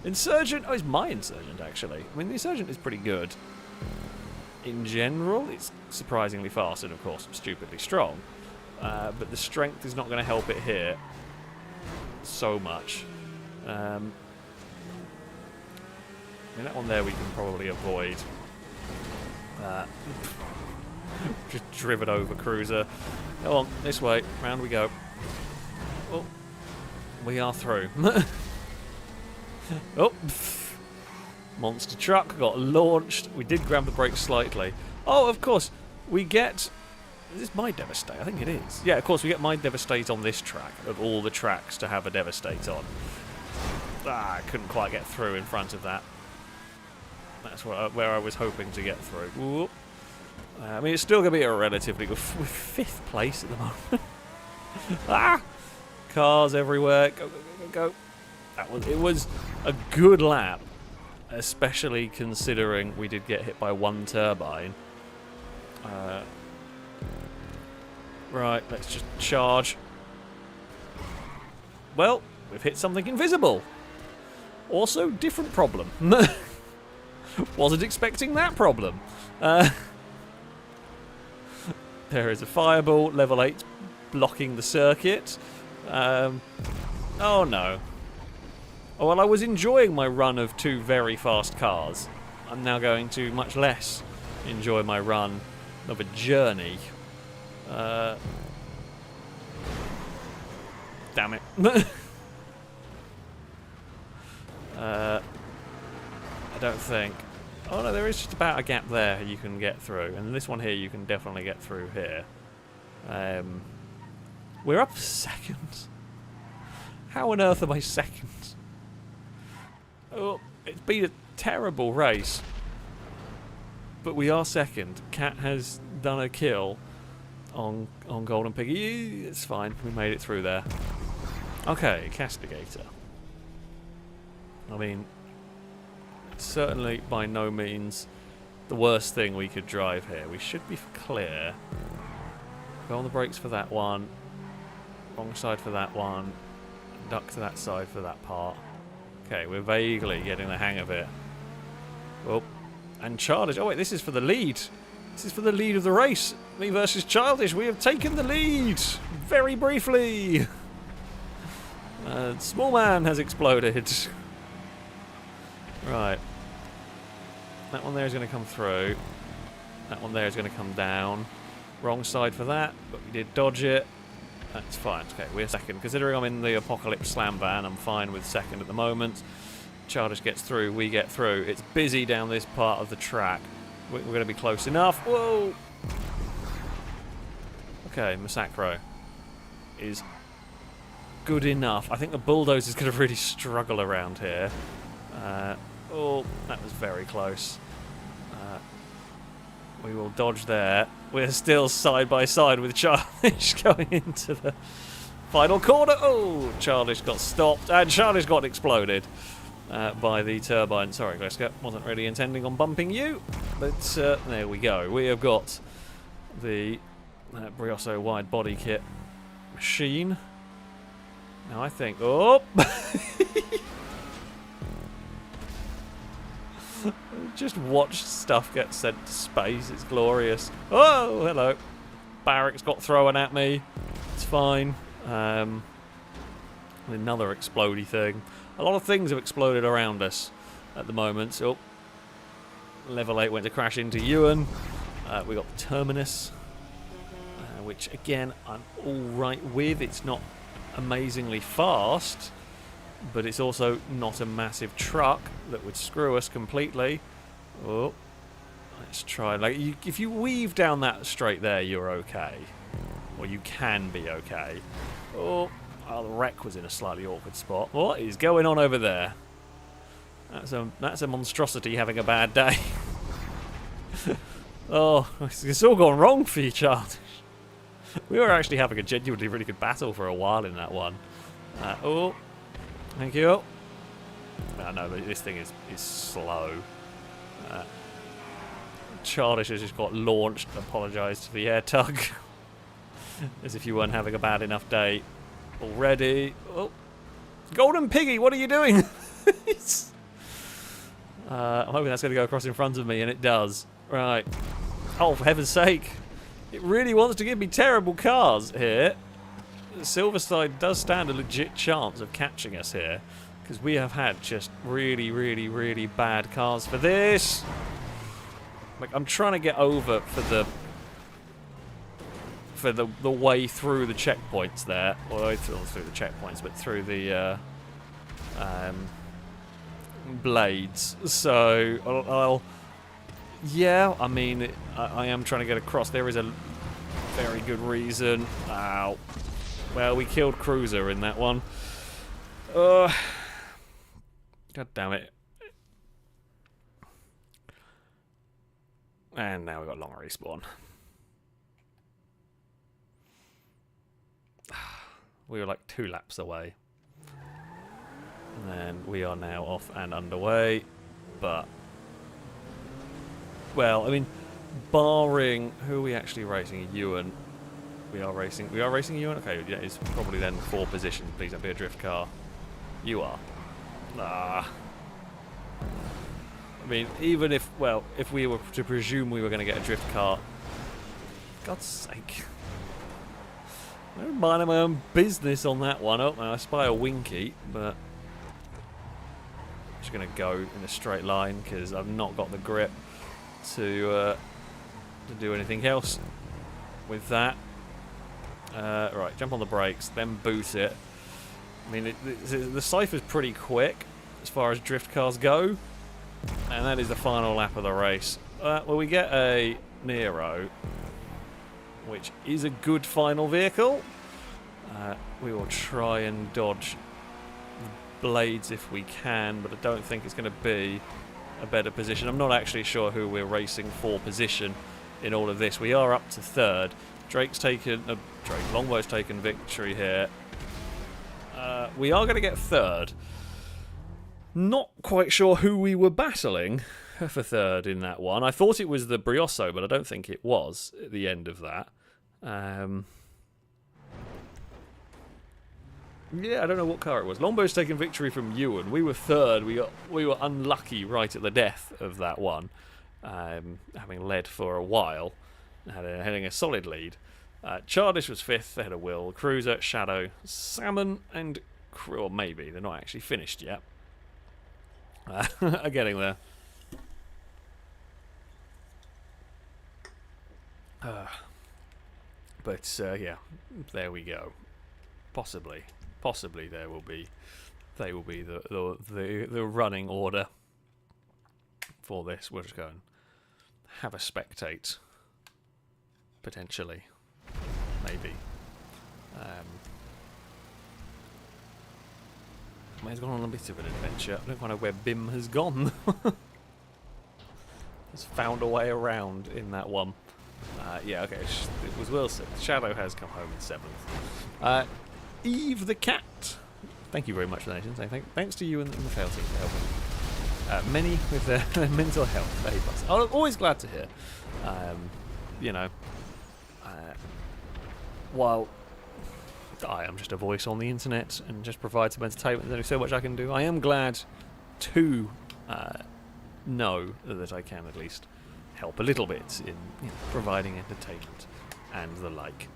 Insurgent. Oh, it's my Insurgent, actually. I mean, the Insurgent is pretty good. In general, it's surprisingly fast and, of course, stupidly strong. But the strength is not going to help it here so much. I mean, that one there we can probably avoid. Just driven over cruiser. Go on, this way. Round we go. Oh, we are through. Oh, monster truck got launched. We did grab the brakes slightly. Oh, of course, we get... Is this my Devastate? I think it is. Yeah, of course, we get my Devastate on this track, of all the tracks to have a Devastate on. Ah, I couldn't quite get through in front of that. That's where I was hoping to get through. I mean, it's still going to be a relatively good... We're 5th place at the moment. Ah! Cars everywhere. Go, go, go, go, go. It was a good lap, especially considering we did get hit by one turbine. Right, let's just charge. Well, we've hit something invisible. Also, different problem. Wasn't expecting that problem. There is a fireball, level 8, blocking the circuit. Oh no. Oh, well, I was enjoying my run of 2 very fast cars. I'm now going to much less enjoy my run of a journey. Damn it. I don't think. Oh no, there is just about a gap there you can get through, and this one here you can definitely get through here. We're up 2nd. How on earth am I 2nd? Oh, it's been a terrible race, but we are 2nd. Cat has done a kill on Golden Piggy. It's fine. We made it through there. Okay, Castigator. I mean, certainly by no means the worst thing we could drive here. We should be clear. Go on the brakes for that one. Wrong side for that one. Duck to that side for that part. Okay, we're vaguely getting the hang of it. Oh, and Childish. Oh wait, this is for the lead. This is for the lead of the race. Me versus Childish. We have taken the lead. Very briefly. Small man has exploded. Right. That one there is going to come through. That one there is going to come down. Wrong side for that, but we did dodge it. That's fine. Okay, we're 2nd. Considering I'm in the Apocalypse Slam van, I'm fine with 2nd at the moment. Childish gets through, we get through. It's busy down this part of the track. We're going to be close enough. Whoa! Okay, Massacro is good enough. I think the Bulldozer is going to really struggle around here. Oh, that was very close. We will dodge there. We're still side by side with Childish going into the final corner. Oh, Childish got stopped, and Childish got exploded by the turbine. Sorry, Gleska, wasn't really intending on bumping you, but there we go. We have got the Brioso wide body kit machine. Now I think, oh! Just watch stuff get sent to space. It's glorious. Oh, hello. Barracks got thrown at me. It's fine. Another explodey thing. A lot of things have exploded around us at the moment. Oh, level 8 went to crash into Ewan. We got the Terminus, which again I'm all right with. It's not amazingly fast, but it's also not a massive truck that would screw us completely. Oh, let's try. Like, if you weave down that straight there, you're okay. Or you can be okay. Oh, the wreck was in a slightly awkward spot. What is going on over there? That's a monstrosity having a bad day. Oh, it's all gone wrong for you, Charles. We were actually having a genuinely really good battle for a while in that one. Oh, thank you. No, but this thing is slow. Childish has just got launched. Apologised for the air tug. As if you weren't having a bad enough day already. Oh, Golden Piggy, what are you doing? I'm hoping that's going to go across in front of me, and it does. Right. Oh, for heaven's sake. It really wants to give me terrible cars here. Silverside does stand a legit chance of catching us here, because we have had just really, really, really bad cars for this. Like, I'm trying to get over for the way through the checkpoints there. Well, through the checkpoints, but through the blades. So yeah, I mean, I am trying to get across. There is a very good reason. Ow. Well, we killed Cruiser in that one. God damn it. And now we've got long respawn. We were like 2 laps away. And then we are now off and underway. But, well, I mean, barring who are we actually racing? Ewan. We are racing Ewan? Okay, yeah, it's probably then 4 position. Please don't be a drift car. You are. Ah. I mean, even if, well, if we were to presume we were going to get a drift car, God's sake. I'm minding my own business on that one. Oh, I spy a Winky, but I'm just going to go in a straight line because I've not got the grip to do anything else with that. Right, jump on the brakes, then boot it. I mean, the Cypher's pretty quick as far as drift cars go. And that is the final lap of the race. Well, we get a Nero, which is a good final vehicle. We will try and dodge the blades if we can, but I don't think it's going to be a better position. I'm not actually sure who we're racing for position in all of this. We are up to 3rd. Longbow's taken victory here. We are going to get 3rd. Not quite sure who we were battling for 3rd in that one. I thought it was the Brioso, but I don't think it was at the end of that. Yeah, I don't know what car it was. Longbow's taken victory from Ewan. We were 3rd. We were unlucky right at the death of that one, having led for a while, having a solid lead. Chardish was 5th. They had a Will, Cruiser, Shadow, Salmon, and or maybe they're not actually finished yet. Getting there. But yeah, there we go. Possibly they will be the running order for this. We'll just go and have a spectate, potentially, maybe. He's gone on a bit of an adventure. I don't quite know where Bim has gone. He's found a way around in that one. Yeah, okay, it was Wilson. Shadow has come home in 7th. Eve the Cat. Thank you very much for the nation. Thanks to you and the Fail team for helping many with their mental health. A+. I'm always glad to hear. You know, while I am just a voice on the internet and just provide some entertainment, there's so much I can do. I am glad to know that I can at least help a little bit in providing entertainment and the like.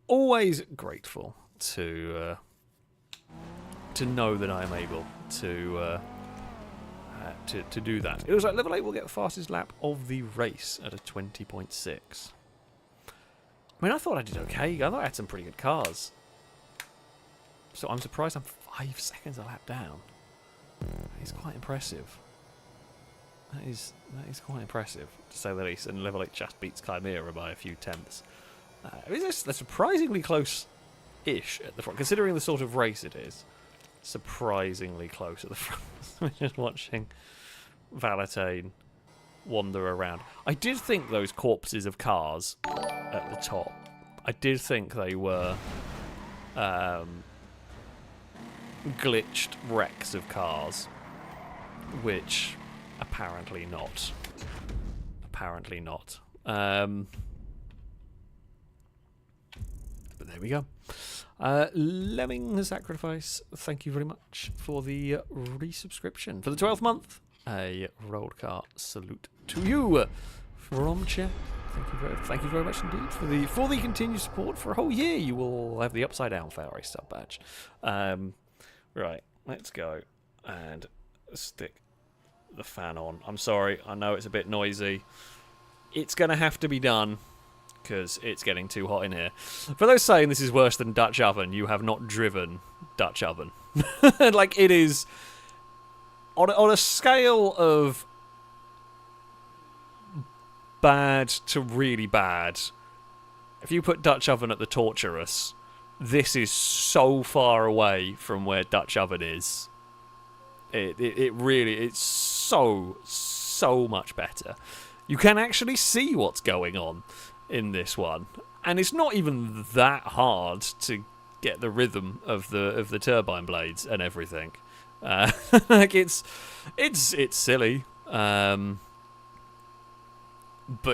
Always grateful to know that I am able to do that. It was like level 8 will get the fastest lap of the race at a 20.6. I mean, I thought I did okay. I thought I had some pretty good cars. So I'm surprised I'm 5 seconds a lap down. It's quite impressive. That is quite impressive, to say the least. And level 8 just beats Chimera by a few tenths. They're surprisingly close-ish at the front, considering the sort of race it is. surprisingly close at the front. We're just watching Valentine wander around. I did think those corpses of cars at the top, I did think they were glitched wrecks of cars, which apparently not. Apparently not. But there we go. Lemming Sacrifice, thank you very much for the resubscription. For the 12th month, a rolled cart salute to you from chat. Thank you very much indeed for the continued support for a whole year. You will have the upside down FailRace sub badge. Right, let's go and stick the fan on. I'm sorry, I know it's a bit noisy. It's going to have to be done because it's getting too hot in here. For those saying this is worse than Dutch oven, you have not driven Dutch oven. Like, it is on a scale of bad to really bad. If you put Dutch oven at the torturous, this is so far away from where Dutch oven is. It really, it's so much better. You can actually see what's going on in this one, and it's not even that hard to get the rhythm of the turbine blades and everything. Like it's silly, but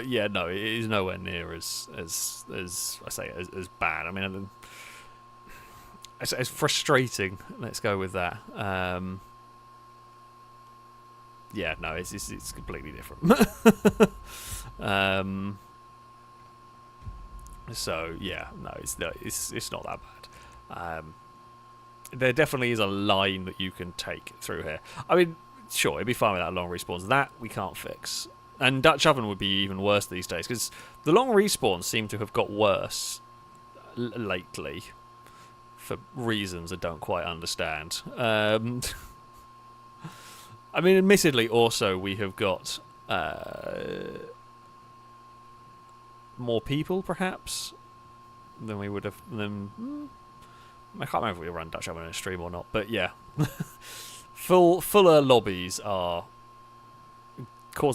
yeah, no, it is nowhere near as I say as bad. I mean, it's frustrating. Let's go with that. Yeah, no, it's completely different. So yeah, no, it's not that bad. There definitely is a line that you can take through here. I mean, sure, it'd be fine without long respawns. That we can't fix. And Dutch oven would be even worse these days because the long respawns seem to have got worse lately for reasons I don't quite understand. I mean, admittedly, also we have got more people, perhaps, than we would have. I can't remember if we run Dutch oven in a stream or not, but yeah, fuller lobbies cause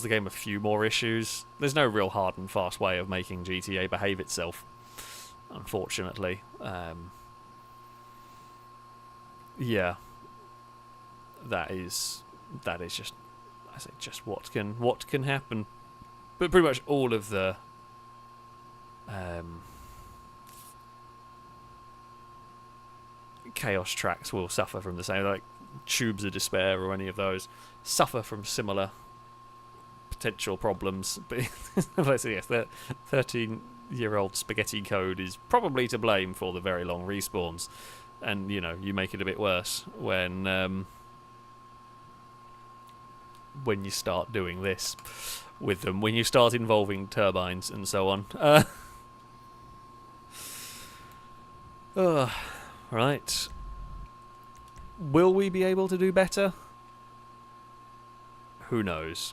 the game a few more issues. There's no real hard and fast way of making GTA behave itself, unfortunately. Yeah, that is just, I say, just what can happen. But pretty much all of the chaos tracks will suffer from the same, like Tubes of Despair or any of those suffer from similar potential problems. But yes, the 13-year-old spaghetti code is probably to blame for the very long respawns, and you know, you make it a bit worse when you start doing this with them, when you start involving turbines and so on. Right. Will we be able to do better? Who knows?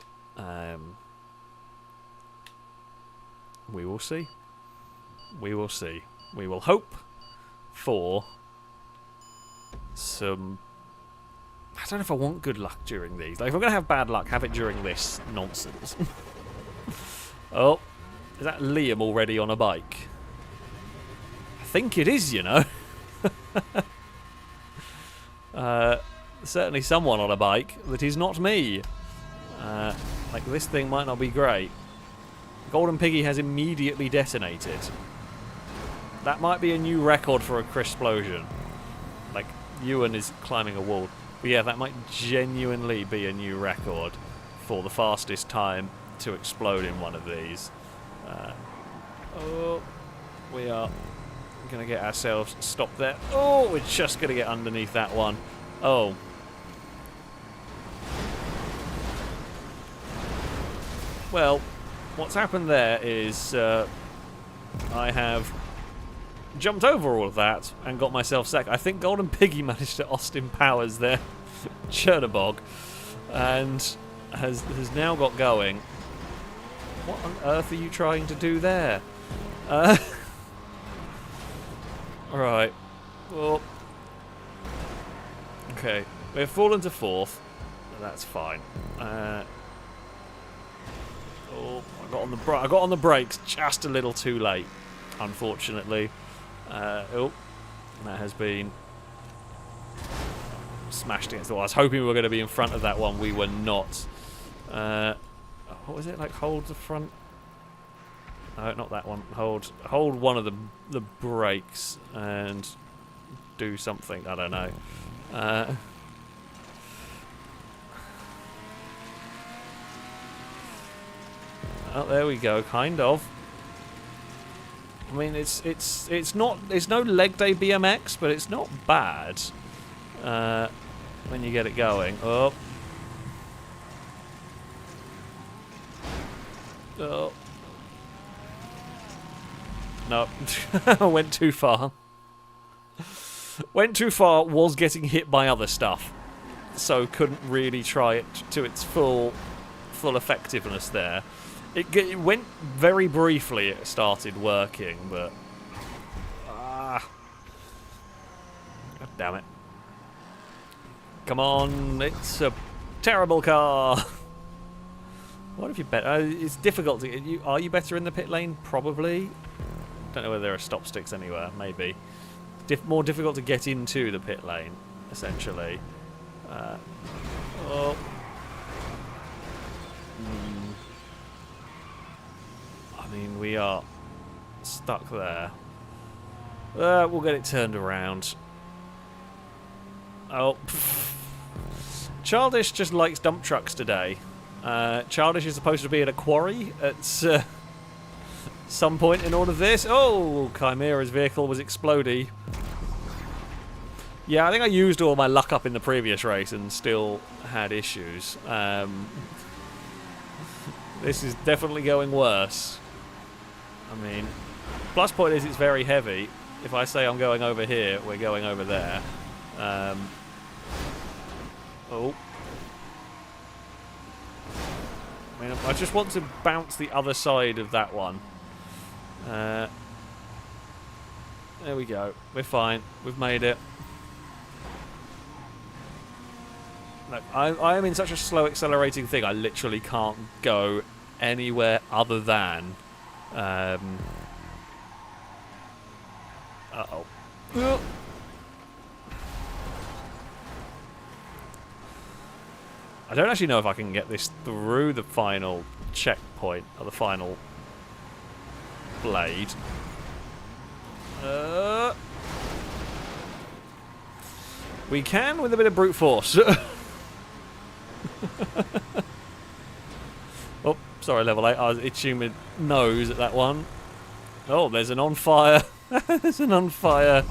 We will see. We will see. We will hope for some... I don't know if I want good luck during these. Like, if I'm going to have bad luck, have it during this nonsense. Oh, is that Liam already on a bike? I think it is, you know. Certainly someone on a bike that is not me. Like, this thing might not be great. Golden Piggy has immediately detonated. That might be a new record for a Crisplosion. Like, Ewan is climbing a wall. But yeah, that might genuinely be a new record for the fastest time to explode in one of these. Oh, we are going to get ourselves stopped there. Oh, we're just going to get underneath that one. Oh. Well, what's happened there is I have jumped over all of that and got myself sacked. I think Golden Piggy managed to Austin Powers there, Chernobog, and has now got going. What on earth are you trying to do there? Right. Well, Okay, we've fallen to 4th. That's fine. Oh, I got on the brakes just a little too late, unfortunately. Oh, that has been smashed against the wall. I was hoping we were going to be in front of that one. We were not. What was it like? Hold the front. No, not that one. Hold one of the brakes and do something. I don't know. Oh, there we go. Kind of. I mean, it's no leg day BMX, but it's not bad when you get it going. Oh. Oh. No. I went too far. Went too far, was getting hit by other stuff. So couldn't really try it to its full effectiveness there. It went very briefly, it started working, but... God damn it. Come on, it's a terrible car. What if you bet? It's difficult to get you. Are you better in the pit lane? Probably. Don't know whether there are stop sticks anywhere. Maybe. More difficult to get into the pit lane, essentially. Oh. I mean, we are stuck there. We'll get it turned around. Oh. Childish just likes dump trucks today. Childish is supposed to be at a quarry at some point in all of this. Oh, Chimera's vehicle was explodey. Yeah, I think I used all my luck up in the previous race and still had issues. This is definitely going worse. I mean, plus point is it's very heavy. If I say I'm going over here, we're going over there. Oh. I mean, I just want to bounce the other side of that one. There we go. We're fine. We've made it. Look, I am in such a slow accelerating thing, I literally can't go anywhere other than... Uh-oh. I don't actually know if I can get this through the final checkpoint, or the final blade. We can with a bit of brute force. Oh, sorry, level 8. I was itching my nose at that one. Oh, there's an on fire. There's an on fire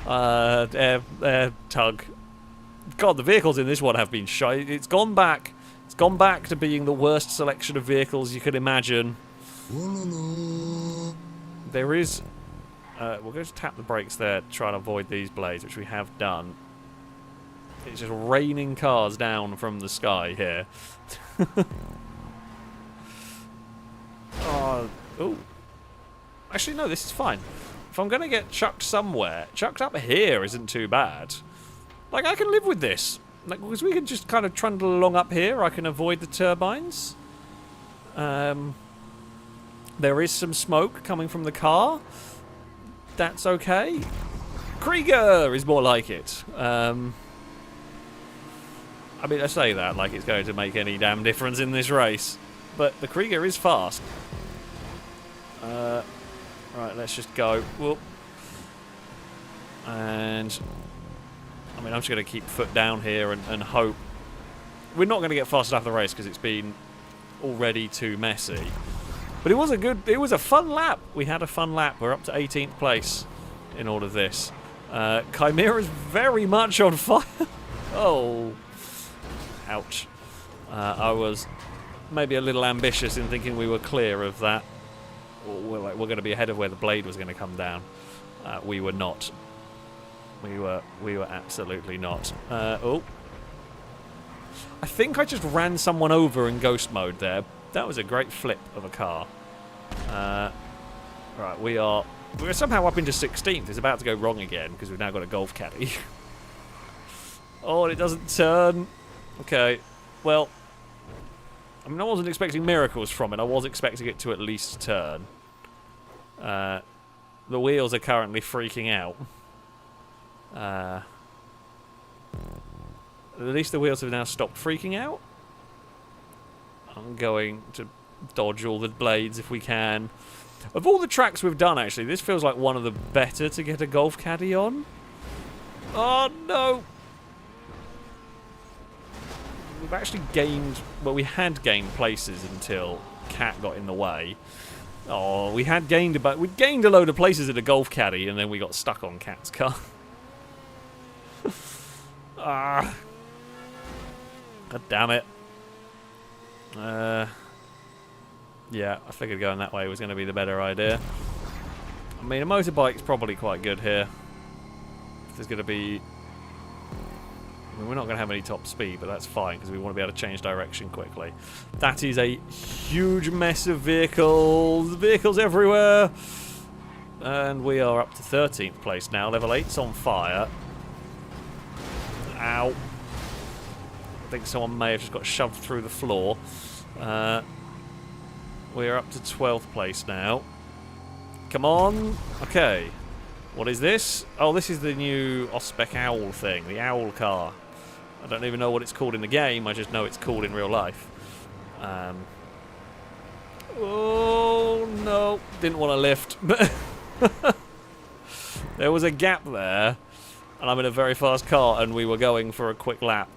air tug. God, the vehicles in this one have been shy. It's gone back. It's gone back to being the worst selection of vehicles you could imagine. There is... we'll go to tap the brakes there to try and avoid these blades, which we have done. It's just raining cars down from the sky here. Oh. Actually, no, this is fine. If I'm going to get chucked somewhere, chucked up here isn't too bad. Like, I can live with this. Like, because we can just kind of trundle along up here. I can avoid the turbines. There is some smoke coming from the car. That's okay. Krieger is more like it. I mean, I say that like it's going to make any damn difference in this race. But the Krieger is fast. Right, let's just go. Whoop. And... I mean, I'm just going to keep foot down here and hope. We're not going to get fast enough the race because it's been already too messy. But it was a fun lap. We had a fun lap. We're up to 18th place in all of this. Chimera's very much on fire. Oh. Ouch. I was maybe a little ambitious in thinking we were clear of that. We're going to be ahead of where the blade was going to come down. We were not. We were absolutely not. Oh. I think I just ran someone over in ghost mode there. That was a great flip of a car. Right, we're somehow up into 16th. It's about to go wrong again because we've now got a golf caddy. Oh, and it doesn't turn. Okay, well, I mean, I wasn't expecting miracles from it. I was expecting it to at least turn. The wheels are currently freaking out. At least the wheels have now stopped freaking out. I'm going to dodge all the blades if we can. Of all the tracks we've done, actually, this feels like one of the better to get a golf caddy on. Oh, no! We've actually gained... Well, we had gained places until Cat got in the way. Oh, we had gained about... We'd gained a load of places in a golf caddy, and then we got stuck on Cat's car. Ah. God damn it. Yeah, I figured going that way was going to be the better idea. I mean, a motorbike's probably quite good here. If there's going to be... I mean, we're not going to have any top speed, but that's fine, because we want to be able to change direction quickly. That is a huge mess of vehicles. Vehicles everywhere. And we are up to 13th place now. Level 8's on fire. Ow. I think someone may have just got shoved through the floor. We're up to 12th place now. Come on. Okay. What is this? Oh, this is the new Ospec Owl thing. The Owl car. I don't even know what it's called in the game. I just know it's called in real life. Oh, no. Didn't want to lift. There was a gap there. And I'm in a very fast car, and we were going for a quick lap.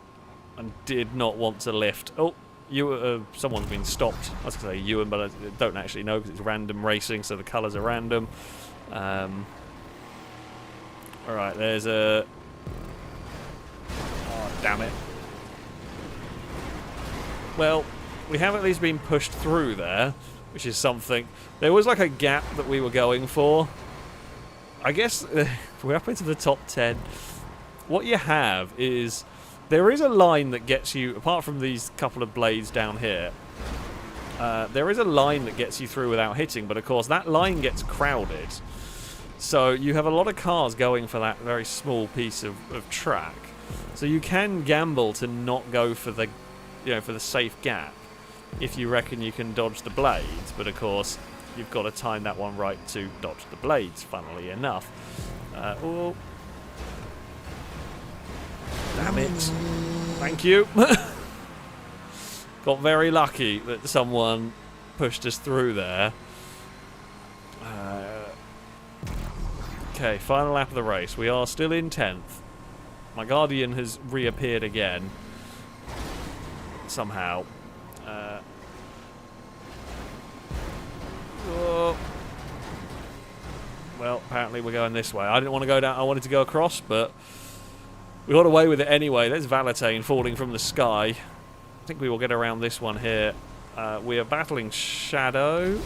And did not want to lift. Oh. Someone's been stopped. I was going to say Ewan, but I don't actually know because it's random racing, so the colours are random. Alright, there's a... Oh, damn it. Well, we have at least been pushed through there, which is something. There was like a gap that we were going for. I guess we're up into the top 10. What you have is... There is a line that gets you, apart from these couple of blades down here, there is a line that gets you through without hitting, but of course that line gets crowded. So you have a lot of cars going for that very small piece of track. So you can gamble to not go for the, for the safe gap if you reckon you can dodge the blades, but of course you've got to time that one right to dodge the blades, funnily enough. Oh. Damn it. Thank you. Got very lucky that someone pushed us through there. Okay, final lap of the race. We are still in 10th. My Guardian has reappeared again. Somehow. Oh. Well, apparently we're going this way. I didn't want to go down. I wanted to go across, but... We got away with it anyway. There's Valentine falling from the sky. I think we will get around this one here. We are battling Shadow.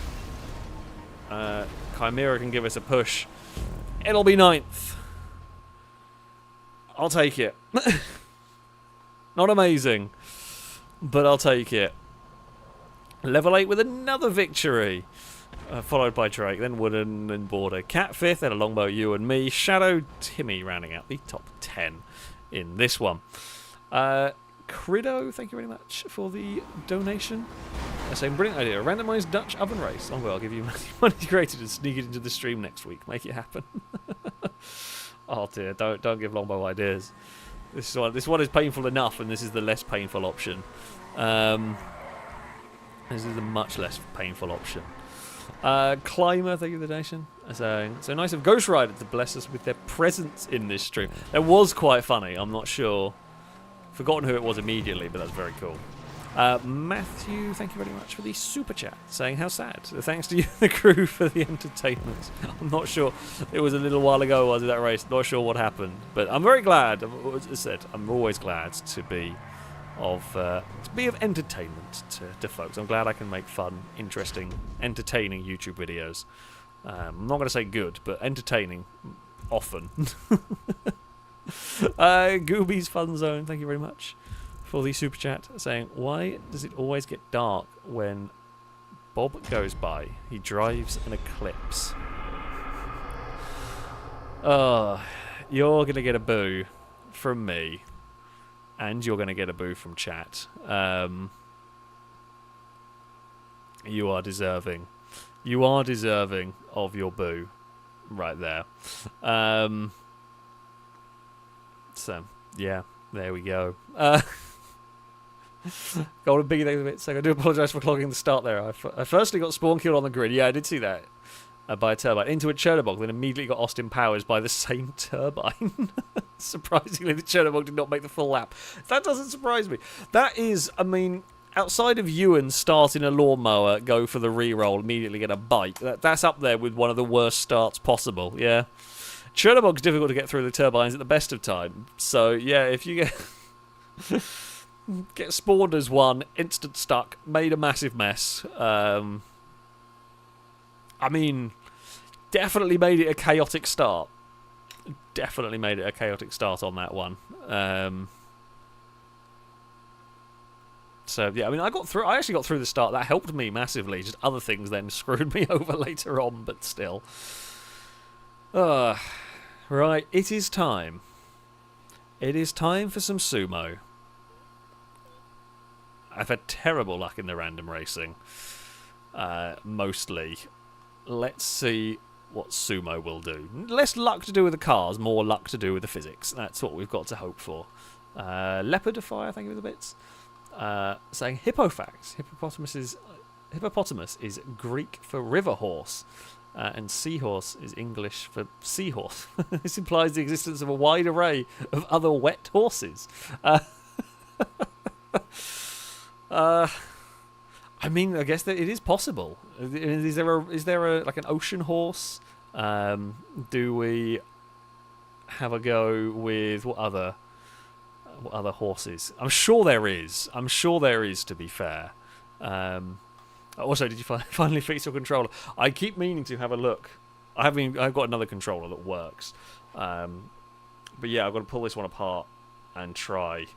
Chimera can give us a push. It'll be 9th. I'll take it. Not amazing, but I'll take it. Level 8 with another victory. Followed by Drake, then Wooden, then Border. Cat 5th, then a Longbow, you and me. Shadow, Timmy rounding out the top 10 in this one. Crido, thank you very much for the donation. Saying, brilliant idea. A randomised Dutch oven race. Longbow, I'll give you money created and sneak it into the stream next week. Make it happen. Oh dear, don't give Longbow ideas. This one is painful enough, and this is the less painful option. This is the much less painful option. Climber, thank you for the donation. So nice of Ghost Rider to bless us with their presence in this stream. That was quite funny. I'm not sure. Forgotten who it was immediately, but that's very cool. Matthew, thank you very much for the super chat, saying how sad. Thanks to you and the crew for the entertainment. I'm not sure. It was a little while ago, was it, that race? Not sure what happened, but I'm very glad. As I said, I'm always glad to be of entertainment to folks. I'm glad I can make fun, interesting, entertaining YouTube videos. I'm not going to say good, but entertaining often. Gooby's Fun Zone, thank you very much for the super chat, saying, why does it always get dark when Bob goes by? He drives an Eclipse. Oh, you're going to get a boo from me. and you're going to get a boo from chat. You are deserving. You are deserving of your boo right there. So, yeah, there we go. Golden Biggie, thanks a bit. So I do apologise for clogging the start there. I firstly got spawn killed on the grid. Yeah, I did see that. By a turbine. Into a Chernobog, then immediately got Austin Powers by the same turbine. Surprisingly, the Chernobog did not make the full lap. That doesn't surprise me. That is, I mean, outside of Ewan starting a lawnmower, go for the re-roll, immediately get a bike, that's up there with one of the worst starts possible, yeah. Chernobog's difficult to get through the turbines at the best of time. So, yeah, if you get spawned as one, instant stuck, made a massive mess. I mean, definitely made it a chaotic start. Definitely made it a chaotic start on that one. So, yeah, I mean, I actually got through the start. That helped me massively. Just other things then screwed me over later on, but still. Right, it is time. It is time for some sumo. I've had terrible luck in the random racing. Mostly. Let's see what sumo will do. Less luck to do with the cars, more luck to do with the physics. That's what we've got to hope for. Leopardify, thank you for the bits. Saying Hippofax. Hippopotamus is Greek for river horse. And seahorse is English for seahorse. This implies the existence of a wide array of other wet horses. I mean, I guess that it is possible. Is there a like an ocean horse? Do we have a go with what other horses? I'm sure there is. To be fair. Also, did you finally fix your controller? I keep meaning to have a look. I've got another controller that works. But yeah, I've got to pull this one apart and try.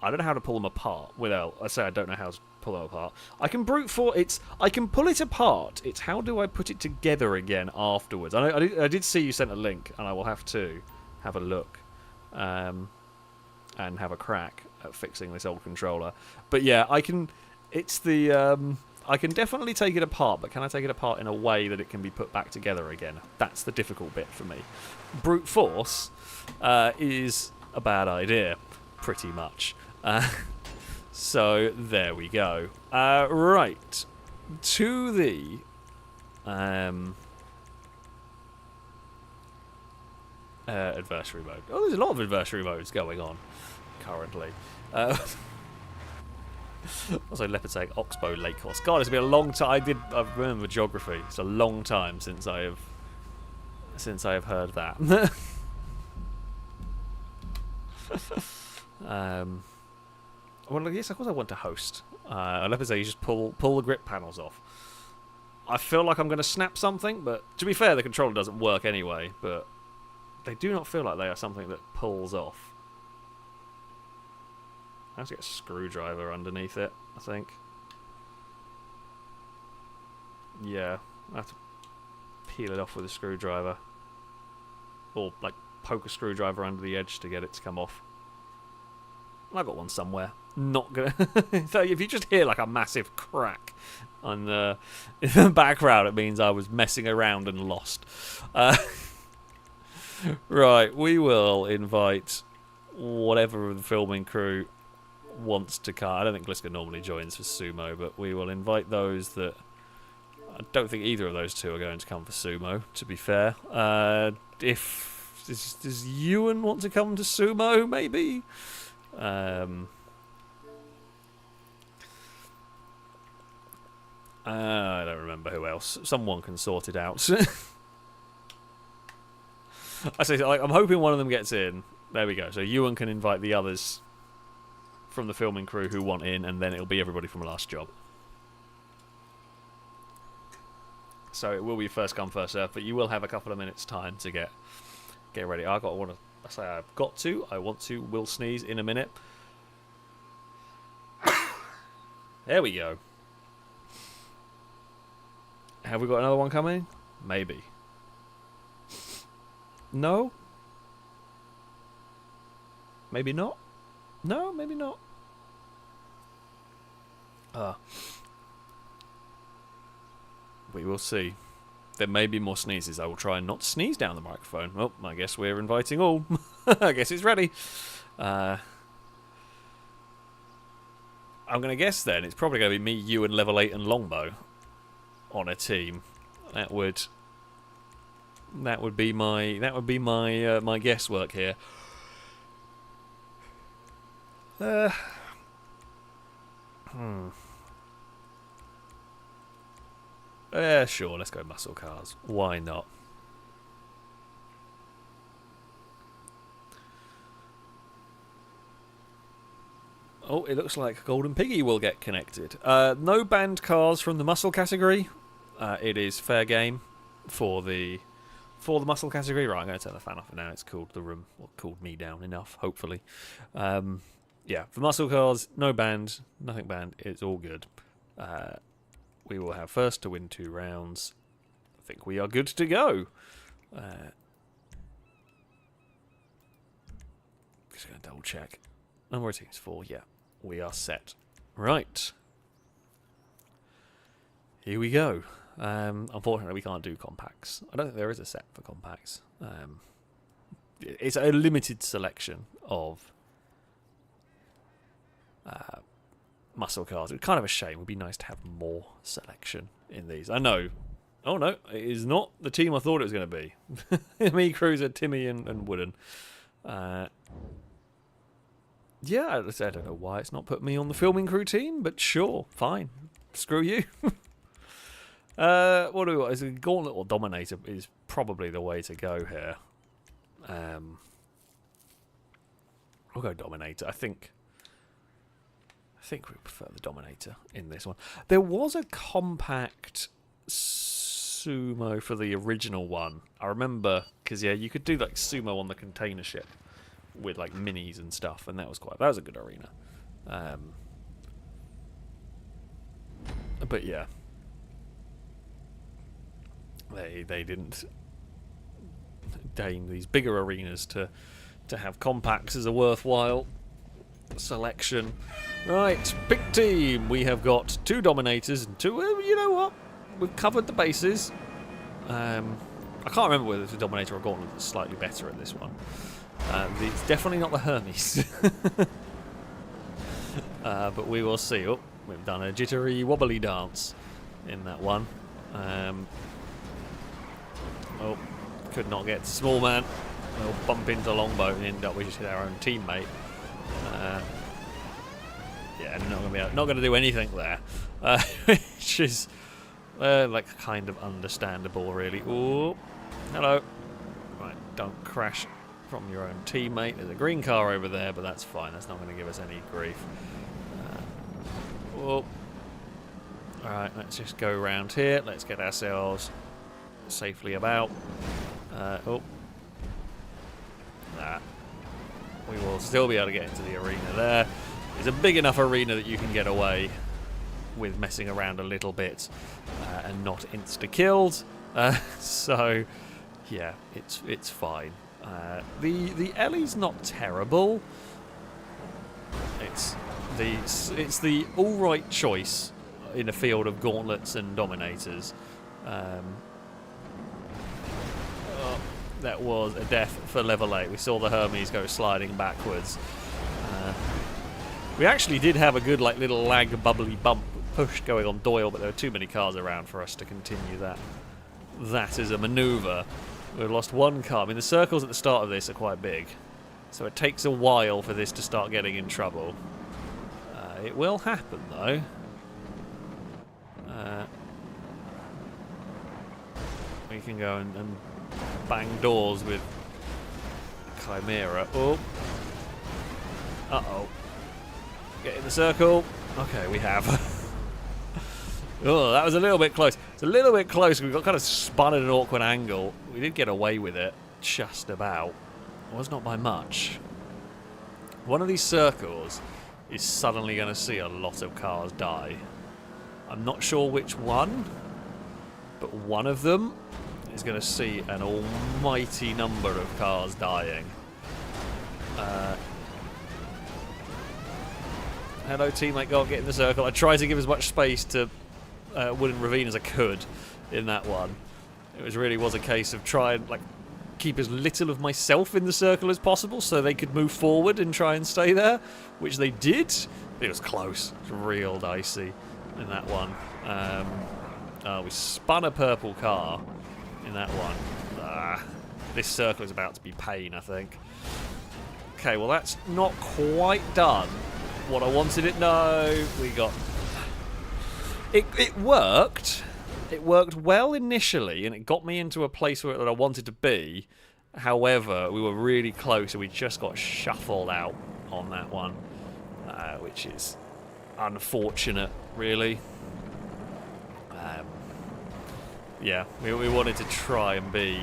I don't know how to pull them apart without. I don't know how to pull them apart. I can brute force it. I can pull it apart. It's how do I put it together again afterwards? I did see you sent a link, and I will have to have a look, and have a crack at fixing this old controller. But yeah, I can. It's the. I can definitely take it apart, but can I take it apart in a way that it can be put back together again? That's the difficult bit for me. Brute force is a bad idea, pretty much. So there we go. Right, to the adversary mode. Oh, there's a lot of adversary modes going on currently. Also, Leopard saying Oxbow Lake Horse. God, it's been a long time. I remember geography. It's a long time since I have heard that. Well, yes, of course I want to host. Leopard say you just pull the grip panels off. I feel like I'm going to snap something, but to be fair, the controller doesn't work anyway. But they do not feel like they are something that pulls off. I have to get a screwdriver underneath it, I think. Yeah, I have to peel it off with a screwdriver. Or, like, poke a screwdriver under the edge to get it to come off. I've got one somewhere. Not gonna... So if you just hear, like, a massive crack in the background, it means I was messing around and lost. Right, we will invite whatever of the filming crew wants to come. I don't think Gliska normally joins for sumo, but we will invite those that... I don't think either of those two are going to come for sumo, to be fair. Does Ewan want to come to sumo, maybe? I don't remember who else. Someone can sort it out. I'm hoping one of them gets in. There we go. So Ewan can invite the others from the filming crew who want in, and then it'll be everybody from Last Job. So it will be first come, first serve, but you will have a couple of minutes time to get ready. I want to, will sneeze in a minute. There we go. Have we got another one coming? Maybe. No? Maybe not? No, maybe not. We will see. There may be more sneezes. I will try and not sneeze down the microphone. Well, I guess we're inviting all. I guess it's ready. I'm going to guess then it's probably going to be me, you, and Level 8 and Longbow on a team. That would be my my guesswork here. Sure, let's go muscle cars. Why not? Oh, it looks like Golden Piggy will get connected. No banned cars from the muscle category. It is fair game for the muscle category. Right, I'm going to turn the fan off now. It's cooled the room, or cooled me down enough, hopefully. Yeah, for muscle cars, no banned, nothing banned. It's all good. We will have first to win 2 rounds. I think we are good to go. Just going to double check. Number of teams 4. Yeah, we are set. Right. Here we go. Unfortunately, we can't do compacts. I don't think there is a set for compacts. It's a limited selection of muscle cars. It's kind of a shame. It would be nice to have more selection in these. I know. Oh no, it is not the team I thought it was going to be. Me, Cruiser, Timmy, and Wooden. Yeah, I don't know why it's not put me on the filming crew team, but sure, fine. Screw you. What do we want? Is a Gauntlet or Dominator is probably the way to go here. We'll go Dominator. I think we prefer the Dominator in this one. There was a compact sumo for the original one. I remember, because yeah, you could do like sumo on the container ship with like minis and stuff, and that was a good arena. But yeah, they didn't deign these bigger arenas to have compacts as a worthwhile selection. Right, pick team. We have got 2 Dominators and 2. You know what? We've covered the bases. I can't remember whether it's a Dominator or Gauntlet that's slightly better at this one. It's definitely not the Hermes. But we will see. Oh, we've done a jittery wobbly dance in that one. Oh, could not get to Small Man. We'll bump into Longbow and end up we just hit our own teammate. Yeah, not going to do anything there, which is like kind of understandable, really. Ooh, hello. Right, don't crash from your own teammate. There's a green car over there, but that's fine. That's not going to give us any grief. Oh, all right. Let's just go around here. Let's get ourselves safely about. Oh, nah. We will still be able to get into the arena there. It's a big enough arena that you can get away with messing around a little bit and not insta-killed. So, yeah, it's fine. The Ellie's not terrible. It's the all right choice in a field of gauntlets and dominators. That was a death for level 8. We saw the Hermes go sliding backwards. We actually did have a good like little lag bubbly bump push going on Doyle, but there were too many cars around for us to continue that as a manoeuvre. We've lost 1 car. I mean, the circles at the start of this are quite big, so it takes a while for this to start getting in trouble. It will happen, though. We can go and bang doors with Chimera. Oh. Uh-oh. Get in the circle. Okay, we have. Oh, that was a little bit close. It's a little bit close. We got kind of spun at an awkward angle. We did get away with it, just about. It was not by much. One of these circles is suddenly going to see a lot of cars die. I'm not sure which one, but one of them is going to see an almighty number of cars dying. Hello, teammate. Go on, get in the circle. I tried to give as much space to Wooden Ravine as I could in that one. It really was a case of trying like keep as little of myself in the circle as possible so they could move forward and try and stay there, which they did. It was close. It was real dicey in that one. We spun a purple car in that one. This circle is about to be pain, I think. Okay, well that's not quite done what I wanted it. No, we got... It worked. It worked well initially, and it got me into a place where that I wanted to be. However, we were really close, and we just got shuffled out on that one, which is unfortunate, really. Yeah, we wanted to try and be...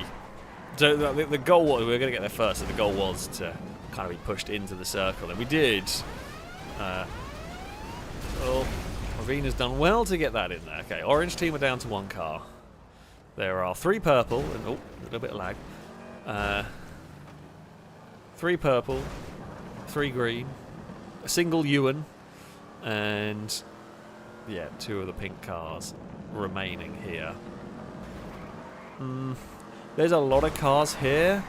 So the goal was, we were going to get there first, so the goal was to kind of be pushed into the circle, and we did. Well, Ravina's done well to get that in there. Okay, orange team are down to 1 car. There are 3 purple, and oh, a little bit of lag. 3 purple, 3 green, a single Ewan, and yeah, 2 of the pink cars remaining here. There's a lot of cars here.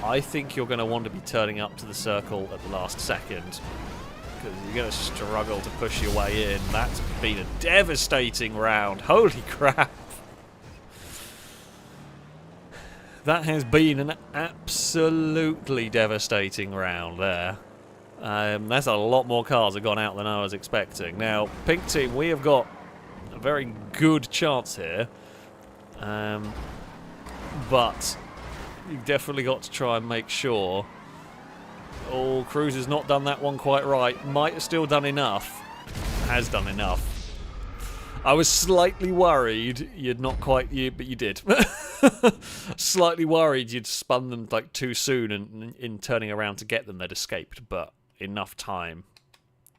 I think you're going to want to be turning up to the circle at the last second, because you're going to struggle to push your way in. That's been a devastating round. Holy crap. That has been an absolutely devastating round there. That's a lot more cars have gone out than I was expecting. Now, pink team, we have got a very good chance here. But you've definitely got to try and make sure. Oh, Cruz has not done that one quite right. Might have still done enough. Has done enough. I was slightly worried you'd not quite, but you did. Slightly worried you'd spun them like too soon, and in turning around to get them they'd escaped. But enough time.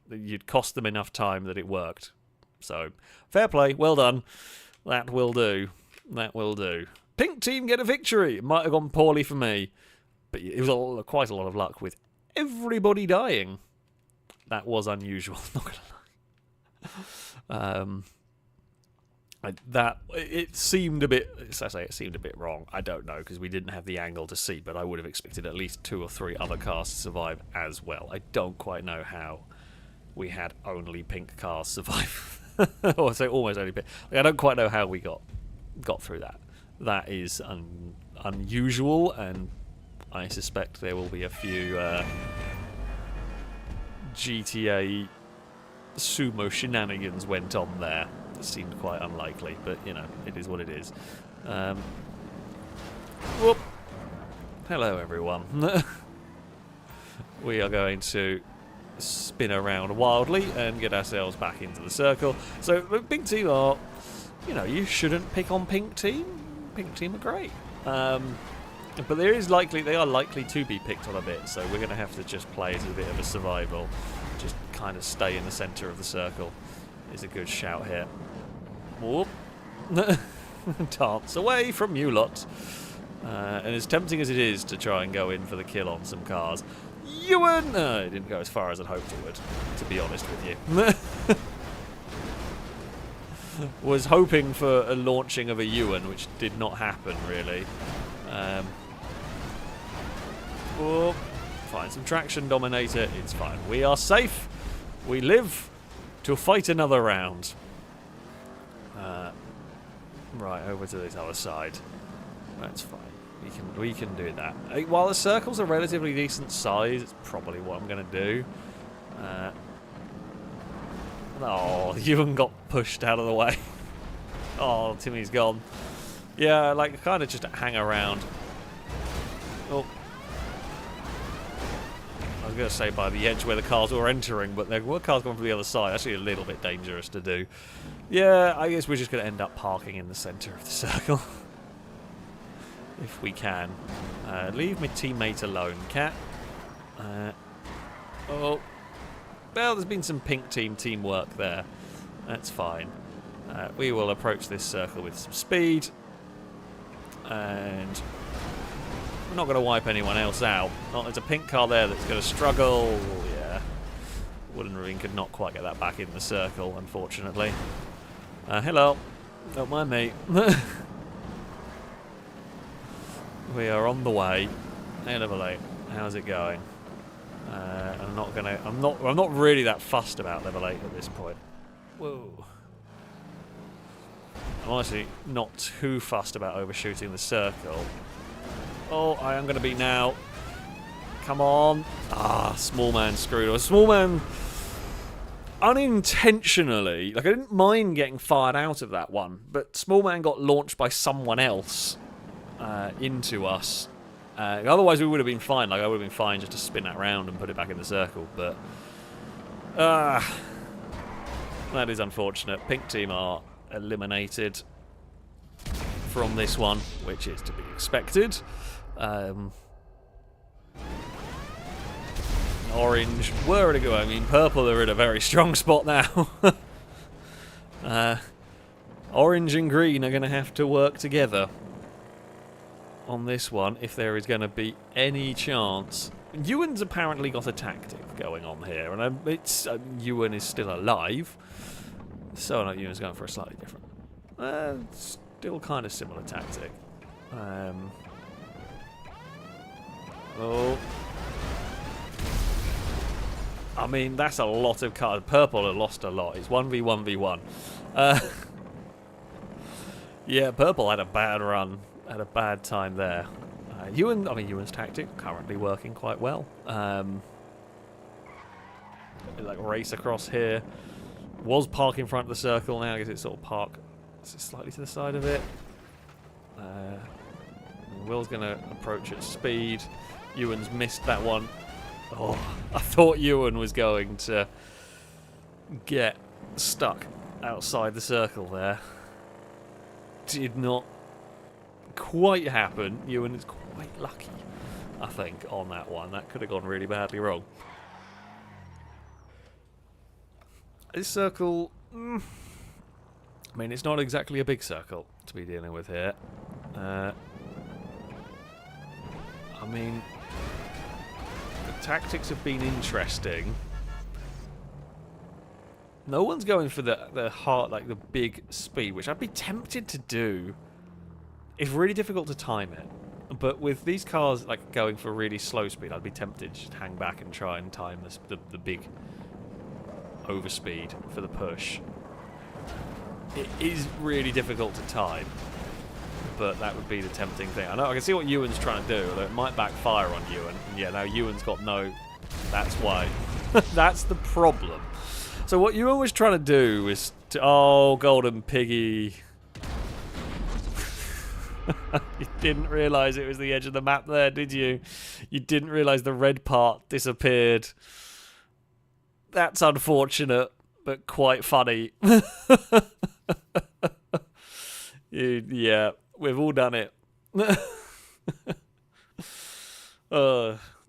You'd cost them enough time that it worked. So, fair play. Well done. That will do. That will do. Pink team get a victory. It might have gone poorly for me, but it was quite a lot of luck with everybody dying. That was unusual, not gonna lie. It seemed a bit. As I say, it seemed a bit wrong. I don't know, because we didn't have the angle to see, but I would have expected at least 2 or 3 other cars to survive as well. I don't quite know how we had only pink cars survive. Or say almost only pink. I don't quite know how we got through that. That is unusual, and I suspect there will be a few GTA sumo shenanigans went on there. It seemed quite unlikely, but you know, it is what it is. Whoop. Hello, everyone. We are going to spin around wildly and get ourselves back into the circle. So, pink team are, you know, you shouldn't pick on pink team. Pink team are great. But they are likely to be picked on a bit, so we're going to have to just play as a bit of a survival. Just kind of stay in the centre of the circle is a good shout here. Whoop. Dance away from you lot. And as tempting as it is to try and go in for the kill on some cars, Ewan! It didn't go as far as I'd hoped it would, to be honest with you. Was hoping for a launching of a Ewan, which did not happen, really. Oh, fine, some traction dominator, it's fine. We are safe. We live to fight another round. Right, over to this other side. That's fine. We can do that. While the circle's a relatively decent size, it's probably what I'm going to do. Oh, Ewan got pushed out of the way. Oh, Timmy's gone. Yeah, like, kind of just hang around. Oh. I was going to say by the edge where the cars were entering, but there were cars going from the other side. Actually a little bit dangerous to do. Yeah, I guess we're just going to end up parking in the centre of the circle. If we can. Leave my teammate alone, cat. Oh. Well, there's been some pink team teamwork there. That's fine. We will approach this circle with some speed. And we're not going to wipe anyone else out. There's a pink car there that's going to struggle. Yeah. Wooden Ravine could not quite get that back in the circle, unfortunately. Hello. Don't mind me. We are on the way. Hey, level 8. How's it going? I'm not really that fussed about level 8 at this point. Whoa. I'm honestly not too fussed about overshooting the circle. Oh, I am going to be now. Come on. Ah, small man screwed us. Small man unintentionally, like I didn't mind getting fired out of that one, but small man got launched by someone else into us. Otherwise we would have been fine. Like I would have been fine just to spin that round and put it back in the circle, but that is unfortunate. Pink team are eliminated from this one, which is to be expected. Orange were to go. I mean, purple are in a very strong spot now. Orange and green are going to have to work together on this one if there is going to be any chance. Ewan's apparently got a tactic going on here, and it's Ewan is still alive, so no, Ewan's going for a slightly different, still kind of similar tactic. Oh. I mean, that's a lot of cards. Purple have lost a lot. It's 1v1v1. Yeah, purple had a bad run. Had a bad time there. Ewan's tactic currently working quite well. Like race across here. Was park in front of the circle. Now I guess it's sort of park slightly to the side of it. Will's going to approach at speed. Ewan's missed that one. Oh, I thought Ewan was going to get stuck outside the circle there. Did not quite happen. Ewan is quite lucky, I think, on that one. That could have gone really badly wrong. This circle, I mean, it's not exactly a big circle to be dealing with here. I mean, the tactics have been interesting. No one's going for the hard, like the big speed, which I'd be tempted to do. It's really difficult to time it. But with these cars like going for really slow speed, I'd be tempted to just hang back and try and time the big overspeed for the push. It is really difficult to time, but that would be the tempting thing. I know I can see what Ewan's trying to do, although it might backfire on Ewan. And yeah, now Ewan's got no. That's why. That's the problem. So what Ewan was trying to do was to, oh, golden piggy. You didn't realise it was the edge of the map there, did you? You didn't realise the red part disappeared. That's unfortunate, but quite funny. Yeah, we've all done it.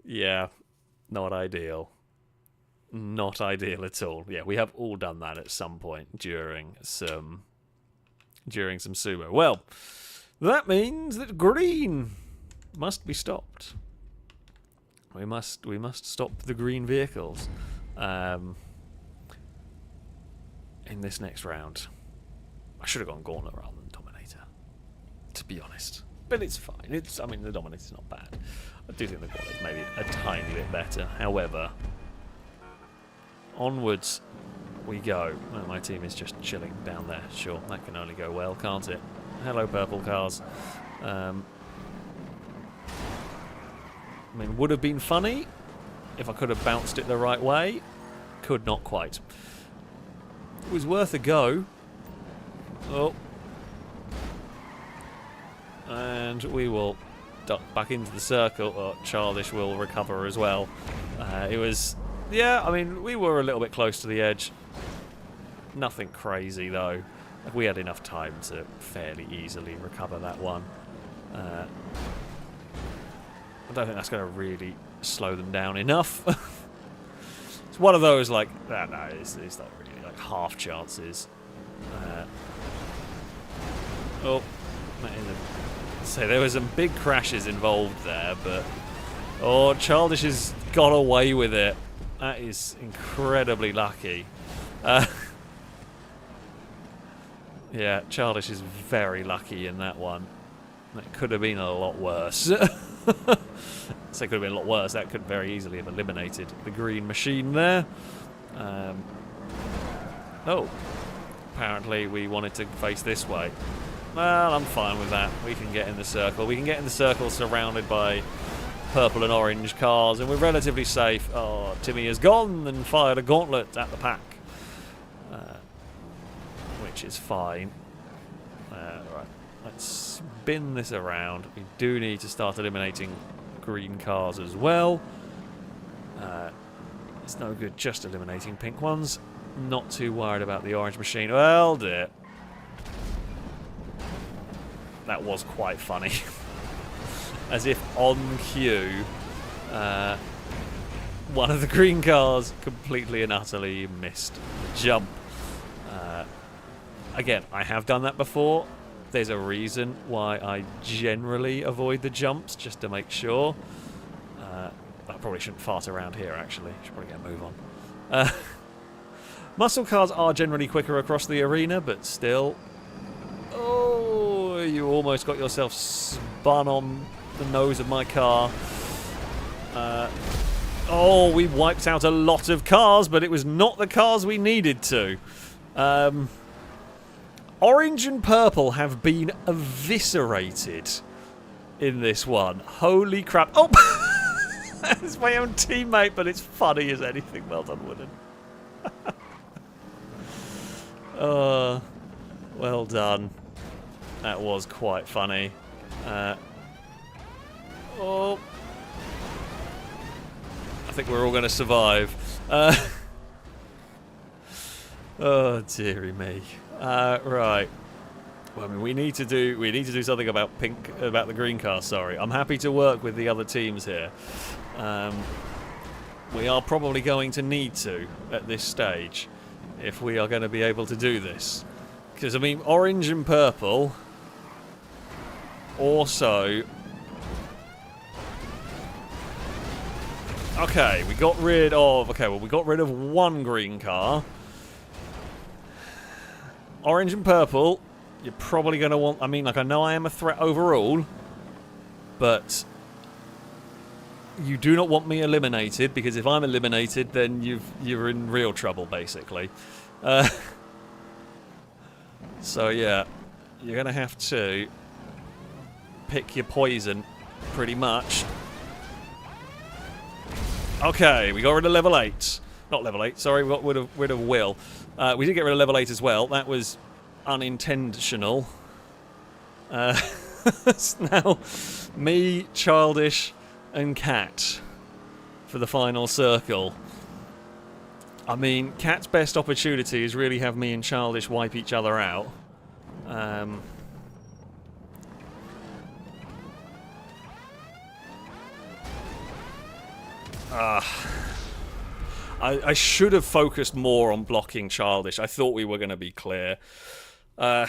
Yeah, not ideal. Not ideal at all. Yeah, we have all done that at some point during some sumo. Well, that means that green must be stopped. We must stop the green vehicles in this next round. I should have gone Gauntlet rather than Dominator, to be honest. But it's fine. I mean, the Dominator's not bad. I do think the Gauntlet's maybe a tiny bit better. However, onwards we go. Well, my team is just chilling down there. Sure, that can only go well, can't it? Hello, purple cars. I mean, would have been funny if I could have bounced it the right way. Could not quite. It was worth a go. Oh. And we will duck back into the circle. Oh, Childish will recover as well. It was... Yeah, I mean, we were a little bit close to the edge. Nothing crazy, though. We had enough time to fairly easily recover that one. I don't think that's going to really slow them down enough. It's one of those, like, no, it's not really, like, half chances. So there were some big crashes involved there, but... Oh, Childish has got away with it. That is incredibly lucky. Yeah, Childish is very lucky in that one. That could have been a lot worse. So it could have been a lot worse. That could very easily have eliminated the green machine there. Oh. Apparently we wanted to face this way. Well, I'm fine with that. We can get in the circle. We can get in the circle surrounded by purple and orange cars, and we're relatively safe. Oh, Timmy has gone and fired a gauntlet at the pack. Which is fine. Right, let's spin this around. We do need to start eliminating green cars as well. It's no good just eliminating pink ones. Not too worried about the orange machine. Well, dear. That was quite funny. As if on cue, one of the green cars completely and utterly missed the jump. Again, I have done that before. There's a reason why I generally avoid the jumps, just to make sure. I probably shouldn't fart around here, actually. Should probably get a move on. Muscle cars are generally quicker across the arena, but still. Oh, you almost got yourself spun on the nose of my car. Oh, we wiped out a lot of cars, but it was not the cars we needed to. Orange and purple have been eviscerated in this one. Holy crap. Oh! It's my own teammate, but it's funny as anything. Well done, Wooden. Well done. That was quite funny. Oh. I think we're all going to survive. Oh, dearie me. Right. Well, I mean, we need to do something about the green car. Sorry, I'm happy to work with the other teams here. We are probably going to need to at this stage if we are going to be able to do this. Because I mean, orange and purple also. Okay, we got rid of. Okay, well, we got rid of one green car. Orange and purple, you're probably going to want... I mean, like, I know I am a threat overall, but you do not want me eliminated, because if I'm eliminated, then you're in real trouble, basically. So, yeah, you're going to have to pick your poison, pretty much. Okay, we got rid of level 8. Not level 8, sorry, we got rid of Will. We did get rid of level 8 as well. That was unintentional. It's now me, Childish, and Cat for the final circle. I mean, Cat's best opportunity is really have me and Childish wipe each other out. I should have focused more on blocking Childish. I thought we were going to be clear. Yeah,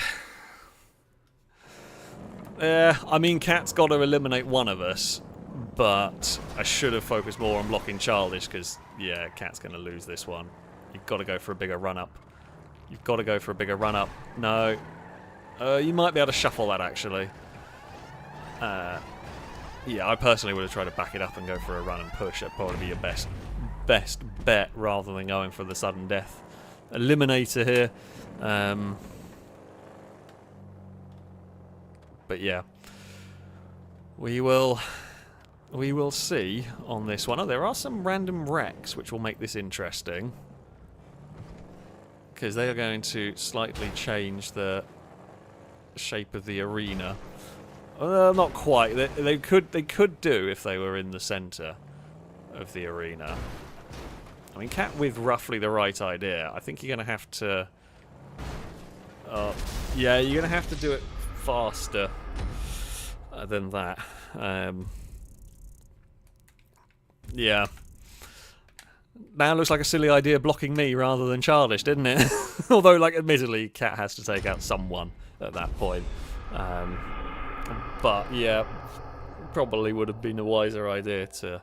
I mean, Cat's got to eliminate one of us, but I should have focused more on blocking Childish because, yeah, Cat's going to lose this one. You've got to go for a bigger run-up. You've got to go for a bigger run-up. No. You might be able to shuffle that, actually. Yeah, I personally would have tried to back it up and go for a run and push. That'd probably be your best bet rather than going for the sudden death eliminator here. But yeah, we will see on this one. Oh, there are some random wrecks which will make this interesting because they are going to slightly change the shape of the arena. Not quite. They could do if they were in the centre of the arena. I mean, Cat with roughly the right idea. I think you're going to have to... yeah, you're going to have to do it faster than that. Yeah. Now it looks like a silly idea blocking me rather than Childish, didn't it? Although, like, admittedly, Cat has to take out someone at that point. But, yeah, probably would have been a wiser idea to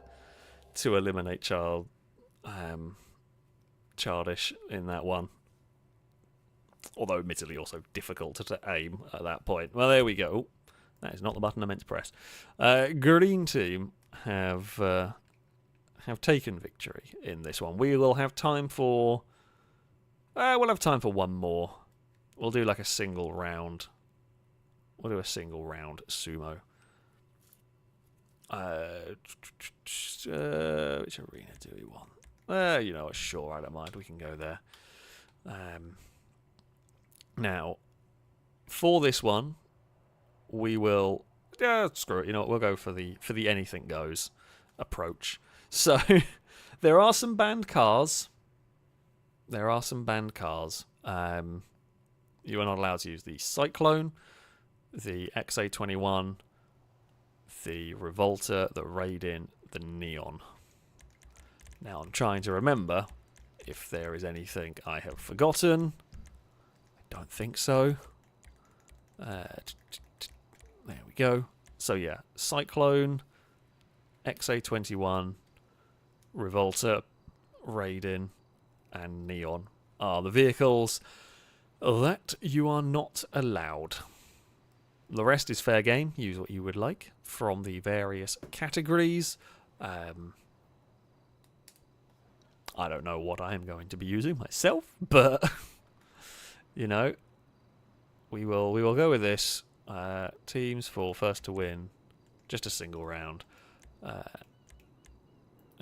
eliminate childish in that one. Although admittedly also difficult to aim at that point. Well, there we go. That is not the button I meant to press. Green team have taken victory in this one. We will have time for... we'll have time for one more. We'll do like a single round. We'll do a single round sumo. Which arena do we want? You know what, sure, I don't mind. We can go there. Now, for this one, we will... screw it, you know what, we'll go for the anything goes approach. So, there are some banned cars. You are not allowed to use the Cyclone, the XA21, the Revolter, the Raiden, the Neon. Now, I'm trying to remember if there is anything I have forgotten. I don't think so. There we go. So yeah, Cyclone, XA21, Revolter, Raiden, and Neon are the vehicles that you are not allowed. The rest is fair game. Use what you would like from the various categories. I don't know what I am going to be using myself, but you know, we will go with this. Teams for first to win, just a single round.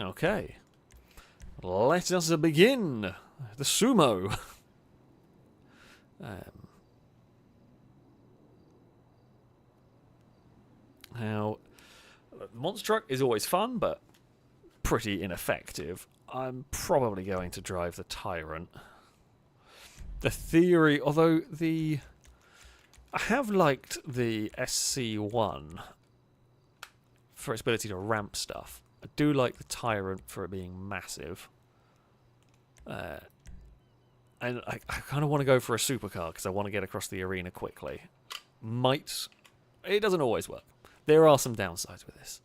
Okay, let us begin the sumo. Now, the monster truck is always fun, but pretty ineffective. I'm probably going to drive the Tyrant. The theory, although I have liked the SC1 for its ability to ramp stuff. I do like the Tyrant for it being massive. And I kind of want to go for a supercar because I want to get across the arena quickly. It doesn't always work. There are some downsides with this.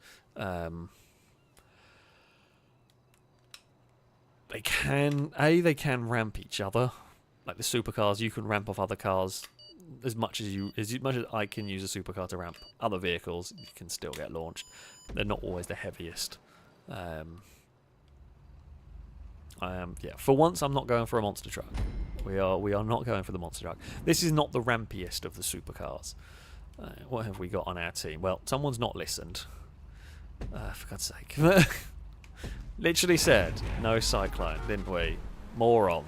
They can ramp each other. Like the supercars, you can ramp off other cars as much as I can use a supercar to ramp other vehicles. You can still get launched. They're not always the heaviest. For once, I'm not going for a monster truck. We are not going for the monster truck. This is not the rampiest of the supercars. What have we got on our team? Well, someone's not listened. For God's sake. Literally said, no Cyclone, didn't we? Moron.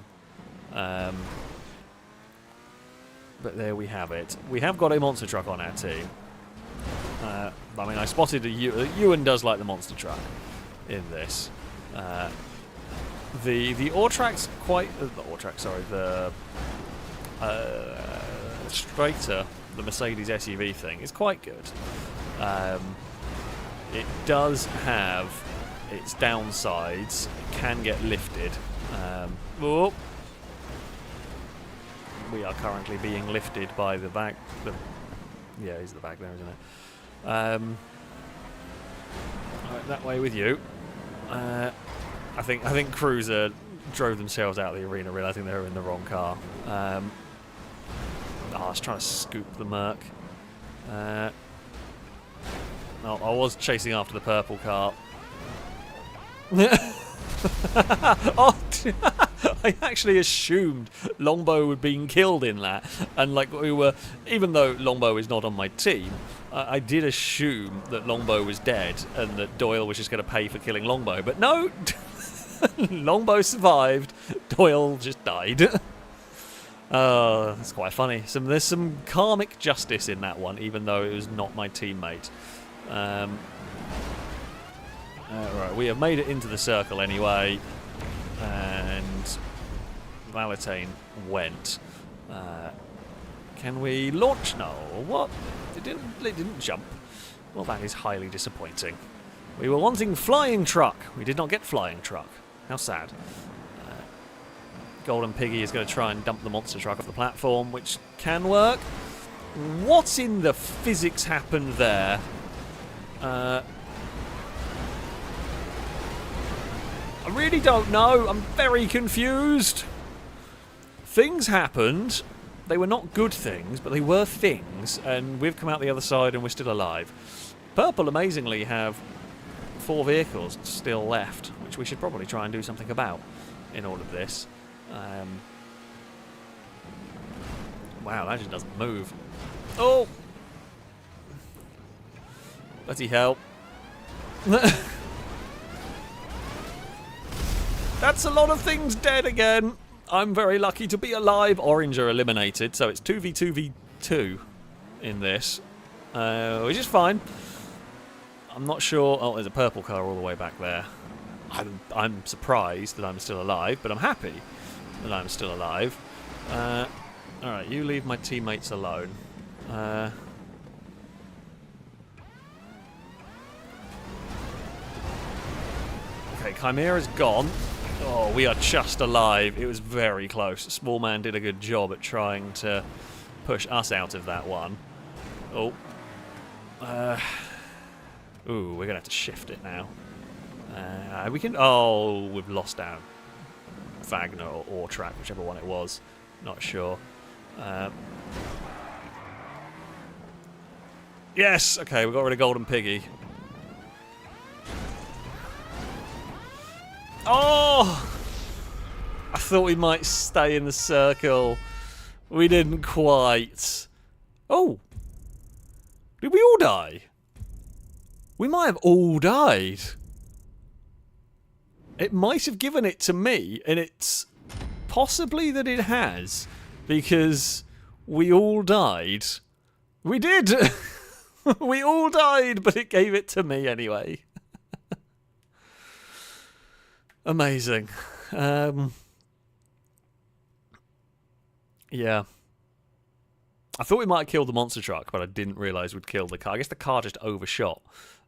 But there we have it. We have got a monster truck on our team. I mean, I spotted Ewan does like the monster truck in this. The Ortrack's quite... the Ortrack, sorry. The Straighter, the Mercedes SUV thing, is quite good. It does have its downsides. It can get lifted. We are currently being lifted by the back. Yeah, he's the back there, isn't it? Right, that way with you. I think Cruiser drove themselves out of the arena, realising they were in the wrong car. I was trying to scoop the Merc. I was chasing after the purple car. Oh, I actually assumed Longbow had been killed in that, and like even though Longbow is not on my team, I did assume that Longbow was dead and that Doyle was just going to pay for killing Longbow, but no, Longbow survived. Doyle just died. That's quite funny. There's some karmic justice in that one, even though it was not my teammate. Right, we have made it into the circle anyway, and Valentine went. Can we launch? No. What? It didn't jump. Well, that is highly disappointing. We were wanting flying truck. We did not get flying truck. How sad. Golden Piggy is going to try and dump the monster truck off the platform, which can work. What in the physics happened there? I really don't know. I'm very confused. Things happened. They were not good things, but they were things, and we've come out the other side and we're still alive. Purple, amazingly, have 4 vehicles still left, which we should probably try and do something about in all of this. Wow, that just doesn't move. Oh! Bloody hell. That's a lot of things dead again. I'm very lucky to be alive. Orange are eliminated, so it's 2v2v2 in this, which is fine. I'm not sure. Oh, there's a purple car all the way back there. I'm surprised that I'm still alive, but I'm happy that I'm still alive. Alright, you leave my teammates alone. Okay, Chimera's gone. Oh, we are just alive. It was very close. Small Man did a good job at trying to push us out of that one. Oh. Ooh, we're going to have to shift it now. We can... Oh, we've lost our Wagner or track, whichever one it was. Not sure. Yes! Okay, we got rid of Golden Piggy. Oh! I thought we might stay in the circle. We didn't quite. Oh! Did we all die? We might have all died. It might have given it to me, and it's possibly that it has, because we all died. We did! We all died, but it gave it to me anyway. Amazing. Yeah. I thought we might have killed the monster truck, but I didn't realise we'd killed the car. I guess the car just overshot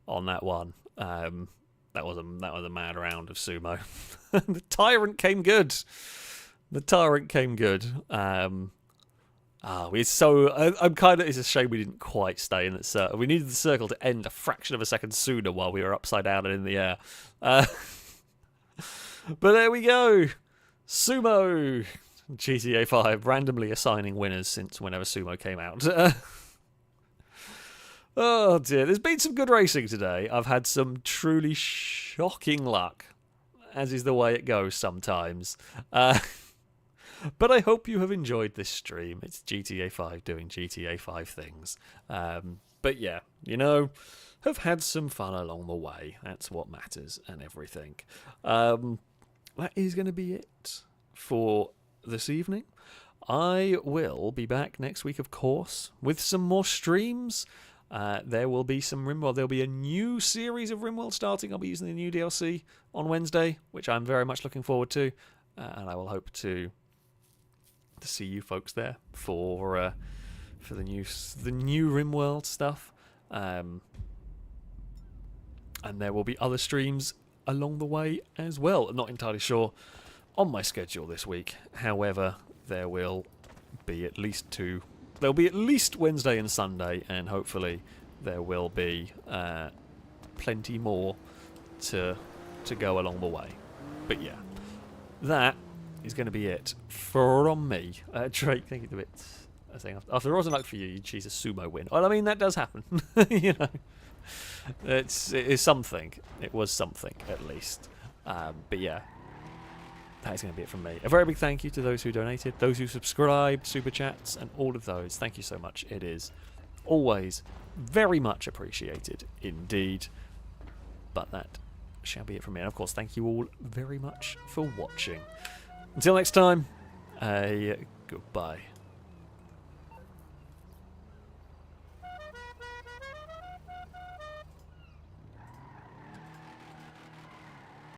on that one. That was a mad round of sumo. The Tyrant came good. The Tyrant came good. I'm kind of. It's a shame we didn't quite stay in that circle. We needed the circle to end a fraction of a second sooner while we were upside down and in the air. But there we go. Sumo. GTA 5 randomly assigning winners since whenever Sumo came out. Oh dear, there's been some good racing today. I've had some truly shocking luck, as is the way it goes sometimes. But I hope you have enjoyed this stream. It's GTA 5 doing GTA 5 things. But yeah, you know, have had some fun along the way. That's what matters and everything. That is going to be it for this evening. I will be back next week, of course, with some more streams. There will be some RimWorld. There'll be a new series of RimWorld starting. I'll be using the new DLC on Wednesday, which I'm very much looking forward to, and I will hope to see you folks there for the new RimWorld stuff. And there will be other streams along the way as well. I'm not entirely sure on my schedule this week. However, there will be at least 2. There'll be at least Wednesday and Sunday, and hopefully there will be plenty more to go along the way. But yeah, that is going to be it from me. Drake, thank you a bit. I think after Rosen luck for you, you'd choose a sumo win. Well, I mean, that does happen. You know, it is something. It was something at least. But yeah. That is going to be it from me. A very big thank you to those who donated, those who subscribed, super chats, and all of those. Thank you so much. It is always very much appreciated indeed. But that shall be it from me. And of course, thank you all very much for watching. Until next time, goodbye.